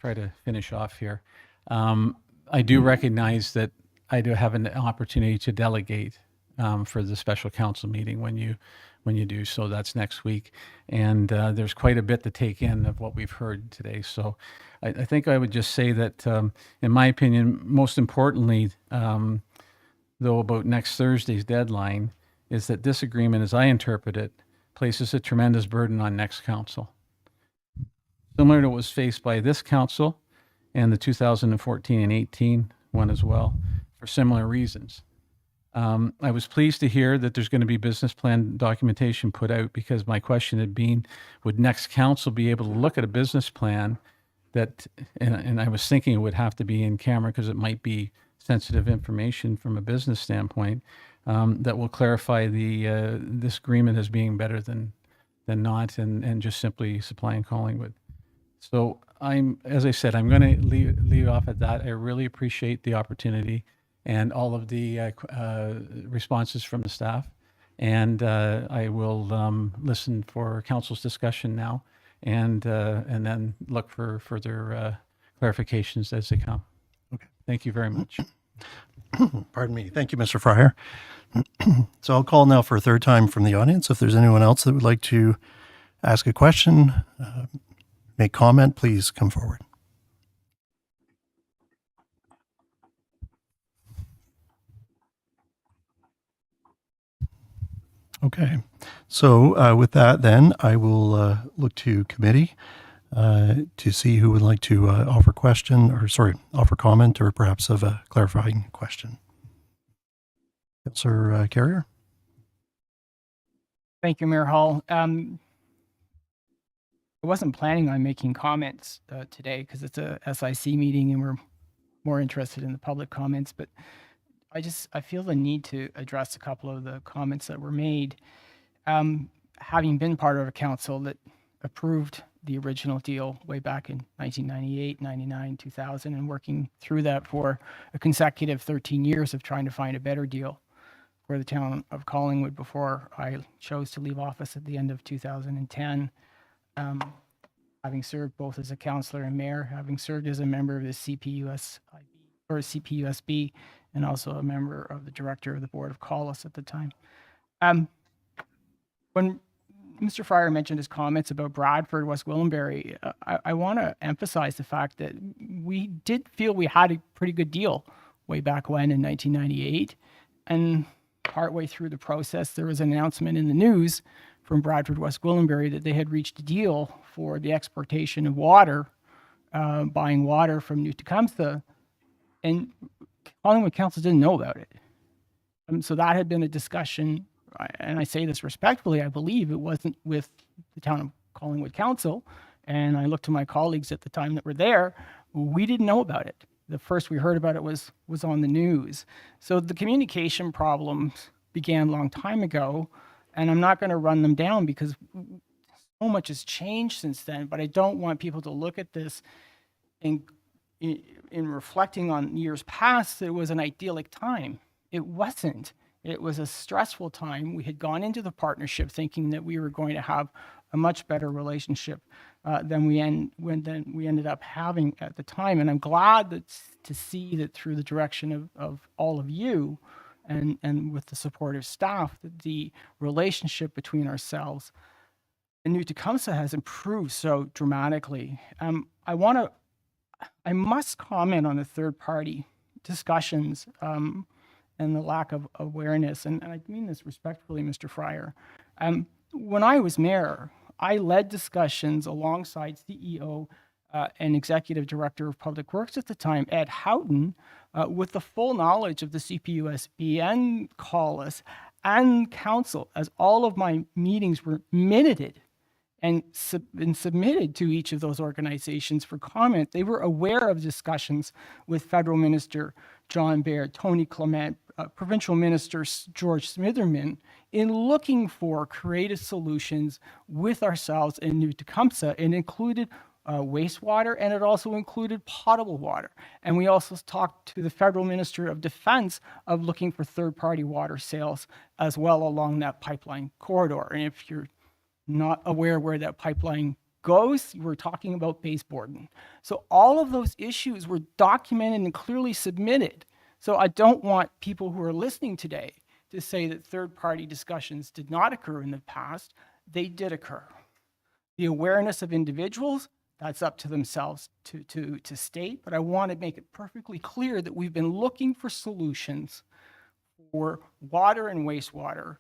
try to finish off here. I do recognize that I do have an opportunity to delegate for the special council meeting when you do. So that's next week. And there's quite a bit to take in of what we've heard today. So I think I would just say that, in my opinion, most importantly, though, about next Thursday's deadline, is that this agreement, as I interpret it, places a tremendous burden on next council. Similar to what was faced by this council and the 2014 and 18 one as well, for similar reasons. I was pleased to hear that there's going to be business plan documentation put out, because my question had been, would next council be able to look at a business plan that, and I was thinking it would have to be in camera because it might be sensitive information from a business standpoint, that will clarify this agreement as being better than not, and just simply supplying Collingwood. So as I said, I'm going to leave off at that. I really appreciate the opportunity and all of the responses from the staff. And I will listen for council's discussion now, and then look for further clarifications as they come. Okay. Thank you very much. Pardon me. Thank you, Mr. Fryer. So I'll call now for a third time from the audience. If there's anyone else that would like to ask a question, make comment, please come forward. Okay. So with that, then I will look to committee to see who would like to offer comment, or perhaps have a clarifying question. Councillor Carrier. Thank you, Mayor Hall. I wasn't planning on making comments today because it's a SIC meeting and we're more interested in the public comments, but I feel the need to address a couple of the comments that were made. Having been part of a council that approved the original deal way back in 1998, 99, 2000, and working through that for a consecutive 13 years of trying to find a better deal for the town of Collingwood before I chose to leave office at the end of 2010. Having served both as a councillor and mayor, having served as a member of the CPUSB, and also a member of the director of the Board of Collis at the time. When Mr. Fryer mentioned his comments about Bradford, West Gwillimbury, I want to emphasize the fact that we did feel we had a pretty good deal way back when in 1998. And partway through the process, there was an announcement in the news from Bradford, West Gwillimbury, that they had reached a deal for the exportation of water, buying water from New Tecumseh, and Collingwood Council didn't know about it. So that had been a discussion, and I say this respectfully, I believe it wasn't with the town of Collingwood Council, and I looked to my colleagues at the time that were there, we didn't know about it. The first we heard about it was on the news. So the communication problems began a long time ago, and I'm not going to run them down because so much has changed since then, but I don't want people to look at this in reflecting on years past, it was an idyllic time. It wasn't. It was a stressful time. We had gone into the partnership thinking that we were going to have a much better relationship than we ended up having at the time. And I'm glad to see that through the direction of all of you and with the supportive staff, that the relationship between ourselves and New Tecumseh has improved so dramatically. I must comment on the third-party discussions and the lack of awareness, and I mean this respectfully, Mr. Fryer. When I was mayor, I led discussions alongside CEO and Executive Director of Public Works at the time, Ed Houghton, with the full knowledge of the CPUSB and Collis and Council, as all of my meetings were minuted and submitted to each of those organizations for comment. They were aware of discussions with Federal Minister John Baird, Tony Clement, Provincial Minister George Smitherman, in looking for creative solutions with ourselves in New Tecumseh. It included wastewater, and it also included potable water. And we also talked to the Federal Minister of Defense of looking for third-party water sales as well along that pipeline corridor. And if you're not aware where that pipeline goes, we're talking about baseboarding. So all of those issues were documented and clearly submitted. So I don't want people who are listening today to say that third-party discussions did not occur in the past. They did occur. The awareness of individuals, that's up to themselves to state, but I want to make it perfectly clear that we've been looking for solutions for water and wastewater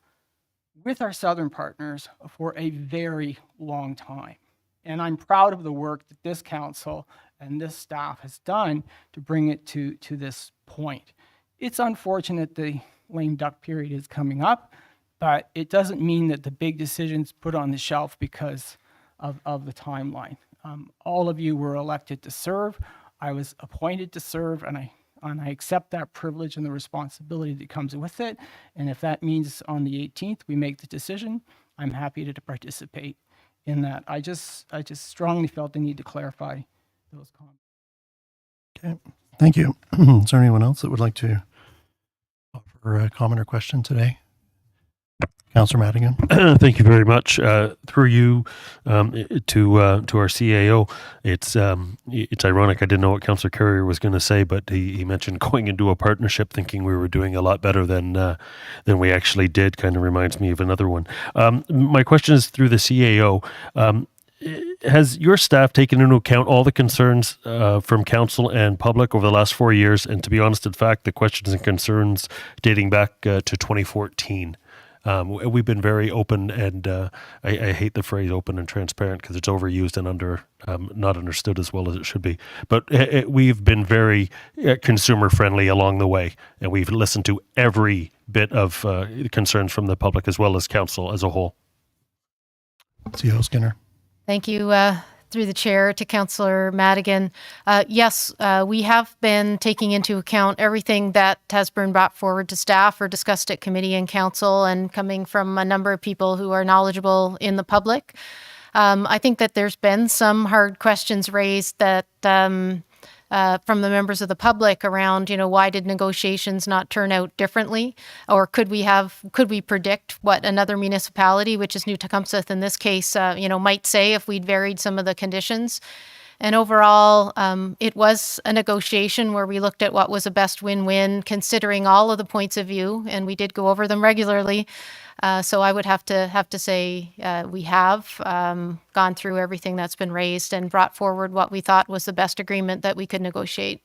with our southern partners for a very long time. And I'm proud of the work that this council and this staff has done to bring it to this point. It's unfortunate the lame duck period is coming up, but it doesn't mean that the big decisions put on the shelf because of the timeline. All of you were elected to serve. I was appointed to serve, and I accept that privilege and the responsibility that comes with it. And if that means on the 18th we make the decision, I'm happy to participate in that. I just strongly felt the need to clarify those comments. Okay, thank you. Is there anyone else that would like to offer a comment or question today? Councillor Madigan. Thank you very much. Through you to our CAO, it's ironic. I didn't know what Councillor Carrier was going to say, but he mentioned going into a partnership, thinking we were doing a lot better than we actually did. Kind of reminds me of another one. My question is through the CAO. Has your staff taken into account all the concerns from council and public over the last 4 years? And to be honest, in fact, the questions and concerns dating back to 2014. We've been very open, and I hate the phrase open and transparent because it's overused and not understood as well as it should be. But we've been very consumer friendly along the way, and we've listened to every bit of concerns from the public as well as council as a whole. CEO Skinner. Thank you. Through the chair to Councillor Madigan. Yes, we have been taking into account everything that has been brought forward to staff or discussed at committee and council, and coming from a number of people who are knowledgeable in the public. I think that there's been some hard questions raised that from the members of the public around, why did negotiations not turn out differently? Or could we predict what another municipality, which is New Tecumseth in this case, might say if we'd varied some of the conditions? And overall, it was a negotiation where we looked at what was a best win-win, considering all of the points of view, and we did go over them regularly. So I would have to say we have gone through everything that's been raised and brought forward what we thought was the best agreement that we could negotiate.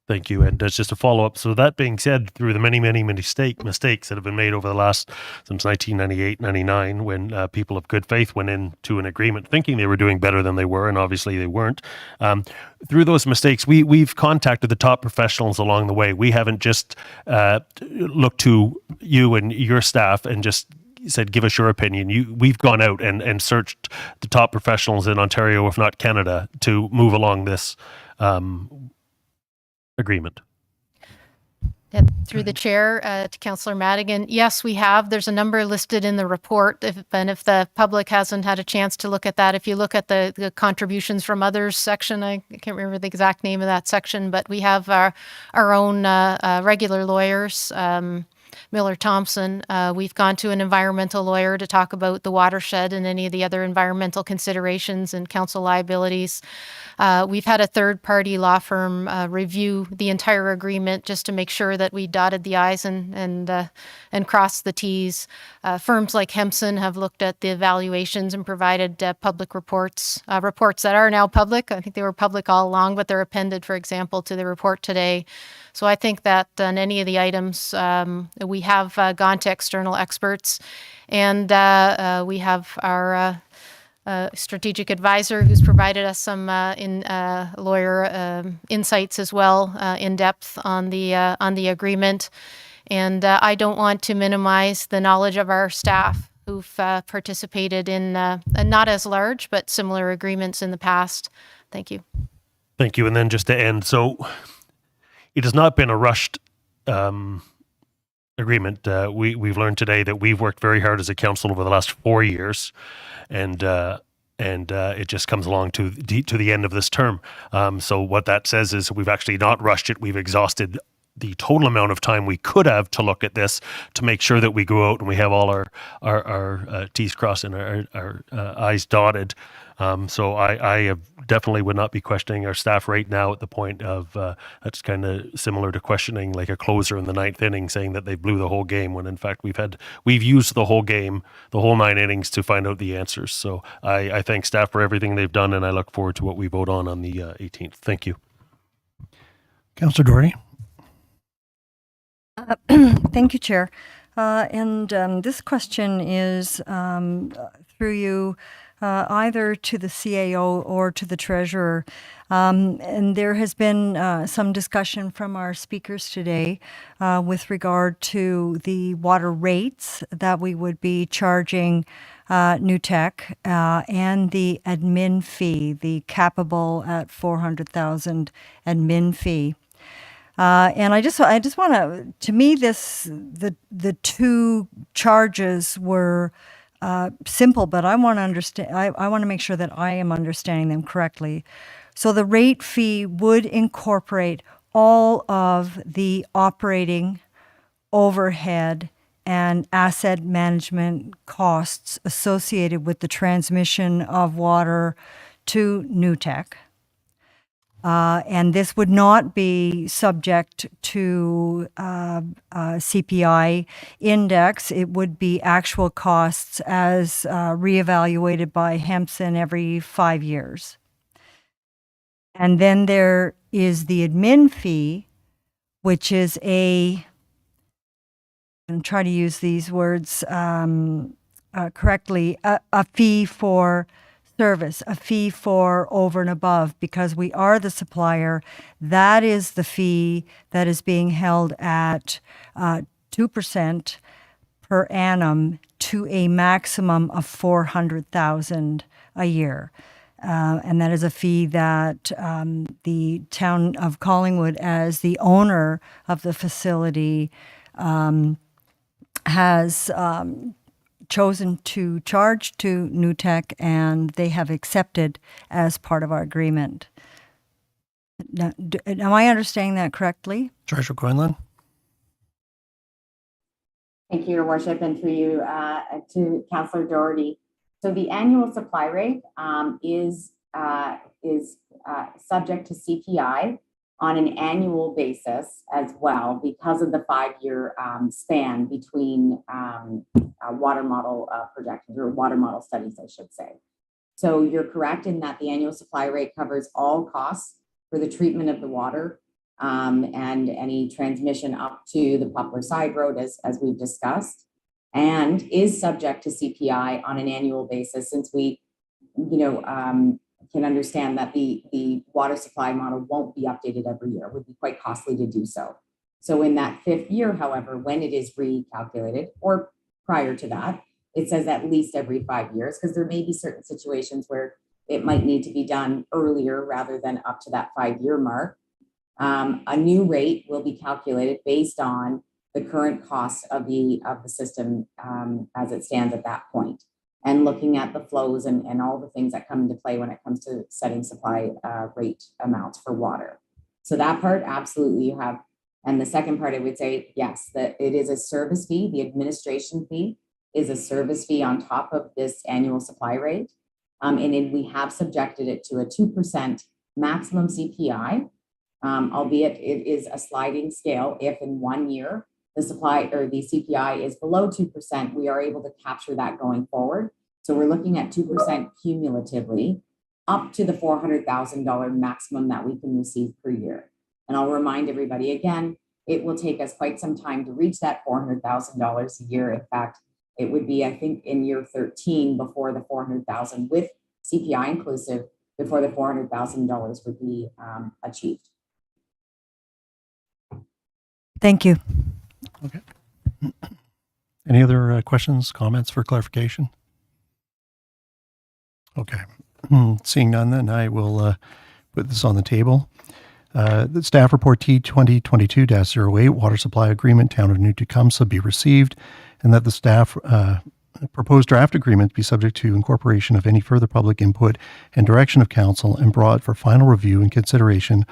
Thank you. And just a follow-up. So that being said, through the many mistakes that have been made over the last, since 1998, 99, when people of good faith went into an agreement thinking they were doing better than they were, and obviously they weren't. Through those mistakes, we've contacted the top professionals along the way. We haven't just looked to you and your staff and just said, give us your opinion. We've gone out and searched the top professionals in Ontario, if not Canada, to move along this agreement. Through the chair to Councillor Madigan, yes, we have. There's a number listed in the report. If the public hasn't had a chance to look at that, if you look at the contributions from others section, I can't remember the exact name of that section, but we have our own regular lawyers, Miller Thompson. We've gone to an environmental lawyer to talk about the watershed and any of the other environmental considerations and council liabilities. We've had a third-party law firm review the entire agreement just to make sure that we dotted the I's and crossed the T's. Firms like Hempson have looked at the evaluations and provided public reports that are now public. I think they were public all along, but they're appended, for example, to the report today. So I think that on any of the items, we have gone to external experts, and we have our strategic advisor who's provided us some lawyer insights as well, in depth on the agreement. And I don't want to minimize the knowledge of our staff who've participated in not as large but similar agreements in the past. Thank you. Thank you. And then just to end, so it has not been a rushed agreement. We've learned today that we've worked very hard as a council over the last 4 years, and it just comes along to the end of this term. So what that says is we've actually not rushed it. We've exhausted the total amount of time we could have to look at this, to make sure that we go out and we have all our T's crossed and our I's dotted. So I definitely would not be questioning our staff right now at the point of that's kind of similar to questioning like a closer in the ninth inning, saying that they blew the whole game, when in fact we've used the whole game, the whole 9 innings, to find out the answers. So I thank staff for everything they've done, and I look forward to what we vote on the 18th. Thank you. Councillor Doherty. Thank you, Chair. And this question is through you either to the CAO or to the Treasurer. And there has been some discussion from our speakers today with regard to the water rates that we would be charging New Tech and the admin fee, the cappable at $400,000 admin fee. And I just want to me, the two charges were simple, but I want to understand. I want to make sure that I am understanding them correctly. So the rate fee would incorporate all of the operating, overhead, and asset management costs associated with the transmission of water to New Tech. And this would not be subject to CPI index. It would be actual costs as reevaluated by Hempson every 5 years. And then there is the admin fee, which is and try to use these words correctly, a fee for service, a fee for over and above, because we are the supplier. That is the fee that is being held at 2% per annum to a maximum of $400,000 a year. And that is a fee that the town of Collingwood, as the owner of the facility, has chosen to charge to New Tech, and they have accepted as part of our agreement. Now, am I understanding that correctly? Treasurer Quinlan? Thank you, Your Worship, and through you to Councillor Doherty. So the annual supply rate is subject to CPI on an annual basis as well, because of the 5-year span between water model projections, or water model studies, I should say. So you're correct in that the annual supply rate covers all costs for the treatment of the water and any transmission up to the Poplar side road, as we've discussed, and is subject to CPI on an annual basis, since we, can understand that the water supply model won't be updated every year. It would be quite costly to do so. So in that 5th year, however, when it is recalculated, or prior to that, it says at least every 5 years, because there may be certain situations where it might need to be done earlier rather than up to that 5-year mark. A new rate will be calculated based on the current cost of the system as it stands at that point, and looking at the flows and all the things that come into play when it comes to setting supply rate amounts for water. So that part, absolutely you have. And the second part, I would say, yes, that it is a service fee. The administration fee is a service fee on top of this annual supply rate. And we have subjected it to a 2% maximum CPI, albeit it is a sliding scale. If in 1 year the supply or the CPI is below 2%, we are able to capture that going forward. So we're looking at 2% cumulatively up to the $400,000 maximum that we can receive per year. And I'll remind everybody again, it will take us quite some time to reach that $400,000 a year. In fact, it would be, I think, in year 13 before the $400,000 with CPI inclusive, before the $400,000 would be achieved. Thank you. Okay. Any other questions, comments for clarification? Okay. Seeing none, then I will put this on the table. The staff report T2022-08 Water Supply Agreement, Town of New Tecumseh, be received, and that the staff proposed draft agreement be subject to incorporation of any further public input and direction of council, and brought for final review and consideration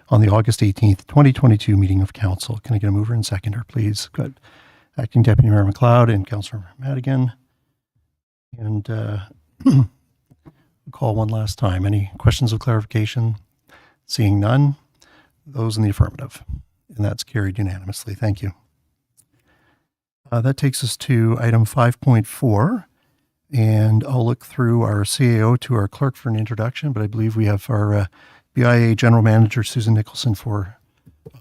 on the August 18th, 2022 meeting of council. Can I get a mover and seconder, please? Got Acting Deputy Mayor McLeod and Councillor Madigan. And call one last time. Any questions of clarification? Seeing none, those in the affirmative. And that's carried unanimously. Thank you. That takes us to item 5.4. And I'll look through our CAO to our clerk for an introduction, but I believe we have our BIA General Manager, Susan Nicholson,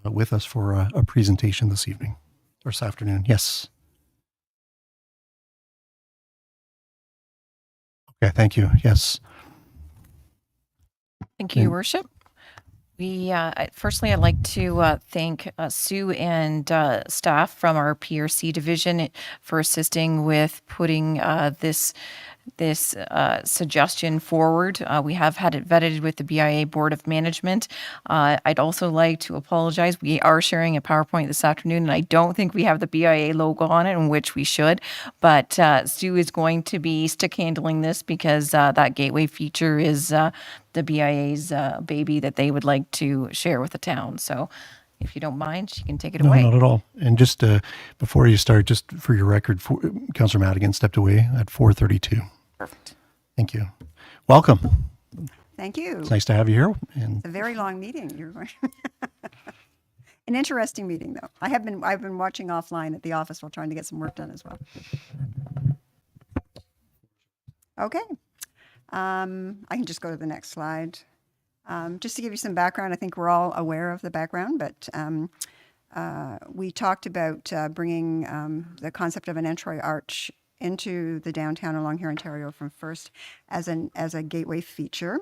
with us for a presentation this evening, or this afternoon. Yes. Okay, thank you. Yes. Thank you, Your Worship. Firstly, I'd like to thank Sue and staff from our PRC division for assisting with putting this suggestion forward. We have had it vetted with the BIA Board of Management. I'd also like to apologize. We are sharing a PowerPoint this afternoon, and I don't think we have the BIA logo on it, in which we should. But Sue is going to be stick handling this because that gateway feature is the BIA's baby that they would like to share with the town. So if you don't mind, she can take it away. No, not at all. And just before you start, just for your record, Councillor Madigan stepped away at 4:32. Perfect. Thank you. Welcome. Thank you. It's nice to have you here. And It's a very long meeting. You're going. An interesting meeting, though. I've been watching offline at the office while trying to get some work done as well. Okay. I can just go to the next slide. Just to give you some background, I think we're all aware of the background, but we talked about bringing the concept of an entry arch into the downtown along here, Ontario, from first as a gateway feature.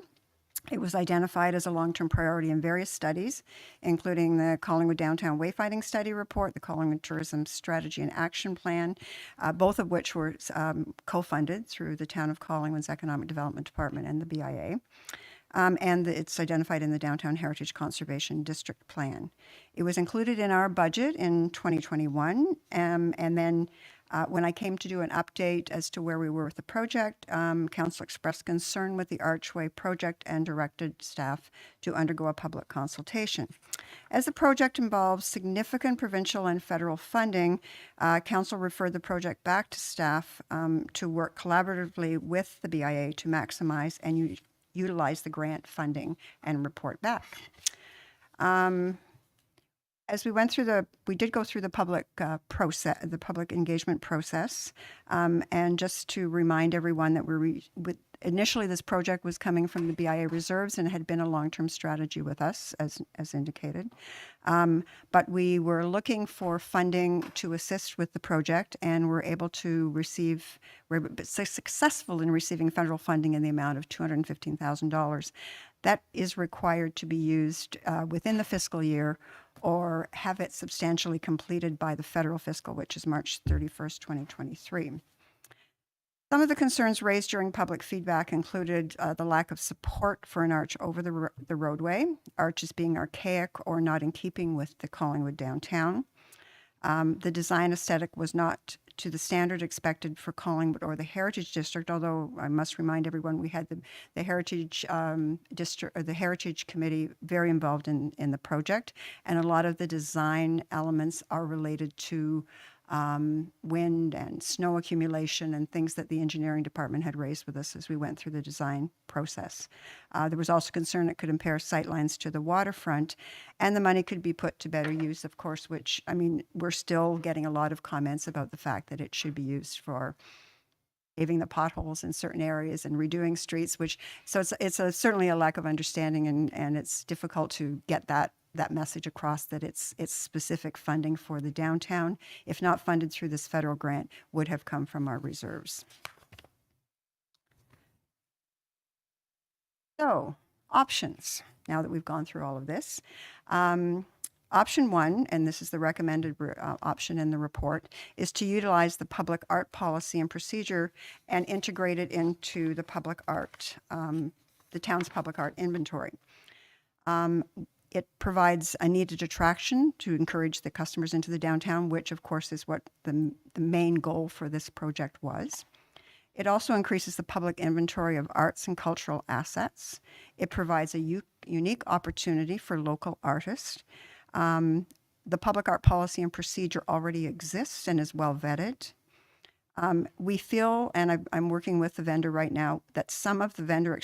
It was identified as a long-term priority in various studies, including the Collingwood Downtown Wayfinding Study Report, the Collingwood Tourism Strategy and Action Plan, both of which were co-funded through the Town of Collingwood's Economic Development Department and the BIA. And it's identified in the Downtown Heritage Conservation District Plan. It was included in our budget in 2021, and then When I came to do an update as to where we were with the project, Council expressed concern with the Archway project and directed staff to undergo a public consultation. As the project involves significant provincial and federal funding, Council referred the project back to staff to work collaboratively with the BIA to maximize and utilize the grant funding and report back. As we went through we did go through the public process, the public engagement process, and just to remind everyone that initially this project was coming from the BIA reserves and had been a long-term strategy with us, as indicated. But we were looking for funding to assist with the project, and we're successful in receiving federal funding in the amount of $215,000. That is required to be used within the fiscal year, or have it substantially completed by the federal fiscal, which is March 31st, 2023. Some of the concerns raised during public feedback included the lack of support for an arch over the roadway, arches being archaic or not in keeping with the Collingwood downtown. The design aesthetic was not to the standard expected for Collingwood or the Heritage District, although I must remind everyone we had the Heritage District, or the Heritage Committee, very involved in the project, and a lot of the design elements are related to wind and snow accumulation and things that the engineering department had raised with us as we went through the design process. There was also concern it could impair sightlines to the waterfront, and the money could be put to better use, of course, which, I mean, we're still getting a lot of comments about the fact that it should be used for paving the potholes in certain areas and redoing streets, so it's certainly a lack of understanding, and it's difficult to get that message across, that it's specific funding for the downtown, if not funded through this federal grant, would have come from our reserves. So, options, now that we've gone through all of this. Option one, and this is the recommended option in the report, is to utilize the public art policy and procedure and integrate it into the public art, the town's public art inventory. It provides a needed attraction to encourage the customers into the downtown, which of course is what the main goal for this project was. It also increases the public inventory of arts and cultural assets. It provides a unique opportunity for local artists. The public art policy and procedure already exists and is well vetted. We feel, and I'm working with the vendor right now, that some of the vendor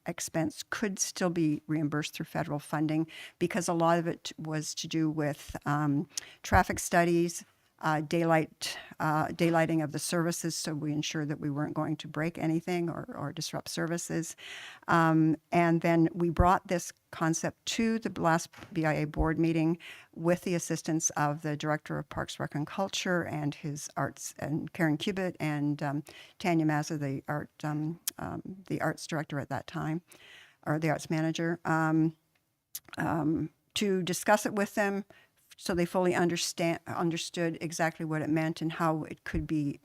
expense could still be reimbursed through federal funding, because a lot of it was to do with traffic studies, daylighting of the services, so we ensured that we weren't going to break anything or disrupt services. And then we brought this concept to the last BIA board meeting with the assistance of the Director of Parks, Rec and Culture and his arts, and Karen Cubitt and Tanya Mazza, the arts director at that time, or the arts manager, to discuss it with them, so they fully understood exactly what it meant and how it could be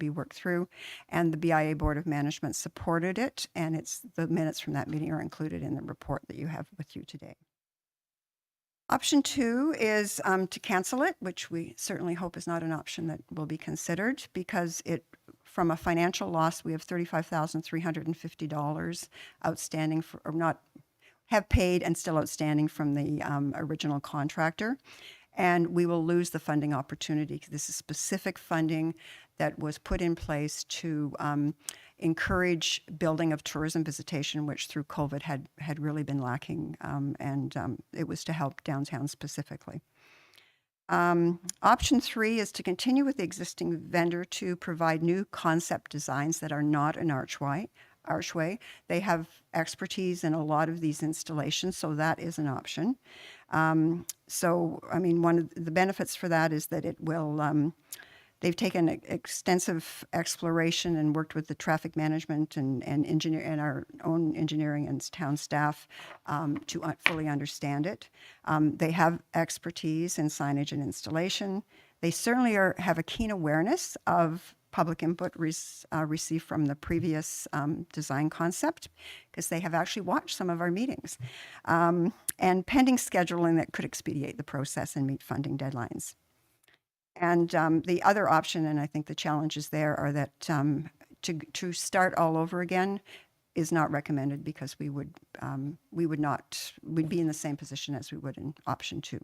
worked through. And the BIA Board of Management supported it, and the minutes from that meeting are included in the report that you have with you today. Option two is to cancel it, which we certainly hope is not an option that will be considered, because from a financial loss, we have $35,350 outstanding have paid and still outstanding from the original contractor. And we will lose the funding opportunity. This is specific funding that was put in place to encourage building of tourism visitation, which through COVID had really been lacking, and it was to help downtown specifically. Option three is to continue with the existing vendor to provide new concept designs that are not an archway. They have expertise in a lot of these installations, so that is an option. So, I mean, one of the benefits for that is that it will, they've taken extensive exploration and worked with the traffic management and engineer and our own engineering and town staff to fully understand it. They have expertise in signage and installation. They certainly have a keen awareness of public input received from the previous design concept, because they have actually watched some of our meetings, and pending scheduling that could expedite the process and meet funding deadlines. And the other option, and I think the challenges there are that to start all over again is not recommended because we'd be in the same position as we would in option 2.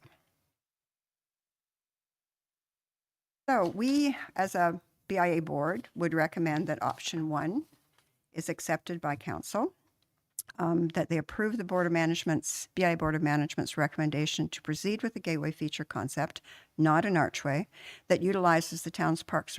So we, as a BIA board, would recommend that option 1 is accepted by council, that they approve the BIA Board of Management's recommendation to proceed with the gateway feature concept, not an archway, that utilizes the town's Parks,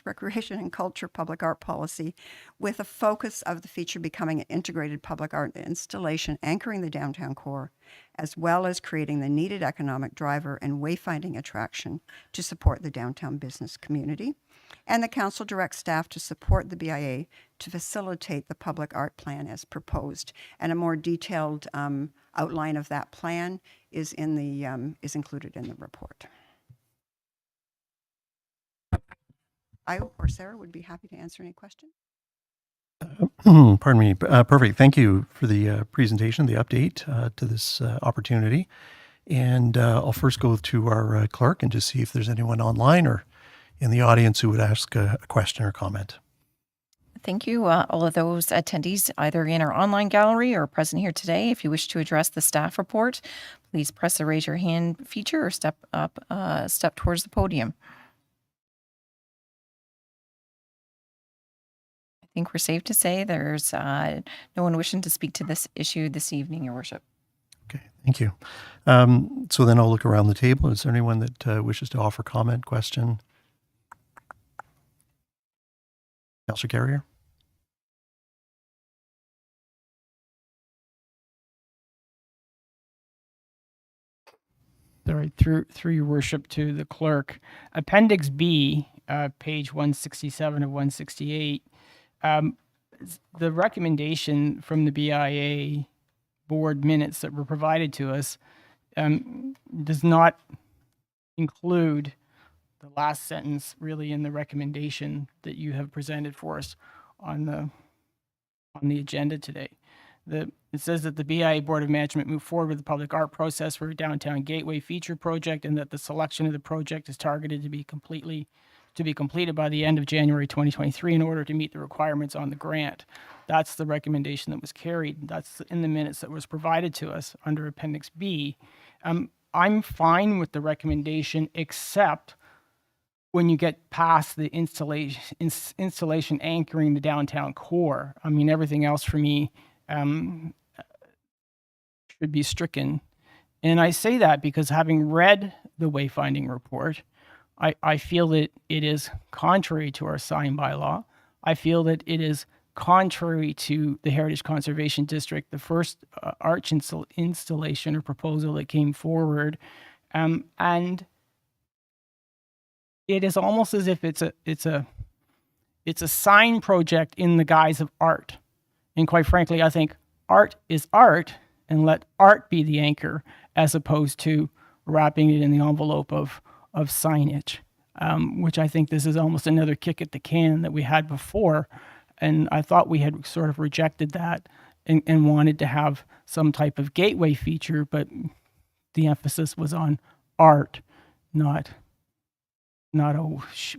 Recreation and Culture public art policy with a focus of the feature becoming an integrated public art installation anchoring the downtown core, as well as creating the needed economic driver and wayfinding attraction to support the downtown business community. And the council directs staff to support the BIA to facilitate the public art plan as proposed. And a more detailed outline of that plan is included in the report. I or Sarah would be happy to answer any questions. Pardon me. Perfect. Thank you for the presentation, the update to this opportunity. And I'll first go to our clerk and just see if there's anyone online or in the audience who would ask a question or comment. Thank you. All of those attendees, either in our online gallery or present here today, if you wish to address the staff report, please press the raise your hand feature or step towards the podium. I think we're safe to say there's no one wishing to speak to this issue this evening, Your Worship. Okay, thank you. So then I'll look around the table. Is there anyone that wishes to offer comment, question? Councillor Carrier? Sorry, through Your Worship to the clerk. Appendix B, page 167 of 168, the recommendation from the BIA board minutes that were provided to us does not include the last sentence really in the recommendation that you have presented for us on the agenda today. It says that the BIA Board of Management move forward with the public art process for a downtown gateway feature project, and that the selection of the project is targeted to be completed by the end of January 2023 in order to meet the requirements on the grant. That's the recommendation that was carried. That's in the minutes that was provided to us under Appendix B. I'm fine with the recommendation, except when you get past the installation anchoring the downtown core. I mean, everything else for me should be stricken. And I say that because having read the wayfinding report, I feel that it is contrary to our sign bylaw. I feel that it is contrary to the Heritage Conservation District, the first arch installation or proposal that came forward. And it is almost as if it's a sign project in the guise of art. And quite frankly, I think art is art, and let art be the anchor, as opposed to wrapping it in the envelope of signage, which I think this is almost another kick at the can that we had before. And I thought we had sort of rejected that and wanted to have some type of gateway feature, but the emphasis was on art, not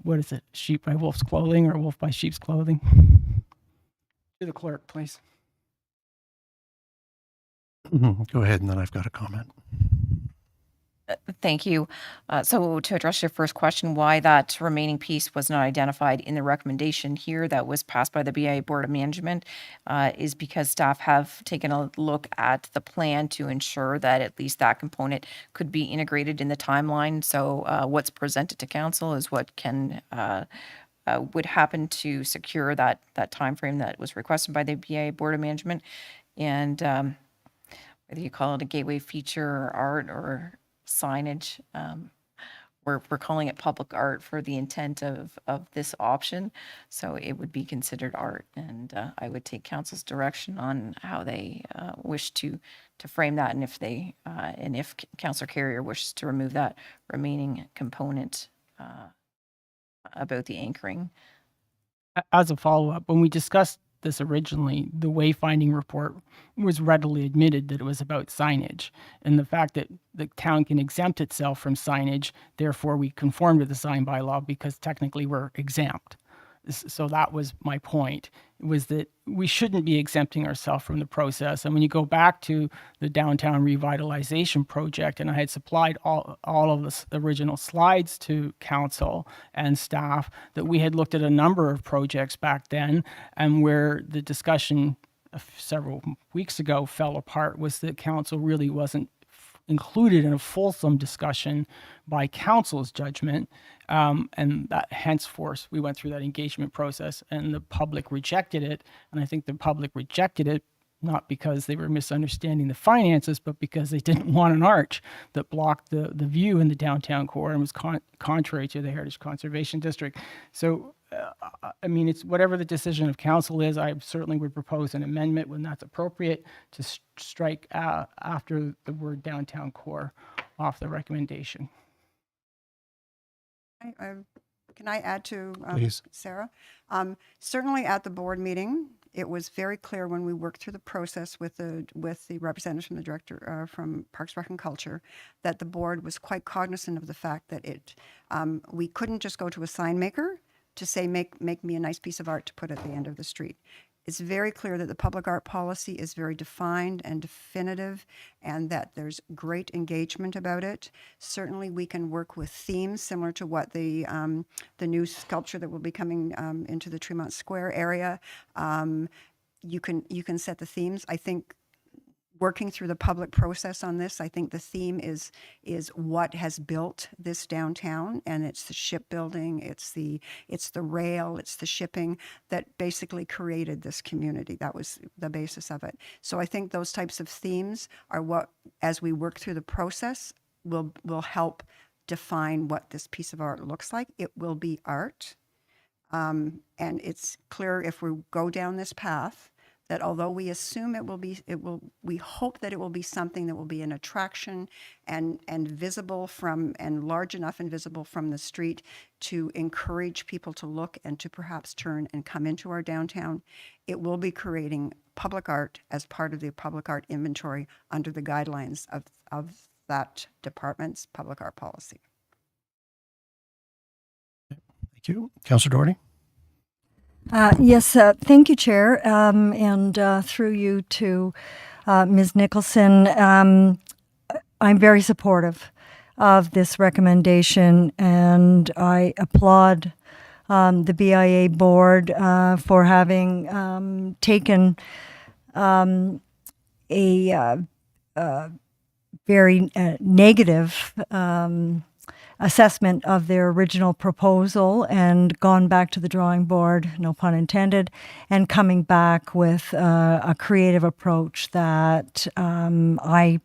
what is it, sheep by wolf's clothing or wolf by sheep's clothing. To the clerk, please. Go ahead, and then I've got a comment. Thank you. So to address your first question, why that remaining piece was not identified in the recommendation here that was passed by the BIA Board of Management is because staff have taken a look at the plan to ensure that at least that component could be integrated in the timeline. So what's presented to council is what can would happen to secure that time frame that was requested by the BIA Board of Management. And whether you call it a gateway feature or art or signage, we're calling it public art for the intent of this option, so it would be considered art. And I would take council's direction on how they wish to frame that, and if Councillor Carrier wishes to remove that remaining component about the anchoring. As a follow-up, when we discussed this originally, the wayfinding report was readily admitted that it was about signage, and the fact that the town can exempt itself from signage, therefore we conform to the sign bylaw because technically we're exempt. So that was my point, was that we shouldn't be exempting ourselves from the process. And when you go back to the downtown revitalization project, and I had supplied all of the original slides to council and staff, that we had looked at a number of projects back then, and where the discussion several weeks ago fell apart was that council really wasn't included in a fulsome discussion by council's judgment, and that henceforth we went through that engagement process, and the public rejected it. And I think the public rejected it not because they were misunderstanding the finances, but because they didn't want an arch that blocked the view in the downtown core and was contrary to the Heritage Conservation District. So I mean, it's whatever the decision of council is. I certainly would propose an amendment when that's appropriate to strike after the word downtown core off the recommendation. Can I add to Please. Sarah? Certainly at the board meeting, it was very clear when we worked through the process with the representatives from the director from Parks, Rec and Culture, that the board was quite cognizant of the fact that we couldn't just go to a sign maker to say, make me a nice piece of art to put at the end of the street. It's very clear that the public art policy is very defined and definitive, and that there's great engagement about it. Certainly we can work with themes similar to what the new sculpture that will be coming into the Tremont Square area. You can set the themes. I think working through the public process on this, I think the theme is what has built this downtown, and it's the shipbuilding, it's the rail, it's the shipping that basically created this community. That was the basis of it. So I think those types of themes are what, as we work through the process, will help define what this piece of art looks like. It will be art, and it's clear if we go down this path that although we assume we hope that it will be something that will be an attraction and visible from, and large enough and visible from the street to encourage people to look and to perhaps turn and come into our downtown, it will be creating public art as part of the public art inventory under the guidelines of that department's public art policy. Thank you. Councillor Doherty? Yes, thank you, Chair, and through you to Ms. Nicholson. I'm very supportive of this recommendation, and I applaud the BIA board for having taken a very negative assessment of their original proposal and gone back to the drawing board, no pun intended, and coming back with a creative approach that I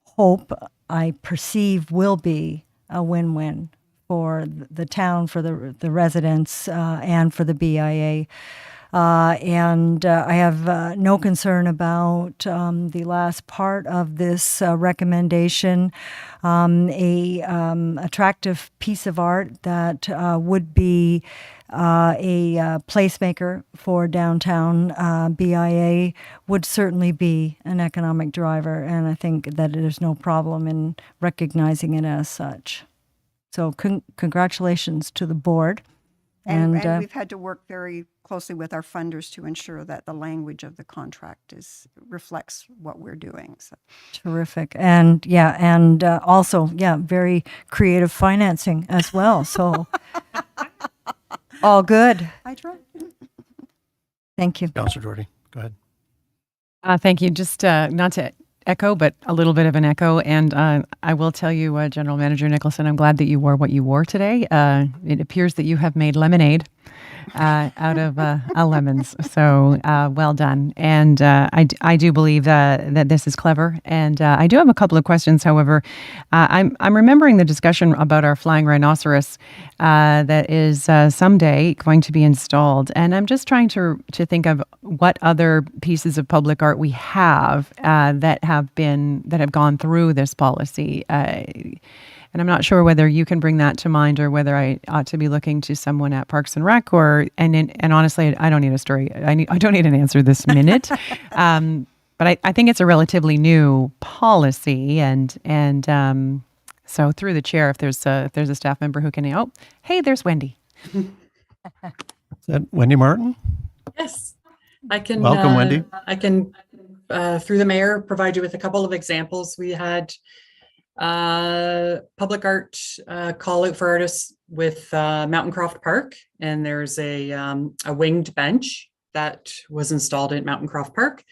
hope, I perceive will be a win-win for the town, for the residents, and for the BIA. And I have no concern about the last part of this recommendation, a attractive piece of art that would be a placemaker for downtown BIA would certainly be an economic driver, and I think that there's no problem in recognizing it as such. So congratulations to the board. And we've had to work very closely with our funders to ensure that the language of the contract reflects what we're doing. So. Terrific. And also, very creative financing as well. So all good. I try. Thank you. Councillor Doherty, go ahead. Thank you. Just not to echo, but a little bit of an echo. And I will tell you, General Manager Nicholson, I'm glad that you wore what you wore today. It appears that you have made lemonade out of lemons. So well done. And I do believe that this is clever. And I do have a couple of questions. However, I'm remembering the discussion about our flying rhinoceros that is someday going to be installed. And I'm just trying to think of what other pieces of public art we have that have gone through this policy. And I'm not sure whether you can bring that to mind or whether I ought to be looking to someone at Parks and Rec and honestly, I don't need a story. I don't need an answer this minute. But I think it's a relatively new policy and so through the chair, if there's a staff member who can, oh, hey, there's Wendy. Is that Wendy Martin? Yes, I can. Welcome, Wendy. I can, through the mayor, provide you with a couple of examples. We had public art call out for artists with Mountain Croft Park, and there's a winged bench that was installed at Mountain Croft Park.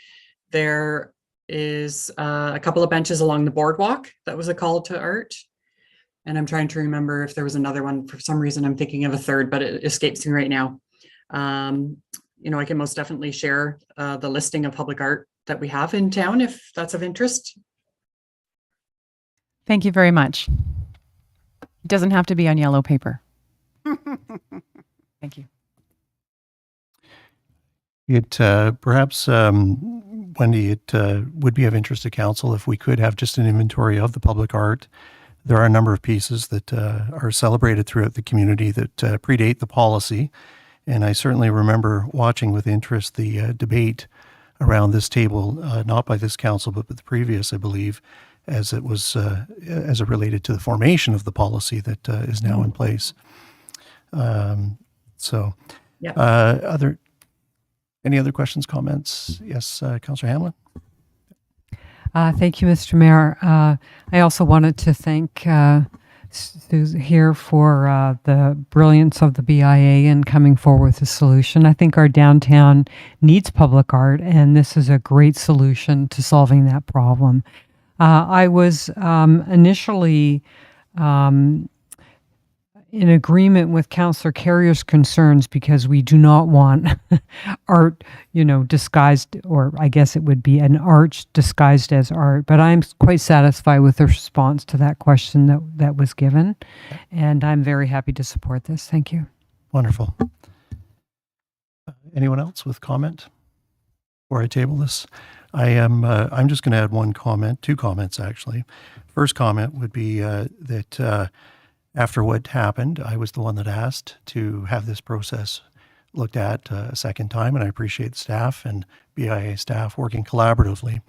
There is a couple of benches along the boardwalk that was a call to art. And I'm trying to remember if there was another one. For some reason, I'm thinking of a third, but it escapes me right now. I can most definitely share the listing of public art that we have in town if that's of interest. Thank you very much. It doesn't have to be on yellow paper. Thank you. It perhaps, Wendy, it would be of interest to council if we could have just an inventory of the public art. There are a number of pieces that are celebrated throughout the community that predate the policy. And I certainly remember watching with interest the debate around this table, not by this council, but the previous, I believe, as it was as it related to the formation of the policy that is now in place. Any other questions, comments? Yes, Councillor Hamlin. Thank you, Mr. Mayor. I also wanted to thank Susan here for the brilliance of the BIA in coming forward with a solution. I think our downtown needs public art, and this is a great solution to solving that problem. I was initially in agreement with Councillor Carrier's concerns because we do not want art, disguised, or I guess it would be an arch disguised as art. But I'm quite satisfied with the response to that question that was given. And I'm very happy to support this. Thank you. Wonderful. Anyone else with comment before I table this? I'm just going to add two comments actually. First comment would be that after what happened, I was the one that asked to have this process looked at a second time, and I appreciate the staff and BIA staff working collaboratively.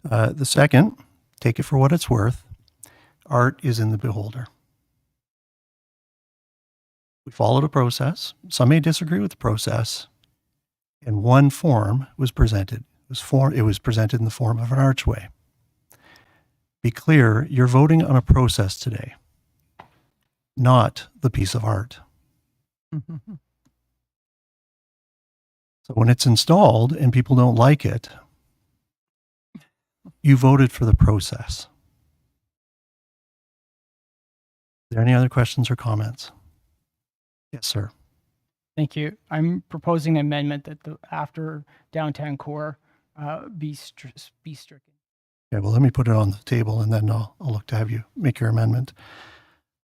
The second, take it for what it's worth, art is in the beholder. We followed a process. Some may disagree with the process, and one form was presented. It was presented in the form of an archway. Be clear, you're voting on a process today, not the piece of art. So when it's installed and people don't like it, you voted for the process. Are there any other questions or comments? Yes, sir. Thank you. I'm proposing an amendment that after downtown core be stricken. Okay, well, let me put it on the table and then I'll look to have you make your amendment.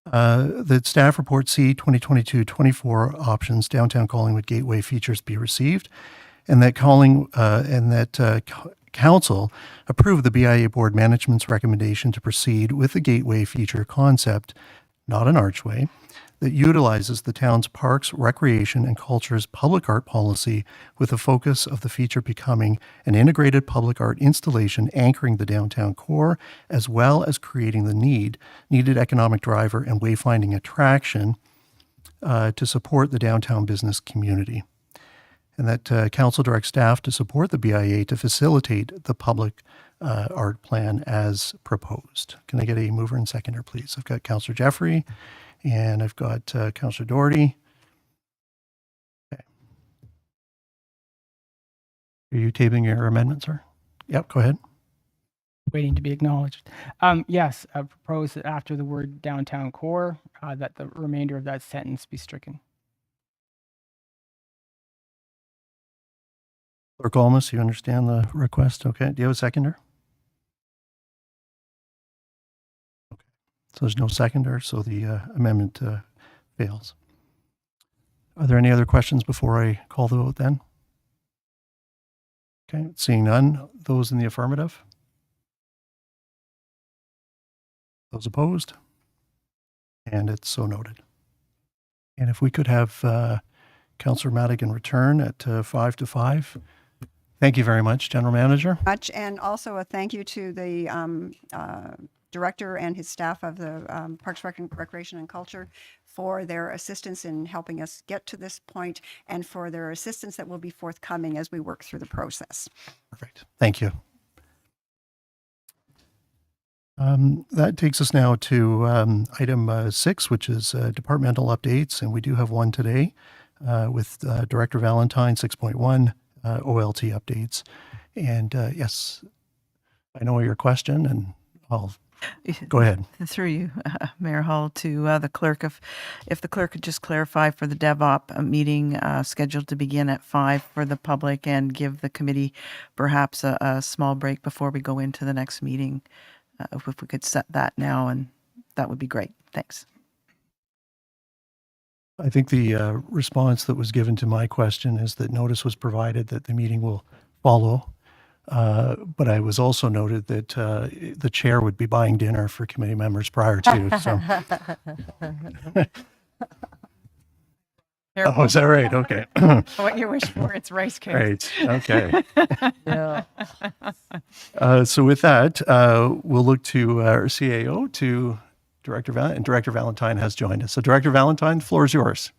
The staff report C 2022-24 options downtown Collingwood Gateway features be received, and that council approve the BIA board management's recommendation to proceed with the gateway feature concept, not an archway, that utilizes the town's parks, recreation, and culture's public art policy with a focus of the feature becoming an integrated public art installation anchoring the downtown core, as well as creating the needed economic driver and wayfinding attraction to support the downtown business community. And that council directs staff to support the BIA to facilitate the public art plan as proposed. Can I get a mover and seconder, please? I've got Councillor Jeffrey. And I've got Councillor Doherty. Okay. Are you tabling your amendment, sir? Yep, go ahead. Waiting to be acknowledged. Yes, I propose that after the word downtown core, that the remainder of that sentence be stricken. Clerk Olmus, you understand the request? Okay. Do you have a seconder? So there's no seconder, so the amendment fails. Are there any other questions before I call the vote then? Okay, seeing none. Those in the affirmative? Those opposed? And it's so noted. And if we could have Councillor Madigan return at 5 to 5. Thank you very much, General Manager. And also a thank you to the director and his staff of the Parks, Recreation and Culture for their assistance in helping us get to this point and for their assistance that will be forthcoming as we work through the process. Perfect. Thank you. That takes us now to item 6, which is departmental updates, and we do have one today with Director Valentine, 6.1 OLT updates. And yes, I know your question, and I'll go ahead. Through you, Mayor Hall, to the clerk, if the clerk could just clarify for the DevOp meeting scheduled to begin at 5 for the public and give the committee perhaps a small break before we go into the next meeting. If we could set that now, and that would be great. Thanks. I think the response that was given to my question is that notice was provided that the meeting will follow. But I was also noted that the chair would be buying dinner for committee members prior to. So. Oh, is that right? Okay. What you wish for, it's rice cakes. Right. Okay. Yeah. So with that, we'll look to our CAO, to Director Valentine, and Director Valentine has joined us. So Director Valentine, the floor is yours.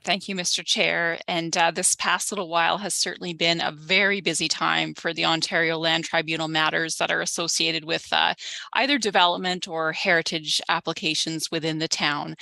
Thank you, Mr. Chair. And this past little while has certainly been a very busy time for the Ontario Land Tribunal matters that are associated with either development or heritage applications within the town.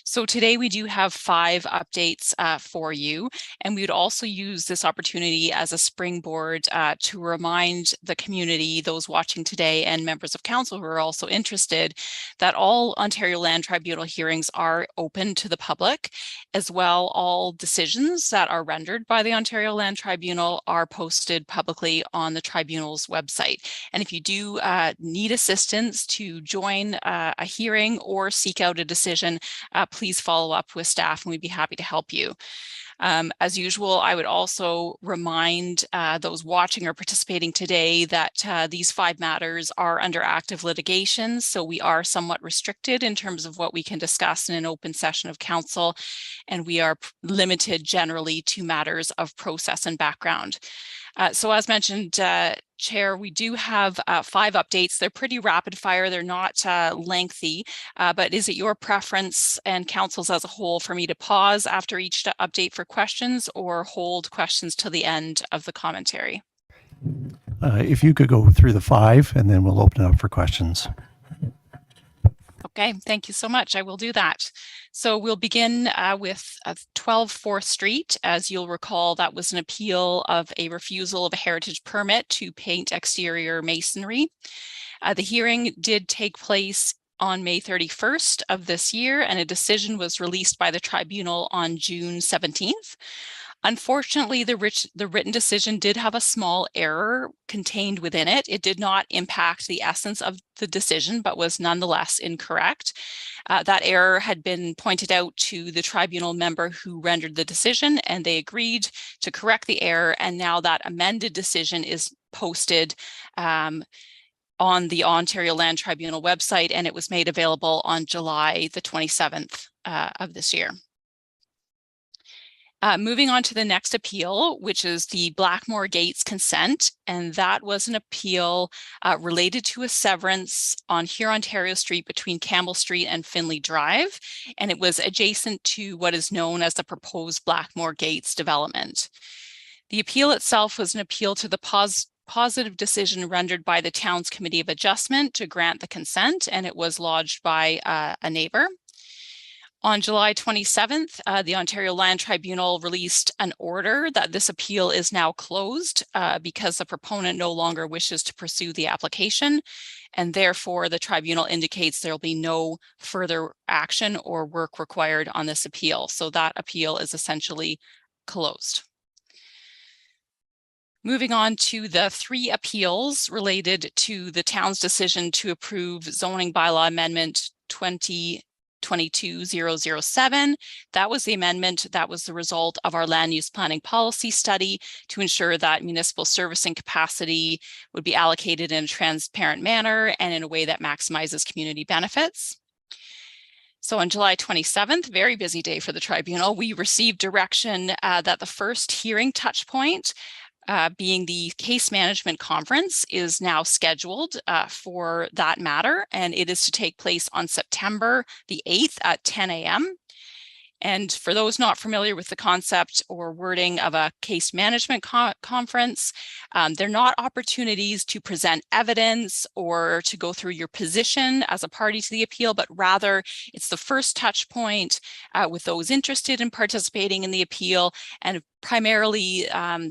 So today we do have 5 updates for you, and we would also use this opportunity as a springboard to remind the community, those watching today and members of council who are also interested, that all Ontario Land Tribunal hearings are open to the public. As well, all decisions that are rendered by the Ontario Land Tribunal are posted publicly on the tribunal's website. And if you do need assistance to join a hearing or seek out a decision, please follow up with staff and we'd be happy to help you. As usual, I would also remind those watching or participating today that these 5 matters are under active litigation, so we are somewhat restricted in terms of what we can discuss in an open session of council, and we are limited generally to matters of process and background. So as mentioned, Chair, we do have 5 updates. They're pretty rapid fire. They're not lengthy, but is it your preference and council's as a whole for me to pause after each update for questions or hold questions till the end of the commentary? If you could go through the 5, and then we'll open it up for questions. Okay, thank you so much. I will do that. So we'll begin with 12 4th Street. As you'll recall, that was an appeal of a refusal of a heritage permit to paint exterior masonry. The hearing did take place on May 31st of this year, and a decision was released by the tribunal on June 17th. Unfortunately, the written decision did have a small error contained within it. It did not impact the essence of the decision, but was nonetheless incorrect. That error had been pointed out to the tribunal member who rendered the decision, and they agreed to correct the error. And now that amended decision is posted on the Ontario Land Tribunal website, and it was made available on July the 27th of this year. Moving on to the next appeal, which is the Blackmore Gates consent, and that was an appeal related to a severance on Huron-Ontario Street between Campbell Street and Finley Drive, and it was adjacent to what is known as the proposed Blackmore Gates development. The appeal itself was an appeal to the positive decision rendered by the town's Committee of Adjustment to grant the consent, and it was lodged by a neighbor. On July 27th, the Ontario Land Tribunal released an order that this appeal is now closed because the proponent no longer wishes to pursue the application, and therefore the tribunal indicates there will be no further action or work required on this appeal. So that appeal is essentially closed. Moving on to the 3 appeals related to the town's decision to approve zoning bylaw amendment 2022-08. That was the amendment that was the result of our land use planning policy study to ensure that municipal servicing capacity would be allocated in a transparent manner and in a way that maximizes community benefits. So on July 27th, very busy day for the tribunal, we received direction that the first hearing touch point, being the case management conference, is now scheduled for that matter, and it is to take place on September the 8th at 10 a.m. And for those not familiar with the concept or wording of a case management conference, they're not opportunities to present evidence or to go through your position as a party to the appeal, but rather it's the first touch point with those interested in participating in the appeal. And primarily,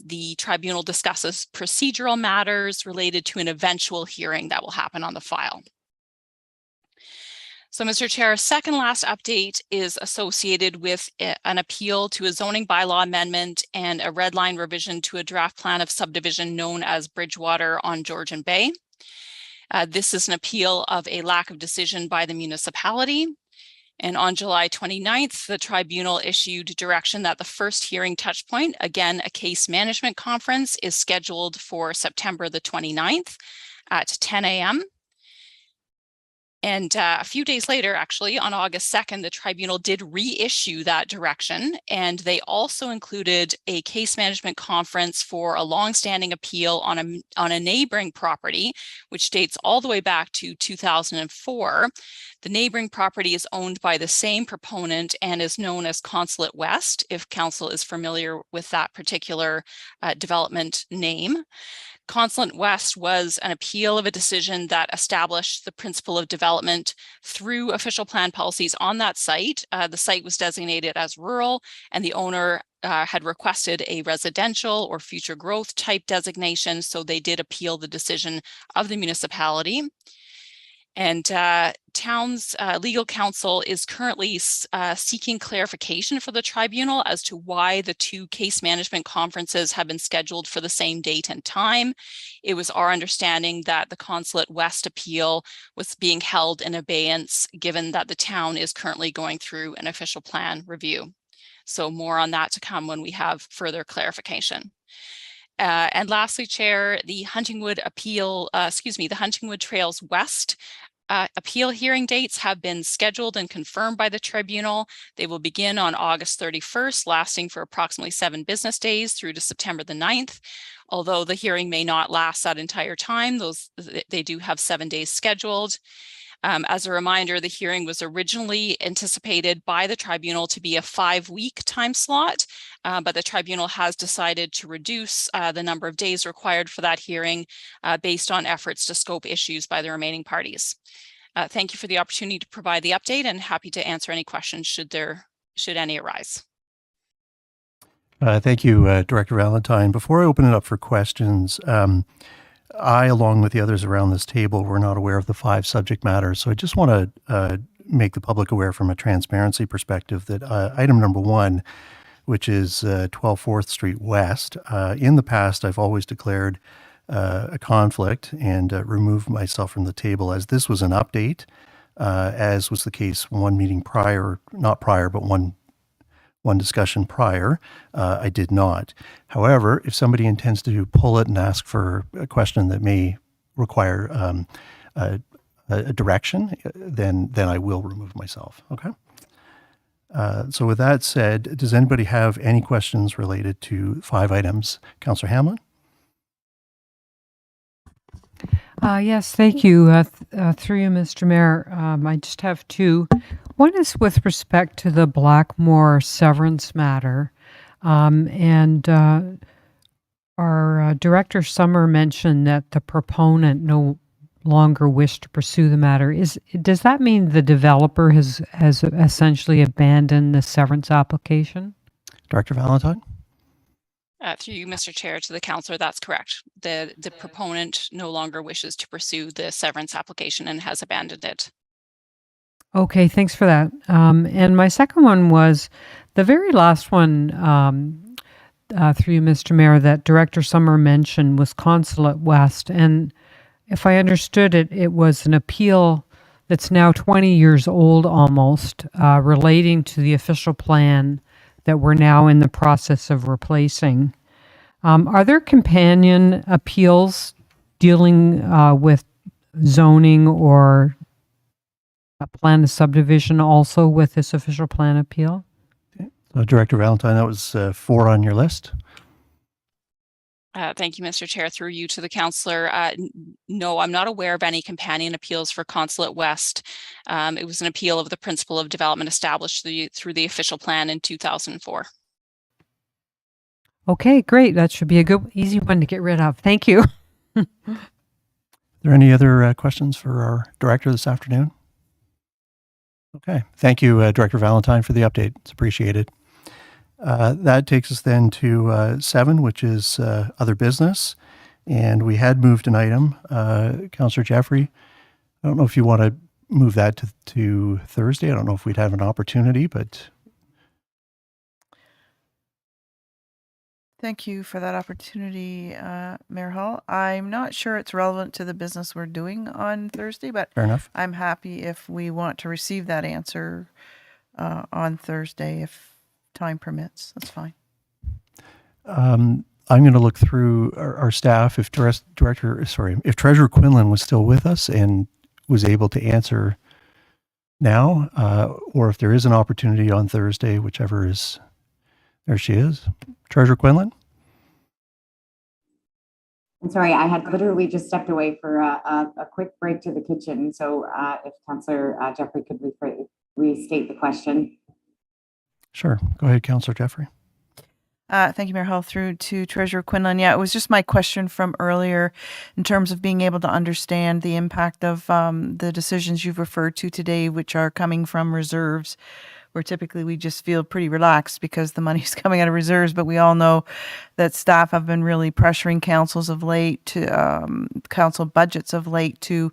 the tribunal discusses procedural matters related to an eventual hearing that will happen on the file. So, Mr. Chair, a second last update is associated with an appeal to a zoning bylaw amendment and a red line revision to a draft plan of subdivision known as Bridgewater on Georgian Bay. This is an appeal of a lack of decision by the municipality. And on July 29th, the tribunal issued direction that the first hearing touch point, again, a case management conference, is scheduled for September the 29th at 10 a.m. And a few days later, actually, on August 2nd, the tribunal did reissue that direction, and they also included a case management conference for a longstanding appeal on a neighboring property, which dates all the way back to 2004. The neighboring property is owned by the same proponent and is known as Consulate West, if council is familiar with that particular development name. Consulate West was an appeal of a decision that established the principle of development through official plan policies on that site. The site was designated as rural, and the owner had requested a residential or future growth type designation, so they did appeal the decision of the municipality. And town's legal counsel is currently seeking clarification for the tribunal as to why the two case management conferences have been scheduled for the same date and time. It was our understanding that the Consulate West appeal was being held in abeyance, given that the town is currently going through an official plan review. So more on that to come when we have further clarification. And lastly, Chair, the Huntingwood Trails West appeal hearing dates have been scheduled and confirmed by the tribunal. They will begin on August 31st, lasting for approximately 7 business days through to September the 9th. Although the hearing may not last that entire time, they do have 7 days scheduled. As a reminder, the hearing was originally anticipated by the tribunal to be a 5-week time slot, but the tribunal has decided to reduce the number of days required for that hearing based on efforts to scope issues by the remaining parties. Thank you for the opportunity to provide the update, and happy to answer any questions should any arise. Thank you, Director Valentine. Before I open it up for questions, I, along with the others around this table, were not aware of the 5 subject matters. So I just want to make the public aware from a transparency perspective that item number 1, which is 12 4th Street West, in the past, I've always declared a conflict and removed myself from the table, as this was an update, as was the case one meeting prior, not prior, but one discussion prior. I did not. However, if somebody intends to pull it and ask for a question that may require a direction, then I will remove myself. Okay. So with that said, does anybody have any questions related to 5 items? Councillor Hamlin? Yes, thank you. Through you, Mr. Mayor, I just have 2. One is with respect to the Blackmore severance matter. And our Director Summer mentioned that the proponent no longer wished to pursue the matter. Does that mean the developer has essentially abandoned the severance application? Director Valentine? Through you, Mr. Chair, to the councillor, that's correct. The proponent no longer wishes to pursue the severance application and has abandoned it. Okay, thanks for that. And my second one was the very last one, through you, Mr. Mayor, that Director Summer mentioned was Consulate West. And if I understood it, it was an appeal that's now 20 years old almost, relating to the official plan that we're now in the process of replacing. Are there companion appeals dealing with zoning or plan a subdivision also with this official plan appeal? Director Valentine, that was 4 on your list. Thank you, Mr. Chair. Through you to the councillor. No, I'm not aware of any companion appeals for Consulate West. It was an appeal of the principle of development established through the official plan in 2004. Okay, great. That should be a good, easy one to get rid of. Thank you. Are there any other questions for our director this afternoon? Okay, thank you, Director Valentine, for the update. It's appreciated. That takes us then to 7, which is other business. And we had moved an item. Councillor Jeffrey, I don't know if you want to move that to Thursday. I don't know if we'd have an opportunity, but... Thank you for that opportunity, Mayor Hall. I'm not sure it's relevant to the business we're doing on Thursday, but Fair enough. I'm happy if we want to receive that answer on Thursday, if time permits. That's fine. I'm going to look through our staff. If Treasurer Quinlan was still with us and was able to answer now, or if there is an opportunity on Thursday, whichever is, there she is. Treasurer Quinlan? I'm sorry, I had literally just stepped away for a quick break to the kitchen. So if Councillor Jeffrey could restate the question. Sure. Go ahead, Councillor Jeffrey. Thank you, Mayor Hall. Through to Treasurer Quinlan. Yeah, it was just my question from earlier in terms of being able to understand the impact of the decisions you've referred to today, which are coming from reserves, where typically we just feel pretty relaxed because the money's coming out of reserves. But we all know that staff have been really pressuring councils of late to council budgets of late to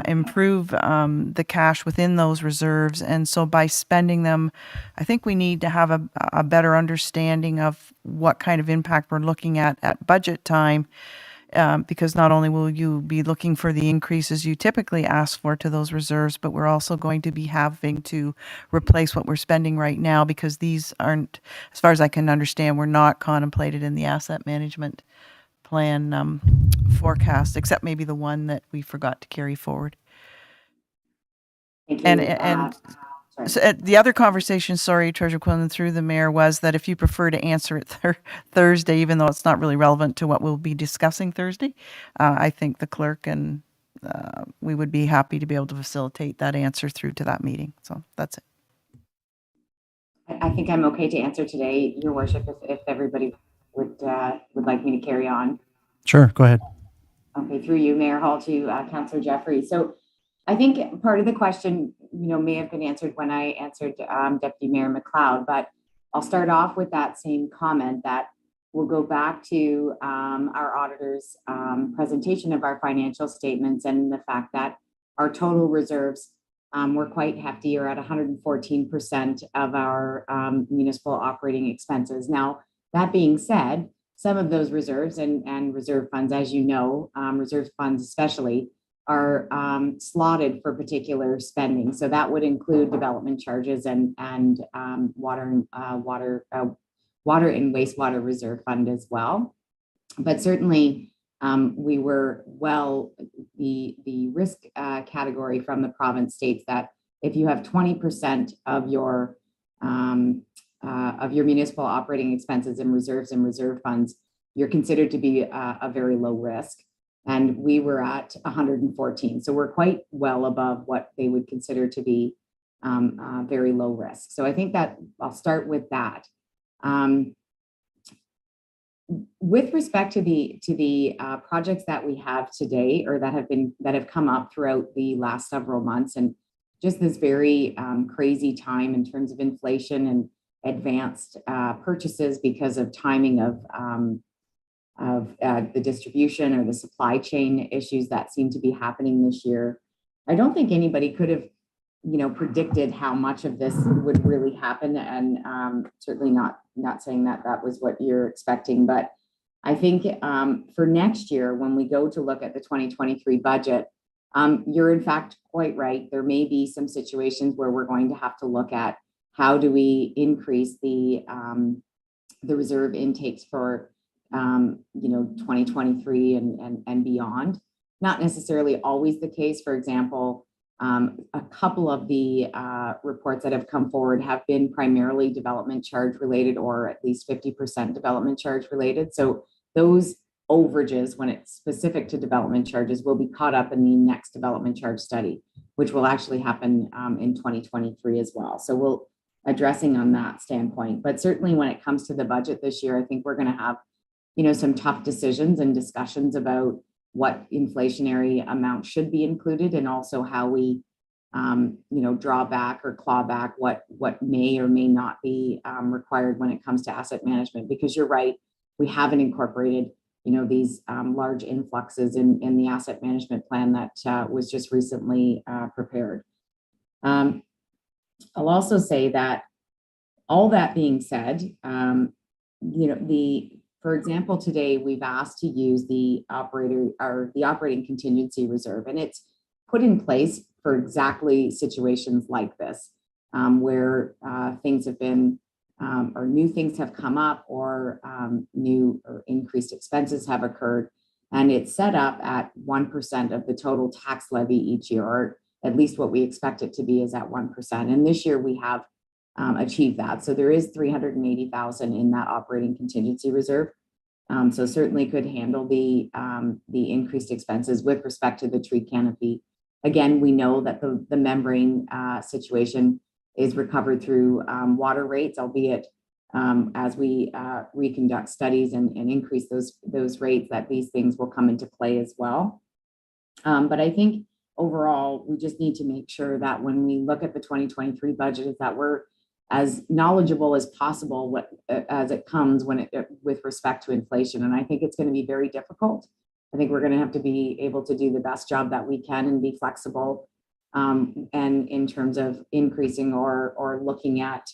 improve the cash within those reserves. And so by spending them, I think we need to have a better understanding of what kind of impact we're looking at budget time. Because not only will you be looking for the increases you typically ask for to those reserves, but we're also going to be having to replace what we're spending right now, because these aren't, as far as I can understand, were not contemplated in the asset management plan forecast, except maybe the one that we forgot to carry forward. Thank you. And so the other conversation, sorry, Treasurer Quinlan, through the mayor, was that if you prefer to answer it Thursday, even though it's not really relevant to what we'll be discussing Thursday, I think the clerk and we would be happy to be able to facilitate that answer through to that meeting. So that's it. I think I'm okay to answer today, Your Worship, if everybody would like me to carry on. Sure, go ahead. Okay, through you, Mayor Hall, to Councillor Jeffrey. So I think part of the question, may have been answered when I answered Deputy Mayor McLeod, but I'll start off with that same comment that we'll go back to our auditor's presentation of our financial statements and the fact that our total reserves were quite hefty, or at 114% of our municipal operating expenses. Now, that being said, some of those reserves and reserve funds, as you know, reserve funds especially, are slotted for particular spending. So that would include development charges and water and wastewater reserve fund as well. But certainly we were the risk category from the province states that if you have 20% of your municipal operating expenses in reserves and reserve funds, you're considered to be a very low risk. And we were at 114. So we're quite well above what they would consider to be very low risk. So I think that I'll start with that. With respect to the projects that we have today, or that have come up throughout the last several months, and just this very crazy time in terms of inflation and advanced purchases because of timing of the distribution or the supply chain issues that seem to be happening this year. I don't think anybody could have, predicted how much of this would really happen, and certainly not saying that that was what you're expecting. But I think for next year, when we go to look at the 2023 budget, you're in fact quite right. There may be some situations where we're going to have to look at how do we increase the reserve intakes for 2023 and beyond. Not necessarily always the case. For example, A couple of the reports that have come forward have been primarily development charge related, or at least 50% development charge related. So those overages, when it's specific to development charges, will be caught up in the next development charge study, which will actually happen in 2023 as well. So we'll addressing on that standpoint. But certainly when it comes to the budget this year, I think we're going to have, some tough decisions and discussions about what inflationary amount should be included, and also how we, draw back or claw back what may or may not be required when it comes to asset management. Because you're right, we haven't incorporated, these large influxes in the asset management plan that was just recently prepared. I'll also say that all that being said, for example, today we've asked to use the operating contingency reserve, and it's put in place for exactly situations like this, where things have been or new things have come up, or new or increased expenses have occurred, and it's set up at 1% of the total tax levy each year, or at least what we expect it to be is at 1%. And this year we have achieved that. So there is $380,000 in that operating contingency reserve. So certainly could handle the increased expenses with respect to the tree canopy. Again, we know that the membrane situation is recovered through water rates, albeit as we reconduct studies and increase those rates, that these things will come into play as well. But I think overall, we just need to make sure that when we look at the 2023 budget, is that we're as knowledgeable as possible as it comes with respect to inflation. And I think it's going to be very difficult. I think we're going to have to be able to do the best job that we can and be flexible, and in terms of increasing or looking at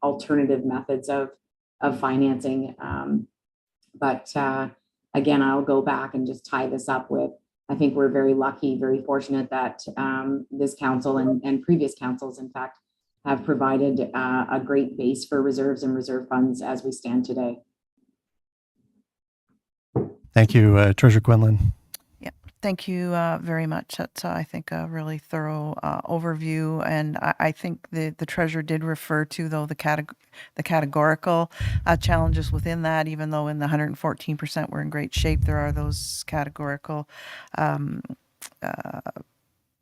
alternative methods of financing. But again, I'll go back and just tie this up with, I think we're very lucky, very fortunate that this council and previous councils, in fact, have provided a great base for reserves and reserve funds as we stand today. Thank you, Treasurer Quinlan. Yeah, thank you very much. That's, I think, a really thorough overview. And I think the Treasurer did refer to, though, the categorical challenges within that. Even though in the 114% we're in great shape, there are those categorical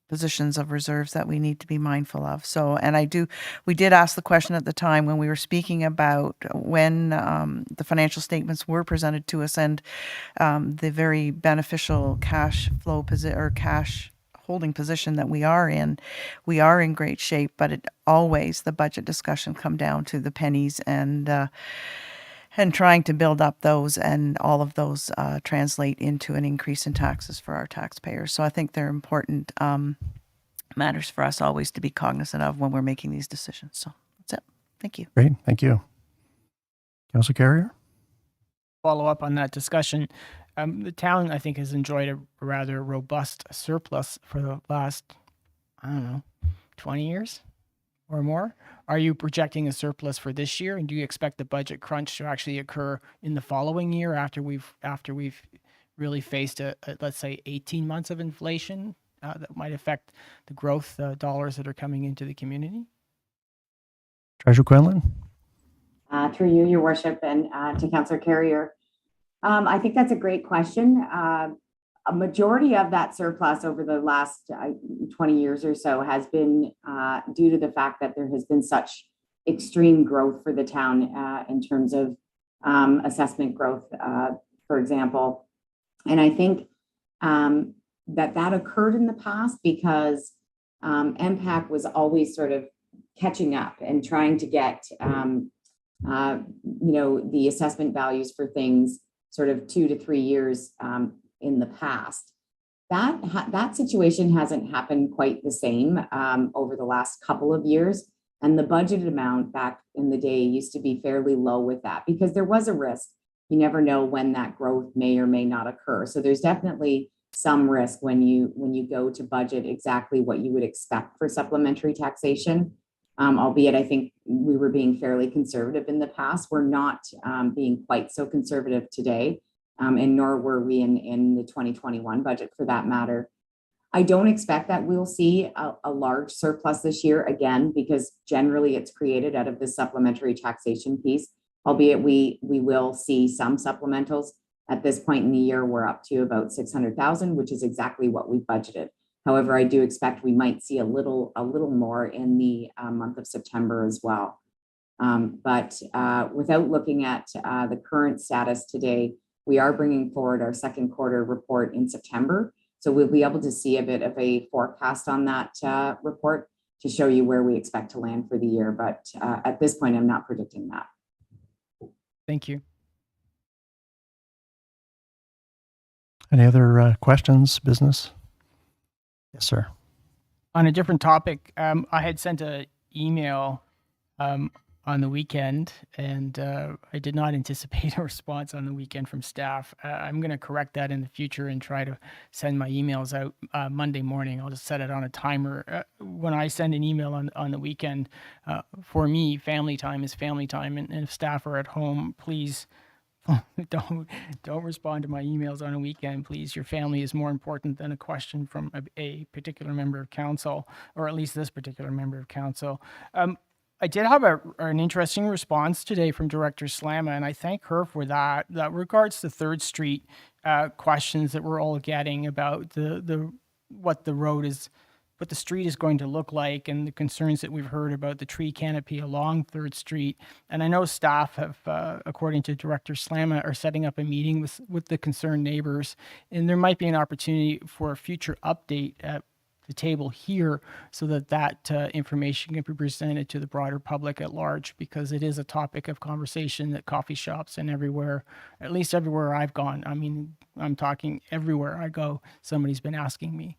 positions of reserves that we need to be mindful of. So, and we did ask the question at the time when we were speaking about when the financial statements were presented to us, and the very beneficial cash flow or cash holding position that we are in great shape, but the budget discussion come down to the pennies and trying to build up those, and all of those translate into an increase in taxes for our taxpayers. So I think they're important matters for us always to be cognizant of when we're making these decisions. So that's it. Thank you. Great. Thank you. Councillor Carrier? Follow up on that discussion. The town, I think, has enjoyed a rather robust surplus for the last, 20 years or more. Are you projecting a surplus for this year, and do you expect the budget crunch to actually occur in the following year after we've really faced let's say 18 months of inflation that might affect the growth dollars that are coming into the community? Treasurer Quinlan? Through you, Your Worship, and to Councillor Carrier. I think that's a great question. A majority of that surplus over the last 20 years or so has been due to the fact that there has been such extreme growth for the town in terms of assessment growth, for example. And I think that occurred in the past because MPAC was always sort of catching up and trying to get the assessment values for things sort of 2 to 3 years in the past. That situation hasn't happened quite the same over the last couple of years. And the budgeted amount back in the day used to be fairly low with that, because there was a risk. You never know when that growth may or may not occur. So there's definitely some risk when you go to budget exactly what you would expect for supplementary taxation. Albeit I think we were being fairly conservative in the past. We're not being quite so conservative today. And nor were we in the 2021 budget for that matter. I don't expect that we'll see a large surplus this year again, because generally it's created out of the supplementary taxation piece, albeit we will see some supplementals. At this point in the year, we're up to about 600,000, which is exactly what we budgeted. However, I do expect we might see a little more in the month of September as well. But without looking at the current status today, we are bringing forward our second quarter report in September. So we'll be able to see a bit of a forecast on that report to show you where we expect to land for the year. But at this point, I'm not predicting that. Thank you. Any other questions, business? Yes, sir. On a different topic, I had sent an email on the weekend, and I did not anticipate a response on the weekend from staff. I'm going to correct that in the future and try to send my emails out Monday morning. I'll just set it on a timer. When I send an email on the weekend, for me, family time is family time, and if staff are at home, please don't respond to my emails on a weekend, please. Your family is more important than a question from a particular member of council, or at least this particular member of council. I did have an interesting response today from Director Slama, and I thank her for that. That regards to 3rd Street questions that we're all getting about what the street is going to look like, and the concerns that we've heard about the tree canopy along 3rd Street. And I know staff have, according to Director Slama, are setting up a meeting with the concerned neighbors, and there might be an opportunity for a future update at the table here so that information can be presented to the broader public at large, because it is a topic of conversation at coffee shops and everywhere, at least everywhere I've gone. I mean, I'm talking everywhere I go, somebody's been asking me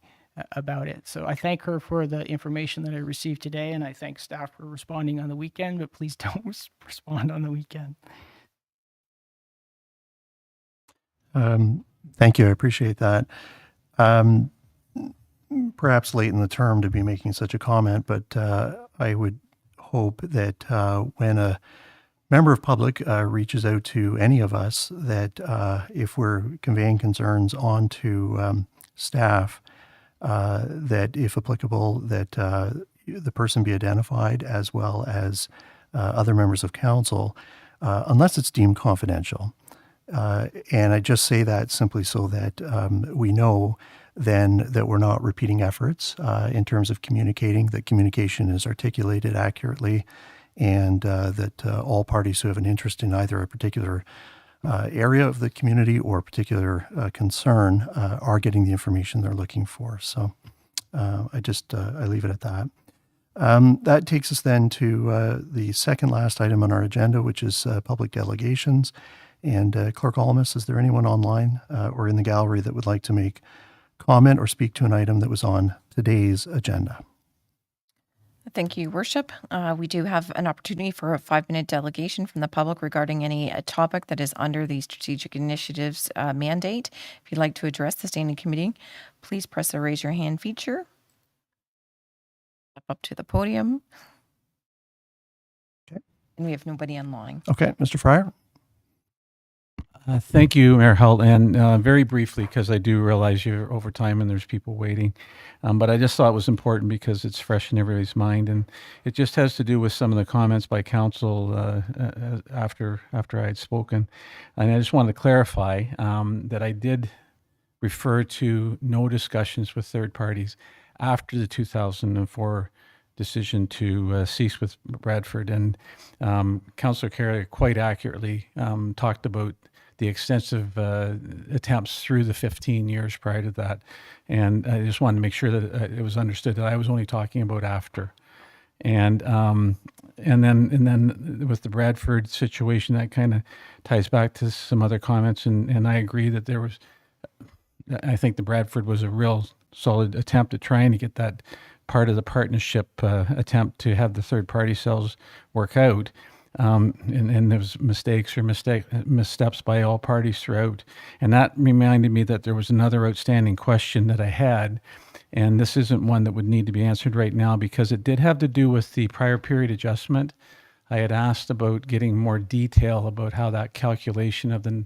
about it. So I thank her for the information that I received today, and I thank staff for responding on the weekend, but please don't respond on the weekend. Thank you. I appreciate that. Perhaps late in the term to be making such a comment, but I would hope that when a member of public reaches out to any of us, that if we're conveying concerns on to staff, that if applicable, that the person be identified, as well as other members of council, unless it's deemed confidential. And I just say that simply so that we know then that we're not repeating efforts in terms of communicating, that communication is articulated accurately, and that all parties who have an interest in either a particular area of the community or a particular concern are getting the information they're looking for. So I leave it at that. That takes us then to the second last item on our agenda, which is public delegations. And Clerk Olmus, is there anyone online or in the gallery that would like to make comment or speak to an item that was on today's agenda? Thank you, Worship. We do have an opportunity for a 5-minute delegation from the public regarding any topic that is under the Strategic Initiatives mandate. If you'd like to address the Standing Committee, please press the Raise Your Hand feature. Step up to the podium. Okay. And we have nobody online. Okay, Mr. Fryer. Thank you, Mayor Holt, and very briefly, because I do realize you're over time and there's people waiting, but I just thought it was important because it's fresh in everybody's mind, and it just has to do with some of the comments by council after I had spoken. And I just wanted to clarify that I did refer to no discussions with third parties after the 2004 decision to cease with Bradford, and Councillor Carey quite accurately talked about the extensive attempts through the 15 years prior to that. And I just wanted to make sure that it was understood that I was only talking about after. And then with the Bradford situation, that kind of ties back to some other comments. And I agree that I think the Bradford was a real solid attempt at trying to get that part of the partnership attempt to have the third party cells work out. And there was missteps by all parties throughout. And that reminded me that there was another outstanding question that I had, and this isn't one that would need to be answered right now because it did have to do with the prior period adjustment. I had asked about getting more detail about how that calculation of the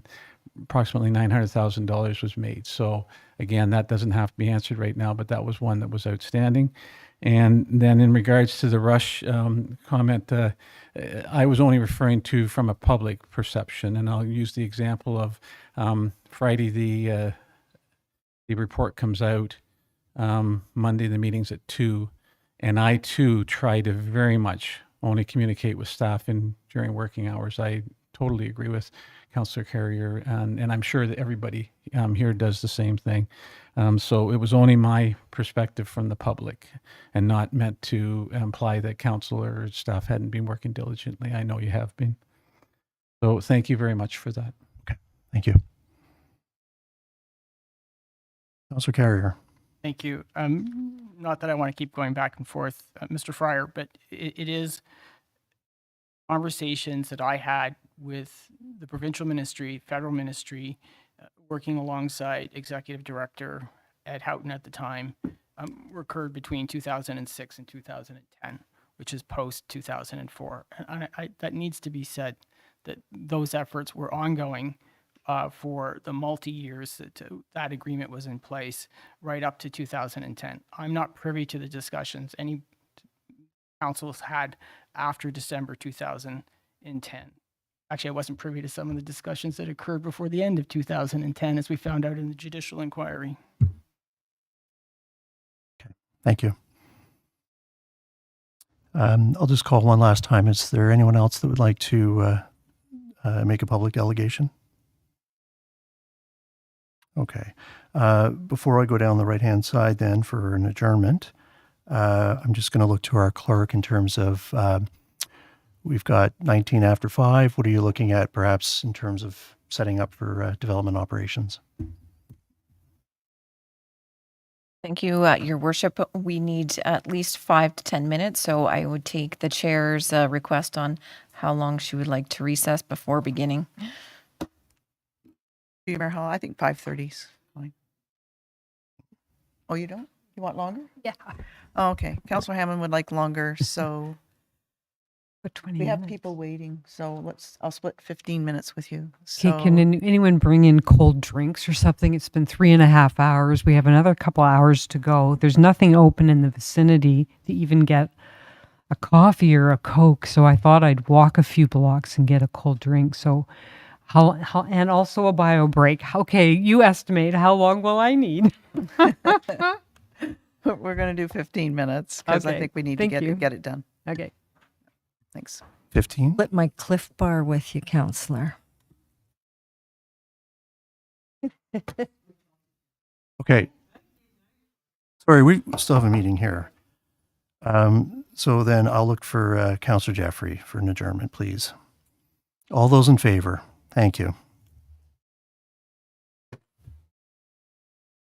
approximately $900,000 was made. So again, that doesn't have to be answered right now, but that was one that was outstanding. And then in regards to the rush comment, I was only referring to from a public perception, and I'll use the example of Friday. The report comes out. Monday the meeting's at 2, and I too try to very much only communicate with staff during working hours. I totally agree with Councillor Carrier, and I'm sure that everybody here does the same thing. So it was only my perspective from the public, and not meant to imply that council or staff hadn't been working diligently. I know you have been. So thank you very much for that. Okay, thank you. Councillor Carrier. Thank you. Not that I want to keep going back and forth, Mr. Fryer, but it is conversations that I had with the provincial ministry, federal ministry, working alongside Executive Director Ed Houghton at the time, occurred between 2006 and 2010, which is post 2004. And that needs to be said, that those efforts were ongoing for the multi-years that agreement was in place right up to 2010. I'm not privy to the discussions any councils had after December 2010. Actually, I wasn't privy to some of the discussions that occurred before the end of 2010, as we found out in the judicial inquiry. Okay, thank you. I'll just call one last time. Is there anyone else that would like to make a public delegation? Okay. Before I go down the right-hand side then for an adjournment, I'm just going to look to our clerk in terms of, we've got 19 after 5. What are you looking at perhaps in terms of setting up for development operations? Thank you, Your Worship. We need at least 5 to 10 minutes, so I would take the chair's request on how long she would like to recess before beginning. Mayor Hall, I think 5:30 is fine. Oh, you don't? You want longer? Yeah. Oh, okay. Councilor Hammond would like longer, so But 20 we have minutes. people waiting. So I'll split 15 minutes with you. Okay, So can anyone bring in cold drinks or something? It's been 3.5 hours. We have another couple hours to go. There's nothing open in the vicinity to even get a coffee or a Coke. So I thought I'd walk a few blocks and get a cold drink. So how and also a bio break. Okay, you estimate how long will I need? we're going to do 15 minutes because I Okay, think we need to get it done. Okay. Thanks. 15? Split my Cliff Bar with you, Counselor. Okay. Sorry, we still have a meeting here. So then I'll look for Councillor Jeffrey for an adjournment, please. All those in favor? Thank you.